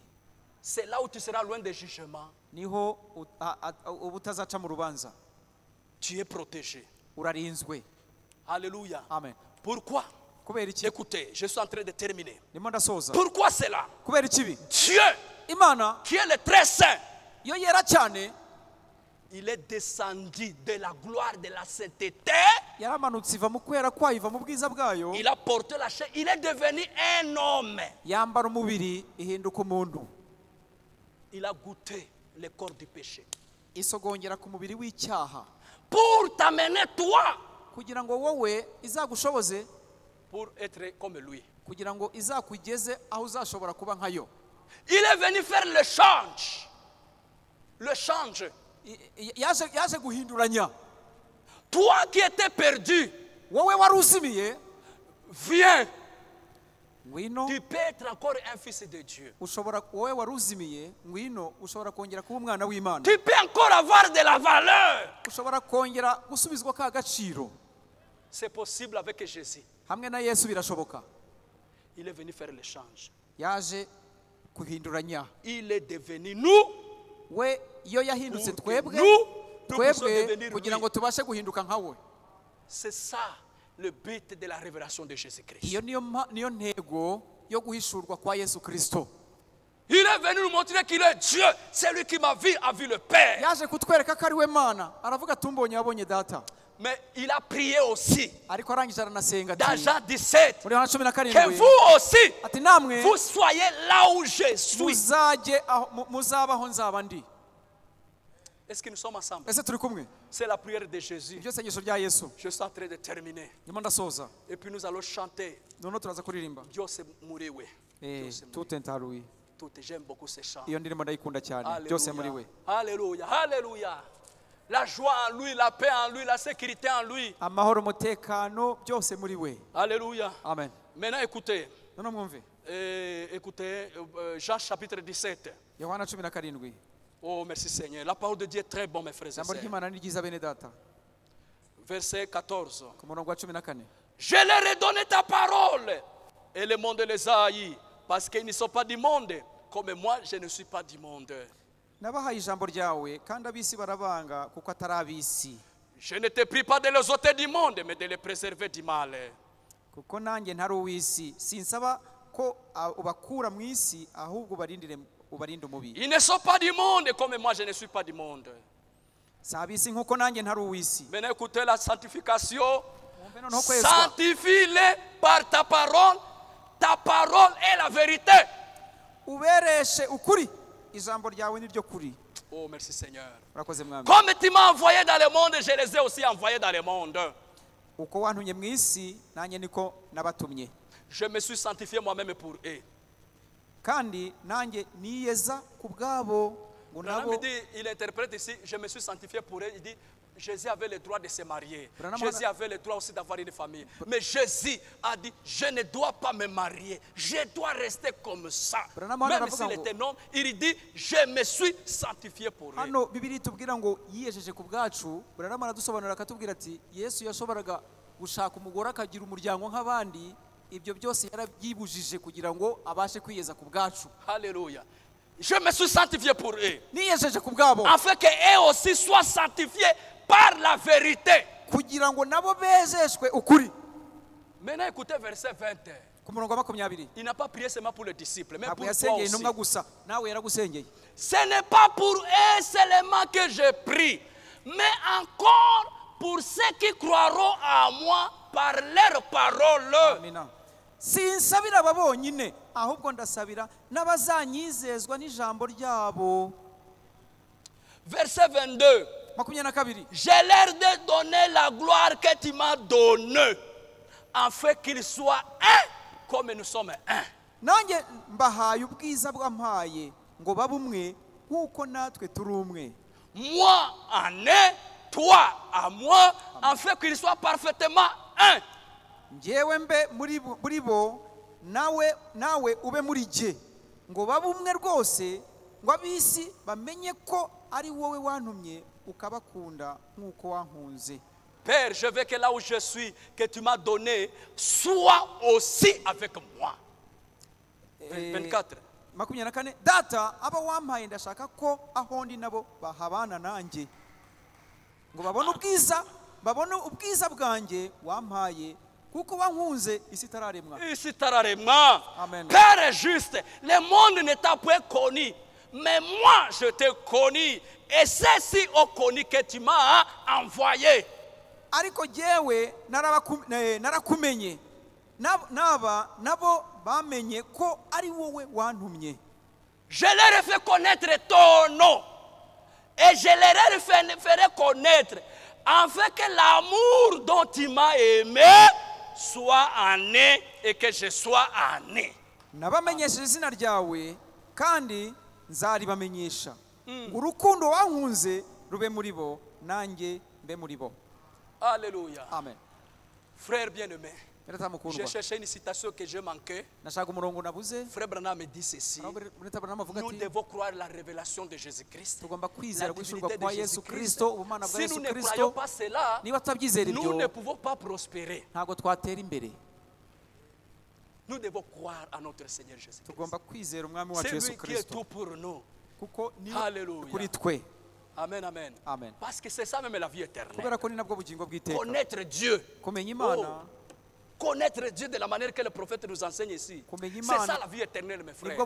[SPEAKER 2] C'est là où tu seras loin des jugements.
[SPEAKER 1] niho ubutazaca mu rubanza.
[SPEAKER 2] Tu es protégé.
[SPEAKER 1] urarinzwe.
[SPEAKER 2] Alléluia.
[SPEAKER 1] Amen.
[SPEAKER 2] Pourquoi?
[SPEAKER 1] kubera iki?
[SPEAKER 2] Écoutez, je suis en train de terminer.
[SPEAKER 1] ndimo ndasoza.
[SPEAKER 2] Pourquoi cela?
[SPEAKER 1] kubera ikibi?
[SPEAKER 2] Dieu,
[SPEAKER 1] Imana
[SPEAKER 2] qui est le très saint,
[SPEAKER 1] yo yera cyane,
[SPEAKER 2] il est descendu de la gloire de la sainteté.
[SPEAKER 1] yaramanutse iva mu kwera kwayo, iva mu bwiza bwayo,
[SPEAKER 2] Il a porté la chair. Il est devenu un homme.
[SPEAKER 1] yambara umubiri ihinduka umuntu.
[SPEAKER 2] Il a goûté le corps du péché.
[SPEAKER 1] isogongera ku mubiri w'icyaha
[SPEAKER 2] Pour t'amener toi,
[SPEAKER 1] kugira ngo wowe izagushoboze,
[SPEAKER 2] pour être comme lui.
[SPEAKER 1] kugira ngo izakugeze aho uzashobora kuba nkayo.
[SPEAKER 2] Il est venu faire le change. Le change.
[SPEAKER 1] yaje guhinduranya.
[SPEAKER 2] Toi qui étais perdu,
[SPEAKER 1] wowe wari uzimiye,
[SPEAKER 2] viens.
[SPEAKER 1] ngwino.
[SPEAKER 2] Tu peux être encore un fils de Dieu.
[SPEAKER 1] ushobora wowe wari uzimiye, ngwino ushobora kongera kuba umwana w'Imana.
[SPEAKER 2] Tu peux encore avoir de la valeur.
[SPEAKER 1] ushobora kongera gusubizwa ka gaciro.
[SPEAKER 2] C'est possible avec Jésus.
[SPEAKER 1] hamwe na Yesu birashoboka.
[SPEAKER 2] Il est venu faire le change.
[SPEAKER 1] yaje guhinduranya.
[SPEAKER 2] Il est devenu nous.
[SPEAKER 1] we iyo yahindutse
[SPEAKER 2] Pour que
[SPEAKER 1] twebwe
[SPEAKER 2] nous puissions
[SPEAKER 1] twebwe
[SPEAKER 2] devenir
[SPEAKER 1] kugira
[SPEAKER 2] lui.
[SPEAKER 1] ngo tubashe guhinduka nkawe.
[SPEAKER 2] C'est ça le but de la révélation de Jésus-Christ.
[SPEAKER 1] iyo niyo ntego yo guhishurwa kwa Yesu Kristo.
[SPEAKER 2] Il est venu nous montrer qu'il est Dieu. Celui qui m'a vu a vu le Père.
[SPEAKER 1] yaje kutwereka ko ari we Mana. aravuga tumbonye yabonye data.
[SPEAKER 2] Mais il a prié aussi
[SPEAKER 1] ariko arangije aranasenga
[SPEAKER 2] dans
[SPEAKER 1] ati
[SPEAKER 2] Jean 17
[SPEAKER 1] muri Yohana 17
[SPEAKER 2] que vous aussi,
[SPEAKER 1] ati namwe
[SPEAKER 2] vous soyez là où je suis.
[SPEAKER 1] muzajye muzabaho nzaba ndi.
[SPEAKER 2] Est-ce que nous sommes ensemble?
[SPEAKER 1] ese turi kumwe?
[SPEAKER 2] C'est la prière de Jésus.
[SPEAKER 1] iryo sengesho rya Yesu.
[SPEAKER 2] Je suis en train de terminer.
[SPEAKER 1] ndimo ndasoza.
[SPEAKER 2] Et puis nous allons chanter.
[SPEAKER 1] noneho turaza kuririmba.
[SPEAKER 2] Byose muri we. Byose muri
[SPEAKER 1] tout entaruye.
[SPEAKER 2] Tout, j'aime beaucoup ces chants.
[SPEAKER 1] iyo ndirimbo ndayikunda cyane. byose muri we.
[SPEAKER 2] Alléluia. Alléluia. La joie en lui, la paix en lui, la sécurité en lui.
[SPEAKER 1] amahoro, umutekano, byose muri we.
[SPEAKER 2] Alléluia.
[SPEAKER 1] Amen.
[SPEAKER 2] Maintenant écoutez.
[SPEAKER 1] noneho mwumve.
[SPEAKER 2] Écoutez Jean chapitre 17.
[SPEAKER 1] Yohana 17.
[SPEAKER 2] Oh merci Seigneur. La parole de Dieu est très bonne mes frères et
[SPEAKER 1] ijambo
[SPEAKER 2] sœurs.
[SPEAKER 1] ry'Imana ni ryiza bene data.
[SPEAKER 2] Verset 14.
[SPEAKER 1] ku murongo wa 14.
[SPEAKER 2] Je leur ai donné ta parole et le monde les a haïs parce qu'ils ne sont pas du monde comme moi je ne suis pas du monde.
[SPEAKER 1] nabahaye ijambo ryawe kandi ab'isi barabanga kuko atari ab'isi.
[SPEAKER 2] Je ne te prie pas de les ôter du monde, mais de les préserver du mal.
[SPEAKER 1] Kuko nanjye ntari uw'isi, sinsaba ko ubakura mu isi, ahubwo ubarinde umubi.
[SPEAKER 2] Ils ne sont pas du monde comme moi je ne suis pas du monde.
[SPEAKER 1] Si ab'isi nkuko nanjye ntari uw'isi.
[SPEAKER 2] Maintenant écoutez la sanctification. Sanctifie-les par ta parole. Ta parole est la vérité.
[SPEAKER 1] Ubereshe ukuri, ijambo ryawe niryo kuri.
[SPEAKER 2] Oh merci Seigneur.
[SPEAKER 1] Urakoze mwami.
[SPEAKER 2] Comme tu m'as envoyé dans le monde, je les ai aussi envoyés dans le monde.
[SPEAKER 1] Uko wantumye mu isi nanjye niko nabatumye.
[SPEAKER 2] Je me suis sanctifié moi-même pour eux.
[SPEAKER 1] Kandi nanjye niyeza ku bwabo ngo nabo.
[SPEAKER 2] Il interprète ici, je me suis sanctifié pour eux. Il dit Jésus avait le droit de se marier. Jésus avait le droit aussi d'avoir une famille. Mais Jésus a dit, je ne dois pas me marier. Je dois rester comme ça. Même s'il était homme, il dit, je me suis sanctifié pour eux.
[SPEAKER 1] Hano Bibiliya itubwira ngo yiyejeje ku bwacu. Buranamara dusobanura akatubwira ati Yesu yashoboraga gushaka umugore akagira umuryango nk'abandi. Ibyo byose yarabyibujije kugira ngo abashe kwiyeza ku bwacu.
[SPEAKER 2] Alléluia. Je me suis sanctifié pour eux.
[SPEAKER 1] Niyejeje ku bwabo.
[SPEAKER 2] Afin qu'eux aussi soient sanctifiés par la vérité.
[SPEAKER 1] Kugira ngo nabo bezeshwe ukuri.
[SPEAKER 2] Maintenant écoutez verset 20.
[SPEAKER 1] Ku murongo wa 20.
[SPEAKER 2] Il n'a pas prié seulement pour les disciples, mais pour toi aussi. Ce n'est pas pour eux seulement que je prie, mais encore pour ceux qui croiront à moi par leurs paroles.
[SPEAKER 1] Amen. Sinsabira aba bonyine, ahubwo ndasabira n'abazanyizezwa n'ijambo ryabo.
[SPEAKER 2] Verset 22. Je leur ai donné la gloire que tu m'as donnée, afin qu'ils soient un comme nous sommes un.
[SPEAKER 1] Nanjye mbahaye ubwiza bwampaye ngo babumwe nkuko natwe turi umwe.
[SPEAKER 2] Moi en eux, toi à moi, afin qu'ils soient parfaitement un.
[SPEAKER 1] Njyewe mbe muri bo nawe ube muri jye ngo babumwe rwose ngo ab'isi bamenye ko ari wowe wantumye ukabakunda nkuko wankunze.
[SPEAKER 2] Père, je veux que là où je suis, que tu m'as donné, sois aussi avec moi. 24.
[SPEAKER 1] Data aba wampaye ndashaka ko aho ndi nabo bahabana nanjye ngo babone ubwiza bwanjye wampaye kuko wankunze isi itararemwa.
[SPEAKER 2] Amen. Père est juste, le monde ne t'a pas connu, mais moi je t'ai connu. Et ceux-ci ont connu que tu m'as envoyé.
[SPEAKER 1] Ariko jewe narakumenye naba nabo bamenye ko ari wowe wantumye.
[SPEAKER 2] Je leur ai fait connaître ton nom et je leur ferai connaître afin que l'amour dont tu m'as aimé soit en eux et que je sois en eux.
[SPEAKER 1] Nabamenyesheje izina ryawe kandi nzaribamenyesha. Urukundo wankunze rube muri bo nanjye mbe muri bo.
[SPEAKER 2] Alléluia.
[SPEAKER 1] Amen.
[SPEAKER 2] Frère bien-aimé, j'ai cherché une citation que j'ai manquée. Frère Branham me dit ceci. Nous devons croire la révélation de Jésus-Christ. La divinité de Jésus-Christ. Si nous ne croyons pas cela, nous ne pouvons pas prospérer. Nous devons croire à notre Seigneur Jésus-Christ. C'est lui qui est tout pour nous. Alléluia. Amen, amen.
[SPEAKER 1] Amen.
[SPEAKER 2] Parce que c'est ça même la vie éternelle. Connaître Dieu. Connaître Dieu de la manière que le prophète nous enseigne ici. C'est ça la vie éternelle, mes frères.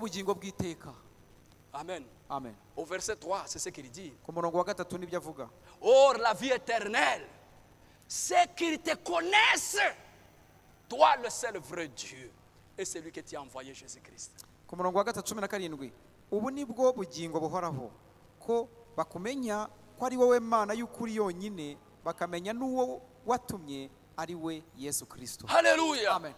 [SPEAKER 2] Amen.
[SPEAKER 1] Amen.
[SPEAKER 2] Au verset 3, c'est ce qu'il dit. Or, la vie éternelle, c'est qu'ils te connaissent, toi le seul vrai Dieu, et celui que tu as envoyé, Jésus-Christ.
[SPEAKER 1] Ubu nibwo bugingo buhoraho ko bakumenya ko ari wowe Mana y'ukuri yonyine bakamenya n'uwo watumye ari we Yesu Kristo.
[SPEAKER 2] Alléluia.
[SPEAKER 1] Amen.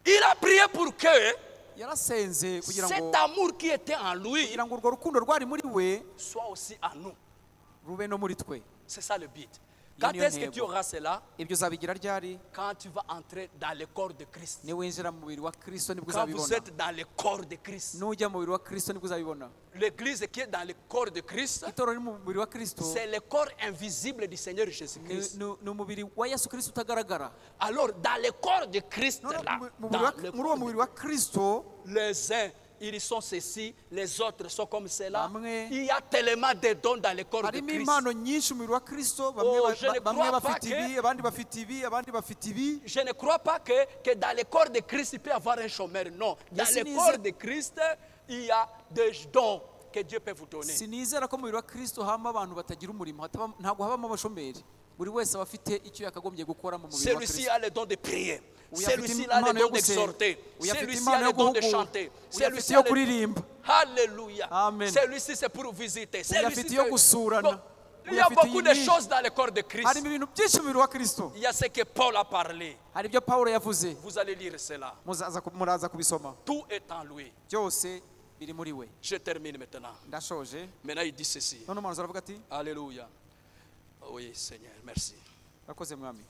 [SPEAKER 2] Il a prié pour que
[SPEAKER 1] yarasenze kugira ngo
[SPEAKER 2] cet amour qui était en lui
[SPEAKER 1] kugira ngo urwo rukundo rwari muri we
[SPEAKER 2] soit aussi en nous.
[SPEAKER 1] Rube no muri twe.
[SPEAKER 2] C'est ça le but. Quand est-ce que tu auras cela?
[SPEAKER 1] Quand
[SPEAKER 2] tu vas entrer dans le corps de Christ.
[SPEAKER 1] Quand
[SPEAKER 2] vous êtes dans le corps de Christ. L'église qui est dans le corps de Christ, c'est le corps invisible du Seigneur Jésus-Christ. Alors, dans le corps de Christ, là, dans le corps de Christ, les uns ils sont ceci, les autres sont comme cela.
[SPEAKER 1] Bamwe-
[SPEAKER 2] Il y a tellement de dons dans le corps de
[SPEAKER 1] harimo
[SPEAKER 2] Christ.
[SPEAKER 1] impano nyinshi mu mubiri wa kristo
[SPEAKER 2] Oh, je ne
[SPEAKER 1] bamwe
[SPEAKER 2] crois
[SPEAKER 1] bafite
[SPEAKER 2] pas
[SPEAKER 1] ibi
[SPEAKER 2] que-
[SPEAKER 1] abandi bafite ibi abandi bafite ibi.
[SPEAKER 2] Je ne crois pas que dans le corps de Christ, il peut y avoir un chômeur. Non. Dans
[SPEAKER 1] Yes,
[SPEAKER 2] le
[SPEAKER 1] it is.
[SPEAKER 2] corps de Christ, il y a des dons que Dieu peut vous donner.
[SPEAKER 1] Sinizera ko mu mubiri wa kristo habamo abantu batagira umurimo, ntabwo habamo abashomeri. Buri wese aba afite icyo yakagombye gukora mu mubiri wa
[SPEAKER 2] Celui-ci
[SPEAKER 1] kristo.
[SPEAKER 2] a le don de prier.
[SPEAKER 1] Oui,
[SPEAKER 2] Celui-ci
[SPEAKER 1] afite
[SPEAKER 2] a le
[SPEAKER 1] impano yo
[SPEAKER 2] don
[SPEAKER 1] gusenga.
[SPEAKER 2] d'exhorter.
[SPEAKER 1] Oui, afite
[SPEAKER 2] Celui-ci
[SPEAKER 1] impano
[SPEAKER 2] a
[SPEAKER 1] yo
[SPEAKER 2] le don de
[SPEAKER 1] guhugura.
[SPEAKER 2] chanter.
[SPEAKER 1] Oui,
[SPEAKER 2] Celui-ci
[SPEAKER 1] afite
[SPEAKER 2] a
[SPEAKER 1] yo
[SPEAKER 2] le...
[SPEAKER 1] kuririmba.
[SPEAKER 2] Alléluia.
[SPEAKER 1] Amen.
[SPEAKER 2] Celui-ci c'est pour visiter.
[SPEAKER 1] Oui,
[SPEAKER 2] Celui-ci
[SPEAKER 1] afite yo gusurana.
[SPEAKER 2] Bon, il y
[SPEAKER 1] Oui,
[SPEAKER 2] a
[SPEAKER 1] afite
[SPEAKER 2] beaucoup de
[SPEAKER 1] iyi-
[SPEAKER 2] choses dans le corps de Christ.
[SPEAKER 1] harimo ibintu byinshi mu mubiri wa kristo.
[SPEAKER 2] Il y a ce que Paul a parlé.
[SPEAKER 1] Hari ibyo pawulo yavuze,
[SPEAKER 2] Vous allez lire cela.
[SPEAKER 1] muraza kubisoma.
[SPEAKER 2] Tout est en lui.
[SPEAKER 1] Byose biri muri we.
[SPEAKER 2] Je termine maintenant.
[SPEAKER 1] Ndashoje.
[SPEAKER 2] Maintenant, il dit ceci.
[SPEAKER 1] None umuhanuzi aravuga ati,
[SPEAKER 2] Alléluia. Oui, Seigneur, merci.
[SPEAKER 1] urakoze mwami.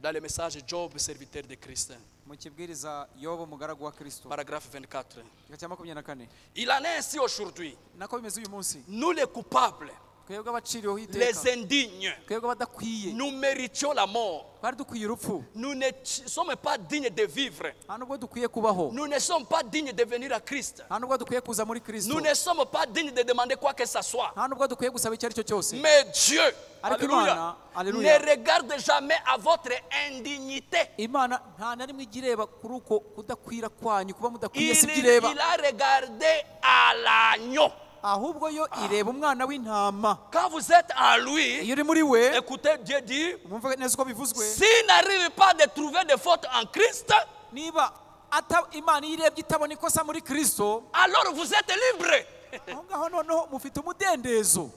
[SPEAKER 2] Dans le message Job, serviteur de Christ,
[SPEAKER 1] Mu kibwiriza Yobu umugaragu wa kristo,
[SPEAKER 2] paragraphe 24.
[SPEAKER 1] igice cya 24.
[SPEAKER 2] Il en est ainsi aujourd'hui.
[SPEAKER 1] Nako bimeze uyu munsi.
[SPEAKER 2] Nous les coupables,
[SPEAKER 1] Twebwe abaciriweho iteka,
[SPEAKER 2] les indignes,
[SPEAKER 1] twebwe abadakwiye,
[SPEAKER 2] nous méritions la mort.
[SPEAKER 1] twari dukwiye urupfu,
[SPEAKER 2] Nous ne sommes pas dignes de vivre.
[SPEAKER 1] nta nubwo dukwiye kubaho,
[SPEAKER 2] Nous ne sommes pas dignes de venir à Christ.
[SPEAKER 1] nta nubwo dukwiye kuza muri kristo,
[SPEAKER 2] Nous ne sommes pas dignes de demander quoi que ce soit.
[SPEAKER 1] nta nubwo dukwiye gusaba icyo ari cyo cyose.
[SPEAKER 2] Mais Dieu,
[SPEAKER 1] Avec
[SPEAKER 2] alléluia,
[SPEAKER 1] Imana, alléluia.
[SPEAKER 2] ne regarde jamais à votre indignité.
[SPEAKER 1] Imana nta na rimwe ijya ireba kuri uko kudakwira kwanyu, kuba mudakwiye si ibyo
[SPEAKER 2] Il
[SPEAKER 1] ireba,
[SPEAKER 2] a regardé à l'agneau.
[SPEAKER 1] ahubwo yo ireba umwana w'intama.
[SPEAKER 2] Quand vous êtes en lui,
[SPEAKER 1] Iyo uri muri we,
[SPEAKER 2] écoutez, Dieu dit,
[SPEAKER 1] mwumve neza uko bivuzwe,
[SPEAKER 2] s'il n'arrive pas de trouver de faute en Christ,
[SPEAKER 1] niba Imana iyo irebye itabona ikosa muri kristo,
[SPEAKER 2] alors vous êtes libre.
[SPEAKER 1] aho ngaho noneho mufite umudendezo.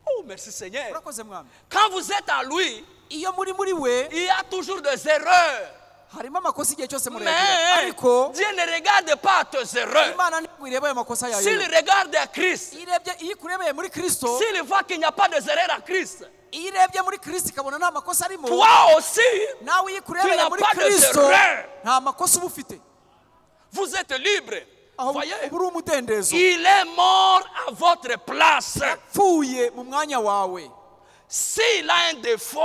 [SPEAKER 2] Oh, merci Seigneur.
[SPEAKER 1] Urakoze mwami.
[SPEAKER 2] Quand vous êtes en lui,
[SPEAKER 1] Iyo muri we,
[SPEAKER 2] il y a toujours des erreurs.
[SPEAKER 1] harimo amakosa igihe cyose murayagira,
[SPEAKER 2] Mais
[SPEAKER 1] ariko
[SPEAKER 2] Dieu ne regarde pas à tes erreurs.
[SPEAKER 1] Imana ntabwo ireba ayo makosa yayo.
[SPEAKER 2] S'il regarde à Christ,
[SPEAKER 1] Iyo ikurebeye muri kristo,
[SPEAKER 2] s'il voit qu'il n'y a pas de erreurs à Christ,
[SPEAKER 1] iyo irebye muri kristo ikabona nta makosa arimo,
[SPEAKER 2] toi aussi,
[SPEAKER 1] nawe iyo
[SPEAKER 2] tu
[SPEAKER 1] ikurebeye
[SPEAKER 2] n'as
[SPEAKER 1] muri
[SPEAKER 2] pas de
[SPEAKER 1] kristo
[SPEAKER 2] erreur.
[SPEAKER 1] nta makosa uba ufite.
[SPEAKER 2] Vous êtes libre.
[SPEAKER 1] Aho
[SPEAKER 2] Voyez,
[SPEAKER 1] uba uri umudendezo.
[SPEAKER 2] il est mort à votre place.
[SPEAKER 1] Yapfuye mu mwanya wawe.
[SPEAKER 2] S'il a un défaut,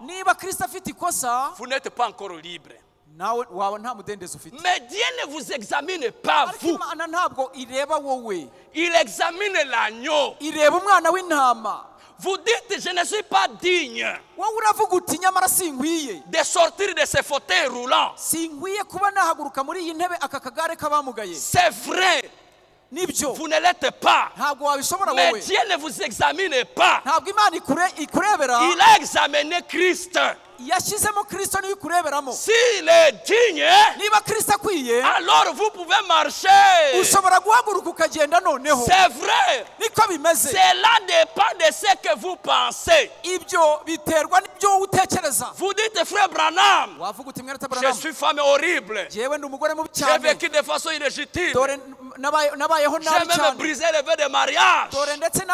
[SPEAKER 1] Niba kristo afite ikosa,
[SPEAKER 2] vous n'êtes pas encore libre.
[SPEAKER 1] nawe wawe nta mudendezo ufite.
[SPEAKER 2] Mais Dieu ne vous examine pas,
[SPEAKER 1] Ariko
[SPEAKER 2] vous.
[SPEAKER 1] Imana ntabwo ireba wowe,
[SPEAKER 2] Il examine l'agneau.
[SPEAKER 1] ireba umwana w'intama.
[SPEAKER 2] Vous dites, je ne suis pas digne
[SPEAKER 1] Wowe uravuga uti nyamara sinkwiye,
[SPEAKER 2] de sortir de ce fauteuil roulant.
[SPEAKER 1] sinkwiye kuba nahaguruka muri iyi ntebe, aka kagare k'abamugaye.
[SPEAKER 2] C'est vrai,
[SPEAKER 1] Nibyo,
[SPEAKER 2] vous ne l'êtes pas.
[SPEAKER 1] ntabwo wabishobora
[SPEAKER 2] Mais
[SPEAKER 1] wowe.
[SPEAKER 2] Dieu ne vous examine pas.
[SPEAKER 1] Ntabwo Imana ikurebera,
[SPEAKER 2] Il a examiné Christ.
[SPEAKER 1] yashyizemo kristo niyo ikureberamo.
[SPEAKER 2] S'il est digne,
[SPEAKER 1] Niba kristo akwiye,
[SPEAKER 2] alors vous pouvez marcher.
[SPEAKER 1] ushobora guhaguruka ukagenda noneho.
[SPEAKER 2] C'est vrai.
[SPEAKER 1] Niko bimeze.
[SPEAKER 2] Cela dépend de ce que vous pensez.
[SPEAKER 1] Ibyo biterwa n'ibyo wowe utekereza.
[SPEAKER 2] Vous dites, frère Branham,
[SPEAKER 1] Wavuga uti mwere
[SPEAKER 2] je
[SPEAKER 1] Branham,
[SPEAKER 2] suis femme horrible.
[SPEAKER 1] jewe ndi umugore mubi
[SPEAKER 2] J'ai
[SPEAKER 1] cyane,
[SPEAKER 2] vécu de façon illégitime.
[SPEAKER 1] dore nabayeho
[SPEAKER 2] J'ai
[SPEAKER 1] nabi
[SPEAKER 2] même
[SPEAKER 1] cyane,
[SPEAKER 2] brisé le vœu de mariage.
[SPEAKER 1] dore ndetse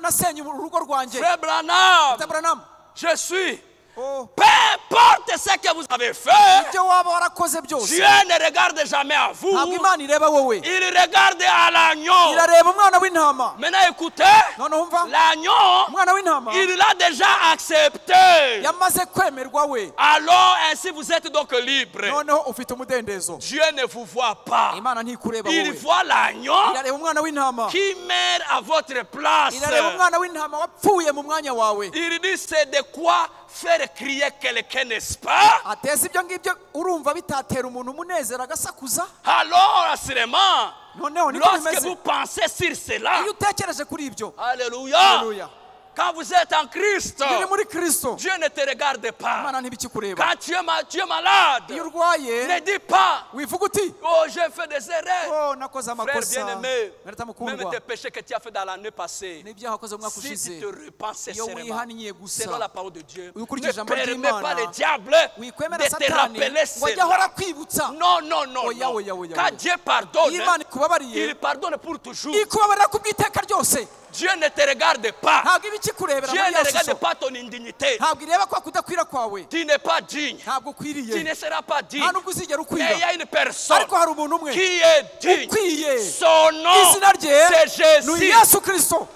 [SPEAKER 1] nasenye urugo rwanjye.
[SPEAKER 2] Frère Branham,
[SPEAKER 1] Branham,
[SPEAKER 2] je suis.
[SPEAKER 1] oh,
[SPEAKER 2] Peu importe ce que vous avez fait,
[SPEAKER 1] ibyo waba warakoze byose,
[SPEAKER 2] Dieu ne regarde jamais à vous.
[SPEAKER 1] ntabwo Imana ireba wowe,
[SPEAKER 2] Il regarde à l'agneau.
[SPEAKER 1] irareba umwana w'intama.
[SPEAKER 2] Maintenant écoutez,
[SPEAKER 1] Noneho umva,
[SPEAKER 2] l'agneau,
[SPEAKER 1] umwana w'intama
[SPEAKER 2] il l'a déjà accepté.
[SPEAKER 1] yamaze kwemerwa we,
[SPEAKER 2] Alors ainsi vous êtes donc libre.
[SPEAKER 1] noneho ufite umudendezo.
[SPEAKER 2] Dieu ne vous voit pas.
[SPEAKER 1] Imana ntikureba
[SPEAKER 2] Il
[SPEAKER 1] wowe,
[SPEAKER 2] voit l'agneau
[SPEAKER 1] irareba umwana w'intama,
[SPEAKER 2] qui meurt à votre place.
[SPEAKER 1] irareba umwana w'intama wapfuye mu mwanya wawe.
[SPEAKER 2] Il dit c'est de quoi faire crier quelqu'un, n'est-ce pas?
[SPEAKER 1] Ateza ibyo ngibyo, urumva bitatera umuntu umunezero agasakuza.
[SPEAKER 2] Alors assurément,
[SPEAKER 1] Noneho niko
[SPEAKER 2] lorsque
[SPEAKER 1] bimeze.
[SPEAKER 2] vous pensez sur cela,
[SPEAKER 1] Iyo utekereje kuri ibyo,
[SPEAKER 2] alléluia,
[SPEAKER 1] haleluya,
[SPEAKER 2] quand vous êtes en Christ,
[SPEAKER 1] iyo uri muri kristo,
[SPEAKER 2] Dieu ne te regarde pas.
[SPEAKER 1] Imana ntibikikureba.
[SPEAKER 2] Quand tu es malade,
[SPEAKER 1] Iyo urwaye,
[SPEAKER 2] ne dis pas,
[SPEAKER 1] wivuga uti,
[SPEAKER 2] oh j'ai fait des erreurs.
[SPEAKER 1] oh nakoze
[SPEAKER 2] Frère
[SPEAKER 1] amakosa,
[SPEAKER 2] bien-aimé,
[SPEAKER 1] nareta
[SPEAKER 2] même
[SPEAKER 1] mukundwa,
[SPEAKER 2] tes péchés que tu as fait dans l'année passée,
[SPEAKER 1] n'ibyaha wakoze mu mwaka
[SPEAKER 2] si
[SPEAKER 1] ushize,
[SPEAKER 2] tu te repens
[SPEAKER 1] iyo
[SPEAKER 2] sincèrement,
[SPEAKER 1] wihaniye gusa,
[SPEAKER 2] selon la parole de Dieu,
[SPEAKER 1] ukurikije
[SPEAKER 2] ne
[SPEAKER 1] ijambo
[SPEAKER 2] permets
[SPEAKER 1] ry'Imana,
[SPEAKER 2] pas le diable
[SPEAKER 1] wikwemera
[SPEAKER 2] de te
[SPEAKER 1] satani
[SPEAKER 2] rappeler
[SPEAKER 1] ngo ajye ahora
[SPEAKER 2] cela.
[SPEAKER 1] kwibutsa.
[SPEAKER 2] Non, non, non,
[SPEAKER 1] Oya,
[SPEAKER 2] non.
[SPEAKER 1] oya, oya,
[SPEAKER 2] Quand
[SPEAKER 1] oya.
[SPEAKER 2] Dieu pardonne,
[SPEAKER 1] Iyo Imana ikubabariye,
[SPEAKER 2] il pardonne pour toujours.
[SPEAKER 1] ikubabarira ku bw'iteka ryose.
[SPEAKER 2] Dieu ne te regarde pas.
[SPEAKER 1] Ntabwo iba ikikurebera
[SPEAKER 2] Dieu
[SPEAKER 1] muri
[SPEAKER 2] ne
[SPEAKER 1] ya
[SPEAKER 2] regarde
[SPEAKER 1] shusho,
[SPEAKER 2] pas ton indignité.
[SPEAKER 1] ntabwo ireba kwa kudakwira kwawe,
[SPEAKER 2] Tu n'es pas digne.
[SPEAKER 1] ntabwo
[SPEAKER 2] Tu
[SPEAKER 1] ukwiriye,
[SPEAKER 2] ne seras pas digne.
[SPEAKER 1] nta nubwo uzigera
[SPEAKER 2] Mais
[SPEAKER 1] ukwira.
[SPEAKER 2] il y a une personne
[SPEAKER 1] Ariko hari umuntu umwe
[SPEAKER 2] qui est digne.
[SPEAKER 1] ukwiye,
[SPEAKER 2] Son nom,
[SPEAKER 1] izina rye
[SPEAKER 2] c'est
[SPEAKER 1] ni
[SPEAKER 2] Jésus.
[SPEAKER 1] Yesu Kristo.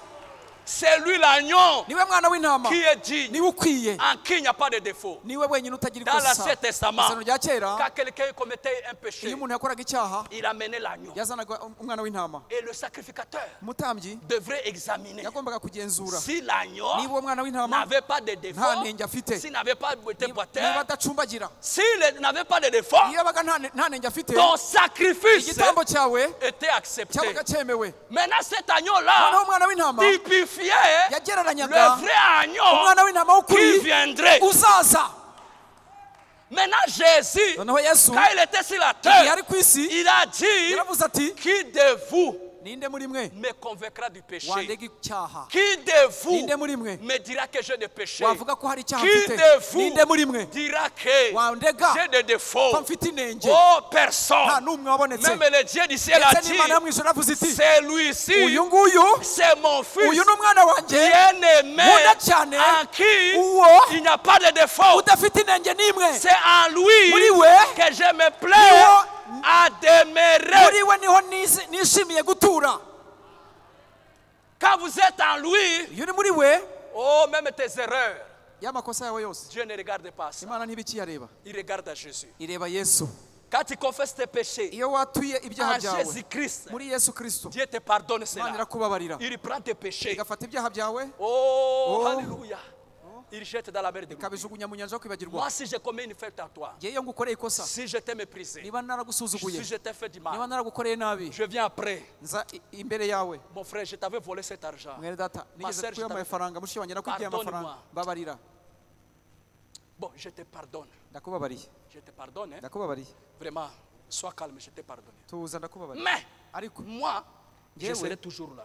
[SPEAKER 2] C'est lui l'agneon
[SPEAKER 1] niwe mwana w'intama
[SPEAKER 2] qui est digne,
[SPEAKER 1] niwe ukwiye
[SPEAKER 2] en qui il n'y a pas de défaut.
[SPEAKER 1] niwe wenyine utagira
[SPEAKER 2] Dans
[SPEAKER 1] ikosa
[SPEAKER 2] l'Ancien Testament,
[SPEAKER 1] isezerano rya kera
[SPEAKER 2] quand quelqu'un commettait un
[SPEAKER 1] iyo
[SPEAKER 2] péché,
[SPEAKER 1] umuntu yakoraga icyaha
[SPEAKER 2] il amenait l'agneau.
[SPEAKER 1] yazanaga umwana w'intama
[SPEAKER 2] Et le sacrificateur
[SPEAKER 1] umutambyi
[SPEAKER 2] devrait examiner
[SPEAKER 1] yagombaga kugenzura
[SPEAKER 2] si l'agneau
[SPEAKER 1] niba uwo mwana w'intama
[SPEAKER 2] n'avait pas de défaut,
[SPEAKER 1] nta nenge afite
[SPEAKER 2] s'il n'avait pas été
[SPEAKER 1] niba
[SPEAKER 2] boiteux,
[SPEAKER 1] adacumbagira
[SPEAKER 2] s'il n'avait pas de défaut,
[SPEAKER 1] iyo yabaga nta nenge afite
[SPEAKER 2] ton sacrifice
[SPEAKER 1] igitambo cyawe
[SPEAKER 2] était accepté.
[SPEAKER 1] cyabaga cyemewe
[SPEAKER 2] Maintenant, cet
[SPEAKER 1] noneho
[SPEAKER 2] agneau-là
[SPEAKER 1] umwana w'intama
[SPEAKER 2] typifiait le
[SPEAKER 1] yagereranyaga
[SPEAKER 2] vrai agneau
[SPEAKER 1] umwana w'intama
[SPEAKER 2] qui
[SPEAKER 1] w'ukuri
[SPEAKER 2] viendrait.
[SPEAKER 1] uzaza
[SPEAKER 2] Maintenant, Jésus,
[SPEAKER 1] noneho yesu
[SPEAKER 2] quand il était sur la
[SPEAKER 1] igihe
[SPEAKER 2] terre,
[SPEAKER 1] ari ku isi
[SPEAKER 2] il a dit,
[SPEAKER 1] yaravuze ati
[SPEAKER 2] qui de vous
[SPEAKER 1] ninde muri mwe
[SPEAKER 2] me convaincra du péché?
[SPEAKER 1] wandega icyaha
[SPEAKER 2] Qui de vous
[SPEAKER 1] ninde muri mwe
[SPEAKER 2] me dira que j'ai des péchés?
[SPEAKER 1] wavuga ko hari icyaha
[SPEAKER 2] Qui
[SPEAKER 1] mfite
[SPEAKER 2] de vous
[SPEAKER 1] ninde muri mwe
[SPEAKER 2] dira que
[SPEAKER 1] wandega
[SPEAKER 2] j'ai des défauts?
[SPEAKER 1] ko mfite inenge
[SPEAKER 2] Oh,
[SPEAKER 1] nta
[SPEAKER 2] personne.
[SPEAKER 1] n'umwe wabonetse
[SPEAKER 2] Même le Dieu du ciel a
[SPEAKER 1] ndetse
[SPEAKER 2] dit,
[SPEAKER 1] n'imana yo mu ijuru yaravuze iti
[SPEAKER 2] c'est lui-ci,
[SPEAKER 1] uyu nguyu
[SPEAKER 2] c'est mon fils,
[SPEAKER 1] uyu ni umwana wanjye
[SPEAKER 2] bien-aimé,
[SPEAKER 1] nkunda cyane
[SPEAKER 2] en qui
[SPEAKER 1] uwo
[SPEAKER 2] il n'y a pas de défaut.
[SPEAKER 1] udafite inenge n'imwe
[SPEAKER 2] C'est en lui
[SPEAKER 1] muri we
[SPEAKER 2] que je me plais à demeurer.
[SPEAKER 1] muri we niho nishimiye gutura
[SPEAKER 2] Quand vous êtes en lui,
[SPEAKER 1] iyo uri muri we
[SPEAKER 2] oh, même tes erreurs,
[SPEAKER 1] y'amakosa yawe yose
[SPEAKER 2] Dieu ne regarde pas ça.
[SPEAKER 1] imana ntibikiyareba
[SPEAKER 2] Il regarde à Jésus.
[SPEAKER 1] ireba yesu
[SPEAKER 2] Quand tu confesses tes péchés
[SPEAKER 1] iyo watuye ibyaha
[SPEAKER 2] en
[SPEAKER 1] byawe
[SPEAKER 2] Jésus-Christ,
[SPEAKER 1] muri yesu kristo
[SPEAKER 2] Dieu te pardonne
[SPEAKER 1] imana
[SPEAKER 2] cela.
[SPEAKER 1] irakubabarira
[SPEAKER 2] Il prend tes péchés.
[SPEAKER 1] igafata ibyaha byawe
[SPEAKER 2] Oh,
[SPEAKER 1] Oh.
[SPEAKER 2] alléluia. Il jette dans la mer de l'oubli.
[SPEAKER 1] ikabijugunya mu nyanja yo kwibagirwa
[SPEAKER 2] Moi, si j'ai commis une faute à toi,
[SPEAKER 1] ngewe iyo ngukoreye ikosa
[SPEAKER 2] si je t'ai méprisé,
[SPEAKER 1] niba naragusuzuguye
[SPEAKER 2] si je t'ai fait du
[SPEAKER 1] niba
[SPEAKER 2] mal,
[SPEAKER 1] naragukoreye nabi
[SPEAKER 2] je viens après.
[SPEAKER 1] nza imbere yawe
[SPEAKER 2] Mon frère, je t'avais volé cet argent.
[SPEAKER 1] mwene data nigeze
[SPEAKER 2] sœur, je
[SPEAKER 1] kuya
[SPEAKER 2] t'avais-
[SPEAKER 1] amafaranga mushiki wanjye nakwigiye
[SPEAKER 2] Pardonne-moi.
[SPEAKER 1] amafaranga babarira
[SPEAKER 2] Bon, je te pardonne.
[SPEAKER 1] ndakubabariye
[SPEAKER 2] Je te pardonne. Hein.
[SPEAKER 1] ndakubabariye
[SPEAKER 2] Vraiment, sois calme, je te pardonne.
[SPEAKER 1] tuza ndakubabariye
[SPEAKER 2] Mais,
[SPEAKER 1] ariko
[SPEAKER 2] moi, je
[SPEAKER 1] Yewe.
[SPEAKER 2] serai toujours là.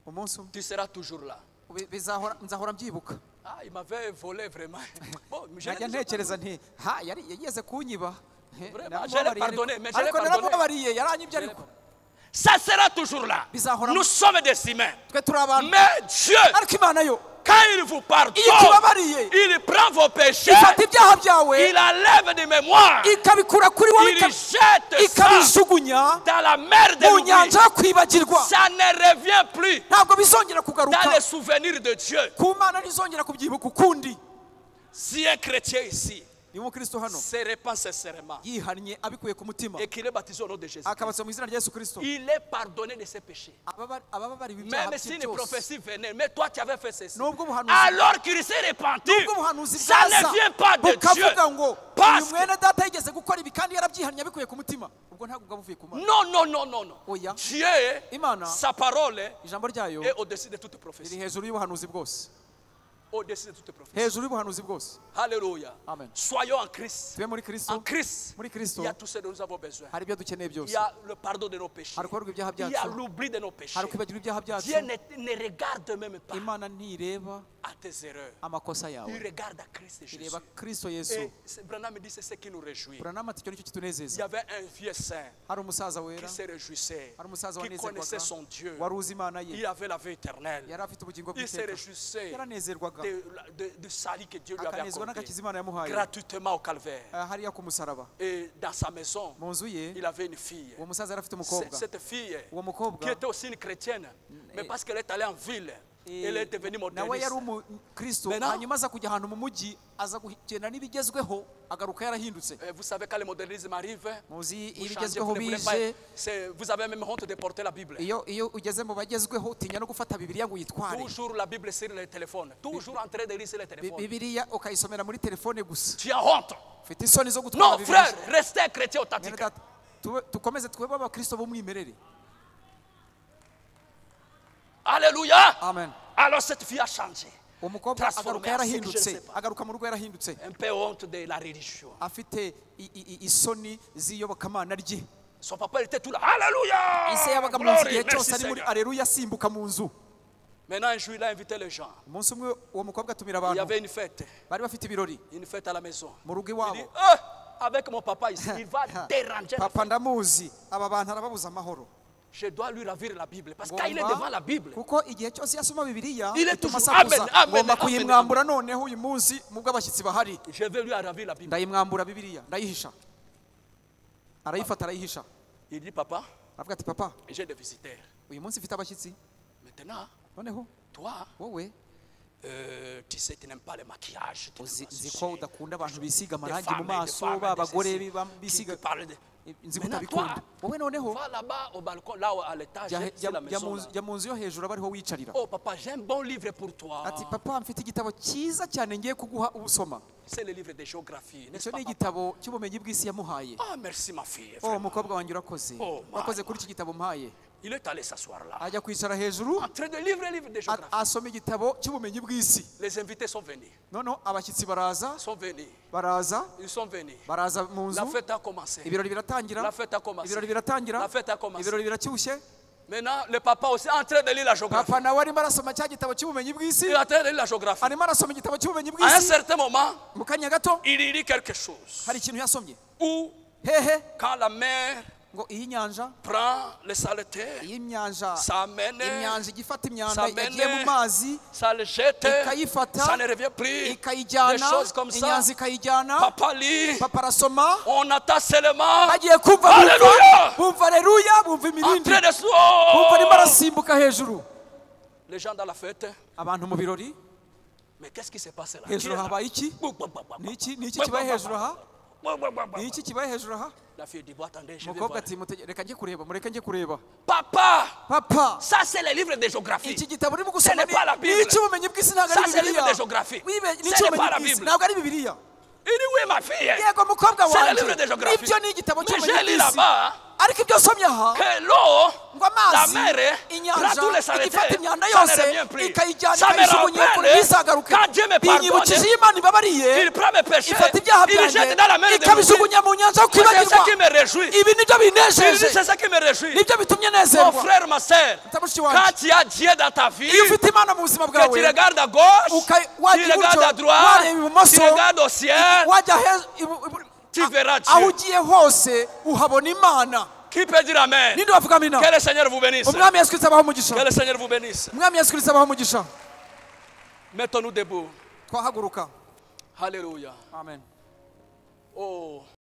[SPEAKER 1] umunsi umwe
[SPEAKER 2] Tu seras toujours là.
[SPEAKER 1] nzahora mbyibuka
[SPEAKER 2] Ah, il m'avait volé vraiment. Bon, je l'ai
[SPEAKER 1] najya
[SPEAKER 2] déjà
[SPEAKER 1] ntekereza nti ha yari yageze kunyiba He,
[SPEAKER 2] Vraiment,
[SPEAKER 1] naramubabariye
[SPEAKER 2] je l'ai pardonné, mais je l'ai
[SPEAKER 1] ariko
[SPEAKER 2] pardonné.
[SPEAKER 1] naramubabariye yaranyibye ariko
[SPEAKER 2] Ça sera toujours là.
[SPEAKER 1] Bizahora-
[SPEAKER 2] Nous sommes des humains.
[SPEAKER 1] twe turi abantu
[SPEAKER 2] Mais Dieu,
[SPEAKER 1] ariko imana yo
[SPEAKER 2] quand il vous pardonne,
[SPEAKER 1] iyo ikubabariye
[SPEAKER 2] il prend vos péchés,
[SPEAKER 1] ifata ibyaha byawe
[SPEAKER 2] il enlève de mémoire,
[SPEAKER 1] ikabikura kuri wowe
[SPEAKER 2] il jette ça
[SPEAKER 1] ikabijugunya
[SPEAKER 2] dans la mer de
[SPEAKER 1] mu
[SPEAKER 2] l'oubli.
[SPEAKER 1] nyanja yo kwibagirwa
[SPEAKER 2] Ça ne revient plus
[SPEAKER 1] ntabwo bizongera
[SPEAKER 2] dans
[SPEAKER 1] kugaruka
[SPEAKER 2] les souvenirs de Dieu.
[SPEAKER 1] ku mana ntizongera kubyibuka ukundi
[SPEAKER 2] Si un chrétien ici
[SPEAKER 1] niba umukristo hano
[SPEAKER 2] se répand sincèrement
[SPEAKER 1] yihannye abikuye ku mutima
[SPEAKER 2] et qu'il est baptisé au nom de Jésus,
[SPEAKER 1] akabatizwa mu izina rya yesu kristo
[SPEAKER 2] il est pardonné de ses péchés.
[SPEAKER 1] abababariwe ibyaha
[SPEAKER 2] Même si
[SPEAKER 1] bye
[SPEAKER 2] une
[SPEAKER 1] byose
[SPEAKER 2] prophétie venait, mais toi tu avais fait ceci.
[SPEAKER 1] nubwo ubuhanuzi
[SPEAKER 2] Alors qu'il s'est repenti,
[SPEAKER 1] nubwo ubuhanuzi
[SPEAKER 2] ça
[SPEAKER 1] bwaza
[SPEAKER 2] ne vient pas de Dieu.
[SPEAKER 1] bukavuga ngo
[SPEAKER 2] Parce
[SPEAKER 1] uyu mwene data yigeze gukora ibi kandi yarabyihannye abikuye ku mutima ubwo ntabwo bwa buvuye ku mana
[SPEAKER 2] Non, non, non, non, non.
[SPEAKER 1] Oya.
[SPEAKER 2] Dieu,
[SPEAKER 1] Imana
[SPEAKER 2] sa parole
[SPEAKER 1] ijambo ryayo
[SPEAKER 2] est au-dessus de toute
[SPEAKER 1] riri
[SPEAKER 2] prophétie.
[SPEAKER 1] hejuru y'ubuhanuzi bwose
[SPEAKER 2] Au-dessus de toute prophétie.
[SPEAKER 1] hejuru y'ubuhanuzi bwose
[SPEAKER 2] Alléluia.
[SPEAKER 1] Amen.
[SPEAKER 2] Soyons en Christ.
[SPEAKER 1] tube muri kristo
[SPEAKER 2] En Christ,
[SPEAKER 1] muri
[SPEAKER 2] il
[SPEAKER 1] kristo
[SPEAKER 2] y a tout ce dont nous avons besoin.
[SPEAKER 1] hari ibyo dukeneye
[SPEAKER 2] Il
[SPEAKER 1] byose
[SPEAKER 2] y a le pardon de nos péchés.
[SPEAKER 1] hari kubarwa ibyaha
[SPEAKER 2] Il y a
[SPEAKER 1] byacu
[SPEAKER 2] l'oubli de nos péchés.
[SPEAKER 1] hari kwibagirwa ibyaha byacu
[SPEAKER 2] Dieu ne regarde même pas
[SPEAKER 1] imana ntireba
[SPEAKER 2] à tes erreurs.
[SPEAKER 1] amakosa yawe
[SPEAKER 2] Il regarde à Christ Jésus.
[SPEAKER 1] ireba kristo yesu
[SPEAKER 2] Et Branham me dit c'est ce qui nous réjouit.
[SPEAKER 1] buranama ati icyo nicyo
[SPEAKER 2] Il y
[SPEAKER 1] kitunezeza
[SPEAKER 2] avait un vieux saint
[SPEAKER 1] hari umusaza wera
[SPEAKER 2] qui se réjouissait,
[SPEAKER 1] hari umusaza
[SPEAKER 2] qui connaissait
[SPEAKER 1] wanezerwaga
[SPEAKER 2] son Dieu.
[SPEAKER 1] wari uzi imana ye
[SPEAKER 2] Il avait la vie éternelle.
[SPEAKER 1] yari afite ubugingo
[SPEAKER 2] Il se
[SPEAKER 1] bw'iteka
[SPEAKER 2] réjouissait
[SPEAKER 1] yaranezerwa
[SPEAKER 2] de salut que Dieu lui avait
[SPEAKER 1] akanezwa
[SPEAKER 2] accordé
[SPEAKER 1] n'agakiza imana yamuhaye
[SPEAKER 2] gratuitement au calvaire.
[SPEAKER 1] hariya ku musaraba
[SPEAKER 2] Et dans sa maison,
[SPEAKER 1] mu nzu ye
[SPEAKER 2] il avait une fille.
[SPEAKER 1] uwo musaza yari afite umukobwa
[SPEAKER 2] Cette fille,
[SPEAKER 1] uwo
[SPEAKER 2] qui
[SPEAKER 1] mukobwa
[SPEAKER 2] était aussi une chrétienne, mais parce qu'elle est allée en ville, elle est devenue
[SPEAKER 1] nawe
[SPEAKER 2] moderniste.
[SPEAKER 1] yari umukristo
[SPEAKER 2] Maintenant-
[SPEAKER 1] hanyuma aza kujya ahantu mu mujyi aza kugenda n'ibigezweho agaruka yarahindutse
[SPEAKER 2] Vous savez, quand le modernisme arrive,
[SPEAKER 1] muzi
[SPEAKER 2] vous changez,
[SPEAKER 1] ibigezweho
[SPEAKER 2] vous ne voulez pas-
[SPEAKER 1] bije
[SPEAKER 2] vous avez même honte de porter la Bible.
[SPEAKER 1] iyo ugeze mu bagezweho utinya no gufata bibiliya ngo uyitware
[SPEAKER 2] Toujours la Bible sur le téléphone. Toujours en train de lire sur le téléphone.
[SPEAKER 1] bibiliya ukayisomera muri telefone gusa
[SPEAKER 2] Tu as honte.
[SPEAKER 1] ufite isoni zo gutwara
[SPEAKER 2] Non,
[SPEAKER 1] bibiliya
[SPEAKER 2] frère, restez un chrétien
[SPEAKER 1] Mwene
[SPEAKER 2] authentique.
[SPEAKER 1] data, dukomeze twebe abakristo b'umwimerere
[SPEAKER 2] Alléluia.
[SPEAKER 1] amen
[SPEAKER 2] Alors cette fille a changé.
[SPEAKER 1] uwo mukobwa
[SPEAKER 2] Transformé
[SPEAKER 1] agaruka
[SPEAKER 2] en ce que je ne
[SPEAKER 1] yarahindutse
[SPEAKER 2] sais pas.
[SPEAKER 1] agaruka mu rugo yarahindutse
[SPEAKER 2] Un peu honte de la religion.
[SPEAKER 1] afite isoni z'iyobokamana rye
[SPEAKER 2] Son papa il était tout là. Alléluia.
[SPEAKER 1] ise yabaga mu nzu
[SPEAKER 2] Glory,
[SPEAKER 1] igihe
[SPEAKER 2] merci
[SPEAKER 1] cyose ari muri
[SPEAKER 2] Seigneur.
[SPEAKER 1] areruya asimbuka mu nzu
[SPEAKER 2] Maintenant un jour il a invité les gens.
[SPEAKER 1] umunsi umwe uwo mukobwa atumira
[SPEAKER 2] Il y
[SPEAKER 1] abantu
[SPEAKER 2] avait une fête.
[SPEAKER 1] bari bafite ibirori
[SPEAKER 2] Une fête à la maison.
[SPEAKER 1] mu rugo
[SPEAKER 2] Il
[SPEAKER 1] iwabo
[SPEAKER 2] dit, avec mon papa ici, il va déranger. la
[SPEAKER 1] papa
[SPEAKER 2] fête.
[SPEAKER 1] ndamuzi aba bantu arababuza amahoro
[SPEAKER 2] Je dois lui ravir la Bible. Parce que quand il est devant la Bible,
[SPEAKER 1] kuko igihe cyose yasoma bibiliya
[SPEAKER 2] Il est
[SPEAKER 1] bituma
[SPEAKER 2] toujours,
[SPEAKER 1] asakuza
[SPEAKER 2] amen, amen,
[SPEAKER 1] ngomba
[SPEAKER 2] amen,
[SPEAKER 1] kuyimwambura noneho uyu munsi mubwo abashyitsi bahari
[SPEAKER 2] je vais lui ravir la Bible.
[SPEAKER 1] ndayimwambura bibiliya ndayihisha arayifata arayihisha
[SPEAKER 2] Il dit, papa,
[SPEAKER 1] aravuga ati papa
[SPEAKER 2] j'ai des visiteurs.
[SPEAKER 1] uyu munsi mfite abashyitsi
[SPEAKER 2] Maintenant,
[SPEAKER 1] noneho
[SPEAKER 2] toi,
[SPEAKER 1] wowe
[SPEAKER 2] tu sais, tu n'aimes pas le maquillage.
[SPEAKER 1] nzi ko udakunda abantu bisiga amarangi mu maso b'abagore bisiga nzi ko utabikunda wowe noneho
[SPEAKER 2] va là-bas au balcon, là à l'étage, c'est la maison.
[SPEAKER 1] jya mu nzu yo hejuru abariho wicarira.
[SPEAKER 2] Oh papa, j'ai un bon livre pour toi.
[SPEAKER 1] Ati papa mfite igitabo cyiza cyane ngiye kuguha ubusoma.
[SPEAKER 2] C'est le livre de géographie, n'est-ce
[SPEAKER 1] Icyo
[SPEAKER 2] pas?
[SPEAKER 1] ni igitabo cy'ubumenyi bw'isi yamuhaye.
[SPEAKER 2] Ah merci ma fille.
[SPEAKER 1] Oh mukobwa wanjye urakoze. Urakoze kuri iki gitabo mpaye.
[SPEAKER 2] Il est allé s'asseoir là.
[SPEAKER 1] Ajya kwicara hejuru.
[SPEAKER 2] En train de lire le livre de géographie.
[SPEAKER 1] Asoma igitabo cy'ubumenyi bw'isi.
[SPEAKER 2] Les invités sont venus.
[SPEAKER 1] Noneho abashyitsi baraza.
[SPEAKER 2] Sont venus.
[SPEAKER 1] Baraza.
[SPEAKER 2] Ils sont venus.
[SPEAKER 1] Baraza mu nzu.
[SPEAKER 2] La fête a commencé.
[SPEAKER 1] Ibirori biratangira.
[SPEAKER 2] La fête a commencé.
[SPEAKER 1] Ibirori biratangira.
[SPEAKER 2] La fête a commencé.
[SPEAKER 1] Ibirori biracyushye.
[SPEAKER 2] Maintenant, le papa aussi est en train de lire la géographie.
[SPEAKER 1] Papa nawe arimo arasoma cya gitabo cy'ubumenyi bw'isi.
[SPEAKER 2] Il est en train de lire la géographie.
[SPEAKER 1] Arimo arasoma igitabo cy'ubumenyi
[SPEAKER 2] À un
[SPEAKER 1] bw'isi.
[SPEAKER 2] certain moment,
[SPEAKER 1] Mu kanya gato
[SPEAKER 2] il lit quelque chose.
[SPEAKER 1] hari ikintu yasomye.
[SPEAKER 2] Où,
[SPEAKER 1] Hehe
[SPEAKER 2] quand la mer
[SPEAKER 1] ngo iyi nyanja
[SPEAKER 2] prend les saletés,
[SPEAKER 1] iyi nyanja
[SPEAKER 2] ça mène,
[SPEAKER 1] imyanja igifata imyanda
[SPEAKER 2] ça
[SPEAKER 1] yagiye mu
[SPEAKER 2] mène,
[SPEAKER 1] mazi
[SPEAKER 2] ça le jette,
[SPEAKER 1] ikayifata
[SPEAKER 2] ça ne revient plus. Des
[SPEAKER 1] ikayijyana
[SPEAKER 2] choses comme ça.
[SPEAKER 1] inyanza ikayijyana.
[SPEAKER 2] Papa lit,
[SPEAKER 1] Papa arasoma
[SPEAKER 2] on attend seulement
[SPEAKER 1] bagiye kumva
[SPEAKER 2] Alléluia.
[SPEAKER 1] bumva aleluya bumva
[SPEAKER 2] en
[SPEAKER 1] imirindi
[SPEAKER 2] train de
[SPEAKER 1] bumva arimo
[SPEAKER 2] sourire.
[SPEAKER 1] arasimbuka hejuru.
[SPEAKER 2] Les gens dans la fête,
[SPEAKER 1] Abantu mu birori
[SPEAKER 2] mais qu'est-ce qui se passe là?
[SPEAKER 1] hejuru habaye iki? Ni iki kibaye hejuru aha? Ni iki kibaye hejuru aha?
[SPEAKER 2] La fille dit, bon, attendez, je vais
[SPEAKER 1] Umukobwa
[SPEAKER 2] voir.
[SPEAKER 1] ati reka njye kureba mureke njye kureba.
[SPEAKER 2] Papa,
[SPEAKER 1] Papa
[SPEAKER 2] ça c'est le livre de géographie.
[SPEAKER 1] iki gitabo urimo
[SPEAKER 2] Ce
[SPEAKER 1] gusoma
[SPEAKER 2] n'est pas la Bible.
[SPEAKER 1] ni icy'ubumenyi bw'isi ntabwo
[SPEAKER 2] Ça
[SPEAKER 1] ari
[SPEAKER 2] c'est le livre
[SPEAKER 1] bibiliya.
[SPEAKER 2] de géographie.
[SPEAKER 1] Ni
[SPEAKER 2] Ce n'est
[SPEAKER 1] icy'ubumenyi
[SPEAKER 2] pas la
[SPEAKER 1] bw'isi
[SPEAKER 2] Bible.
[SPEAKER 1] ntabwo ari bibiliya.
[SPEAKER 2] Il dit, oui ma fille,
[SPEAKER 1] Yego mukobwa
[SPEAKER 2] c'est le
[SPEAKER 1] wanjye
[SPEAKER 2] livre de géographie.
[SPEAKER 1] ibyo ni igitabo
[SPEAKER 2] Mais j'ai
[SPEAKER 1] cy'ubumenyi
[SPEAKER 2] lu
[SPEAKER 1] bw'isi.
[SPEAKER 2] là-bas
[SPEAKER 1] Ariko ibyo nsomye aha
[SPEAKER 2] que l'eau,
[SPEAKER 1] ngo
[SPEAKER 2] la
[SPEAKER 1] amazi
[SPEAKER 2] mer, prend
[SPEAKER 1] inyanja
[SPEAKER 2] tous les saletés,
[SPEAKER 1] igifata imyanda
[SPEAKER 2] ça ne
[SPEAKER 1] yose
[SPEAKER 2] revient plus.
[SPEAKER 1] ikayijyana
[SPEAKER 2] Ça me
[SPEAKER 1] ikayijugunya kure
[SPEAKER 2] rappelle
[SPEAKER 1] ntizagaruke.
[SPEAKER 2] quand Dieu me
[SPEAKER 1] Binyibukije
[SPEAKER 2] pardonne,
[SPEAKER 1] iyo Imana ibabariye
[SPEAKER 2] il prend mes péchés,
[SPEAKER 1] ifata ibyaha
[SPEAKER 2] il les jette
[SPEAKER 1] byanjye
[SPEAKER 2] dans la mer de
[SPEAKER 1] ikabijugunya mu nyanja yo
[SPEAKER 2] C'est ça
[SPEAKER 1] kwibagirwa.
[SPEAKER 2] qui me réjouit.
[SPEAKER 1] Ibi nibyo
[SPEAKER 2] Il dit,
[SPEAKER 1] binejeje
[SPEAKER 2] c'est ça qui me réjouit.
[SPEAKER 1] nibyo bitumye
[SPEAKER 2] Mon
[SPEAKER 1] nezerwa.
[SPEAKER 2] frère, ma soeur,
[SPEAKER 1] Mutamushiki
[SPEAKER 2] quand
[SPEAKER 1] wanjye
[SPEAKER 2] tu as Dieu dans ta vie,
[SPEAKER 1] iyo ufite Imana mu buzima
[SPEAKER 2] que tu
[SPEAKER 1] bwawe
[SPEAKER 2] regardes à gauche, tu
[SPEAKER 1] wajya
[SPEAKER 2] regardes à
[SPEAKER 1] iburyo
[SPEAKER 2] droite,
[SPEAKER 1] wareba
[SPEAKER 2] tu
[SPEAKER 1] ibumoso
[SPEAKER 2] regardes au ciel,
[SPEAKER 1] wajya
[SPEAKER 2] tu verras
[SPEAKER 1] aho
[SPEAKER 2] Dieu.
[SPEAKER 1] ugiye hose uhabona Imana.
[SPEAKER 2] Qui peut dire Amen?
[SPEAKER 1] Ninde wavuga amina?
[SPEAKER 2] Que le Seigneur vous bénisse.
[SPEAKER 1] Umwami Yesu Kristo abaho umugisha.
[SPEAKER 2] Que le Seigneur vous bénisse.
[SPEAKER 1] Umwami Yesu Kristo abaho umugisha.
[SPEAKER 2] Mettons-nous debout.
[SPEAKER 1] Twahaguruka.
[SPEAKER 2] Alléluia.
[SPEAKER 1] Amen.
[SPEAKER 2] Oh.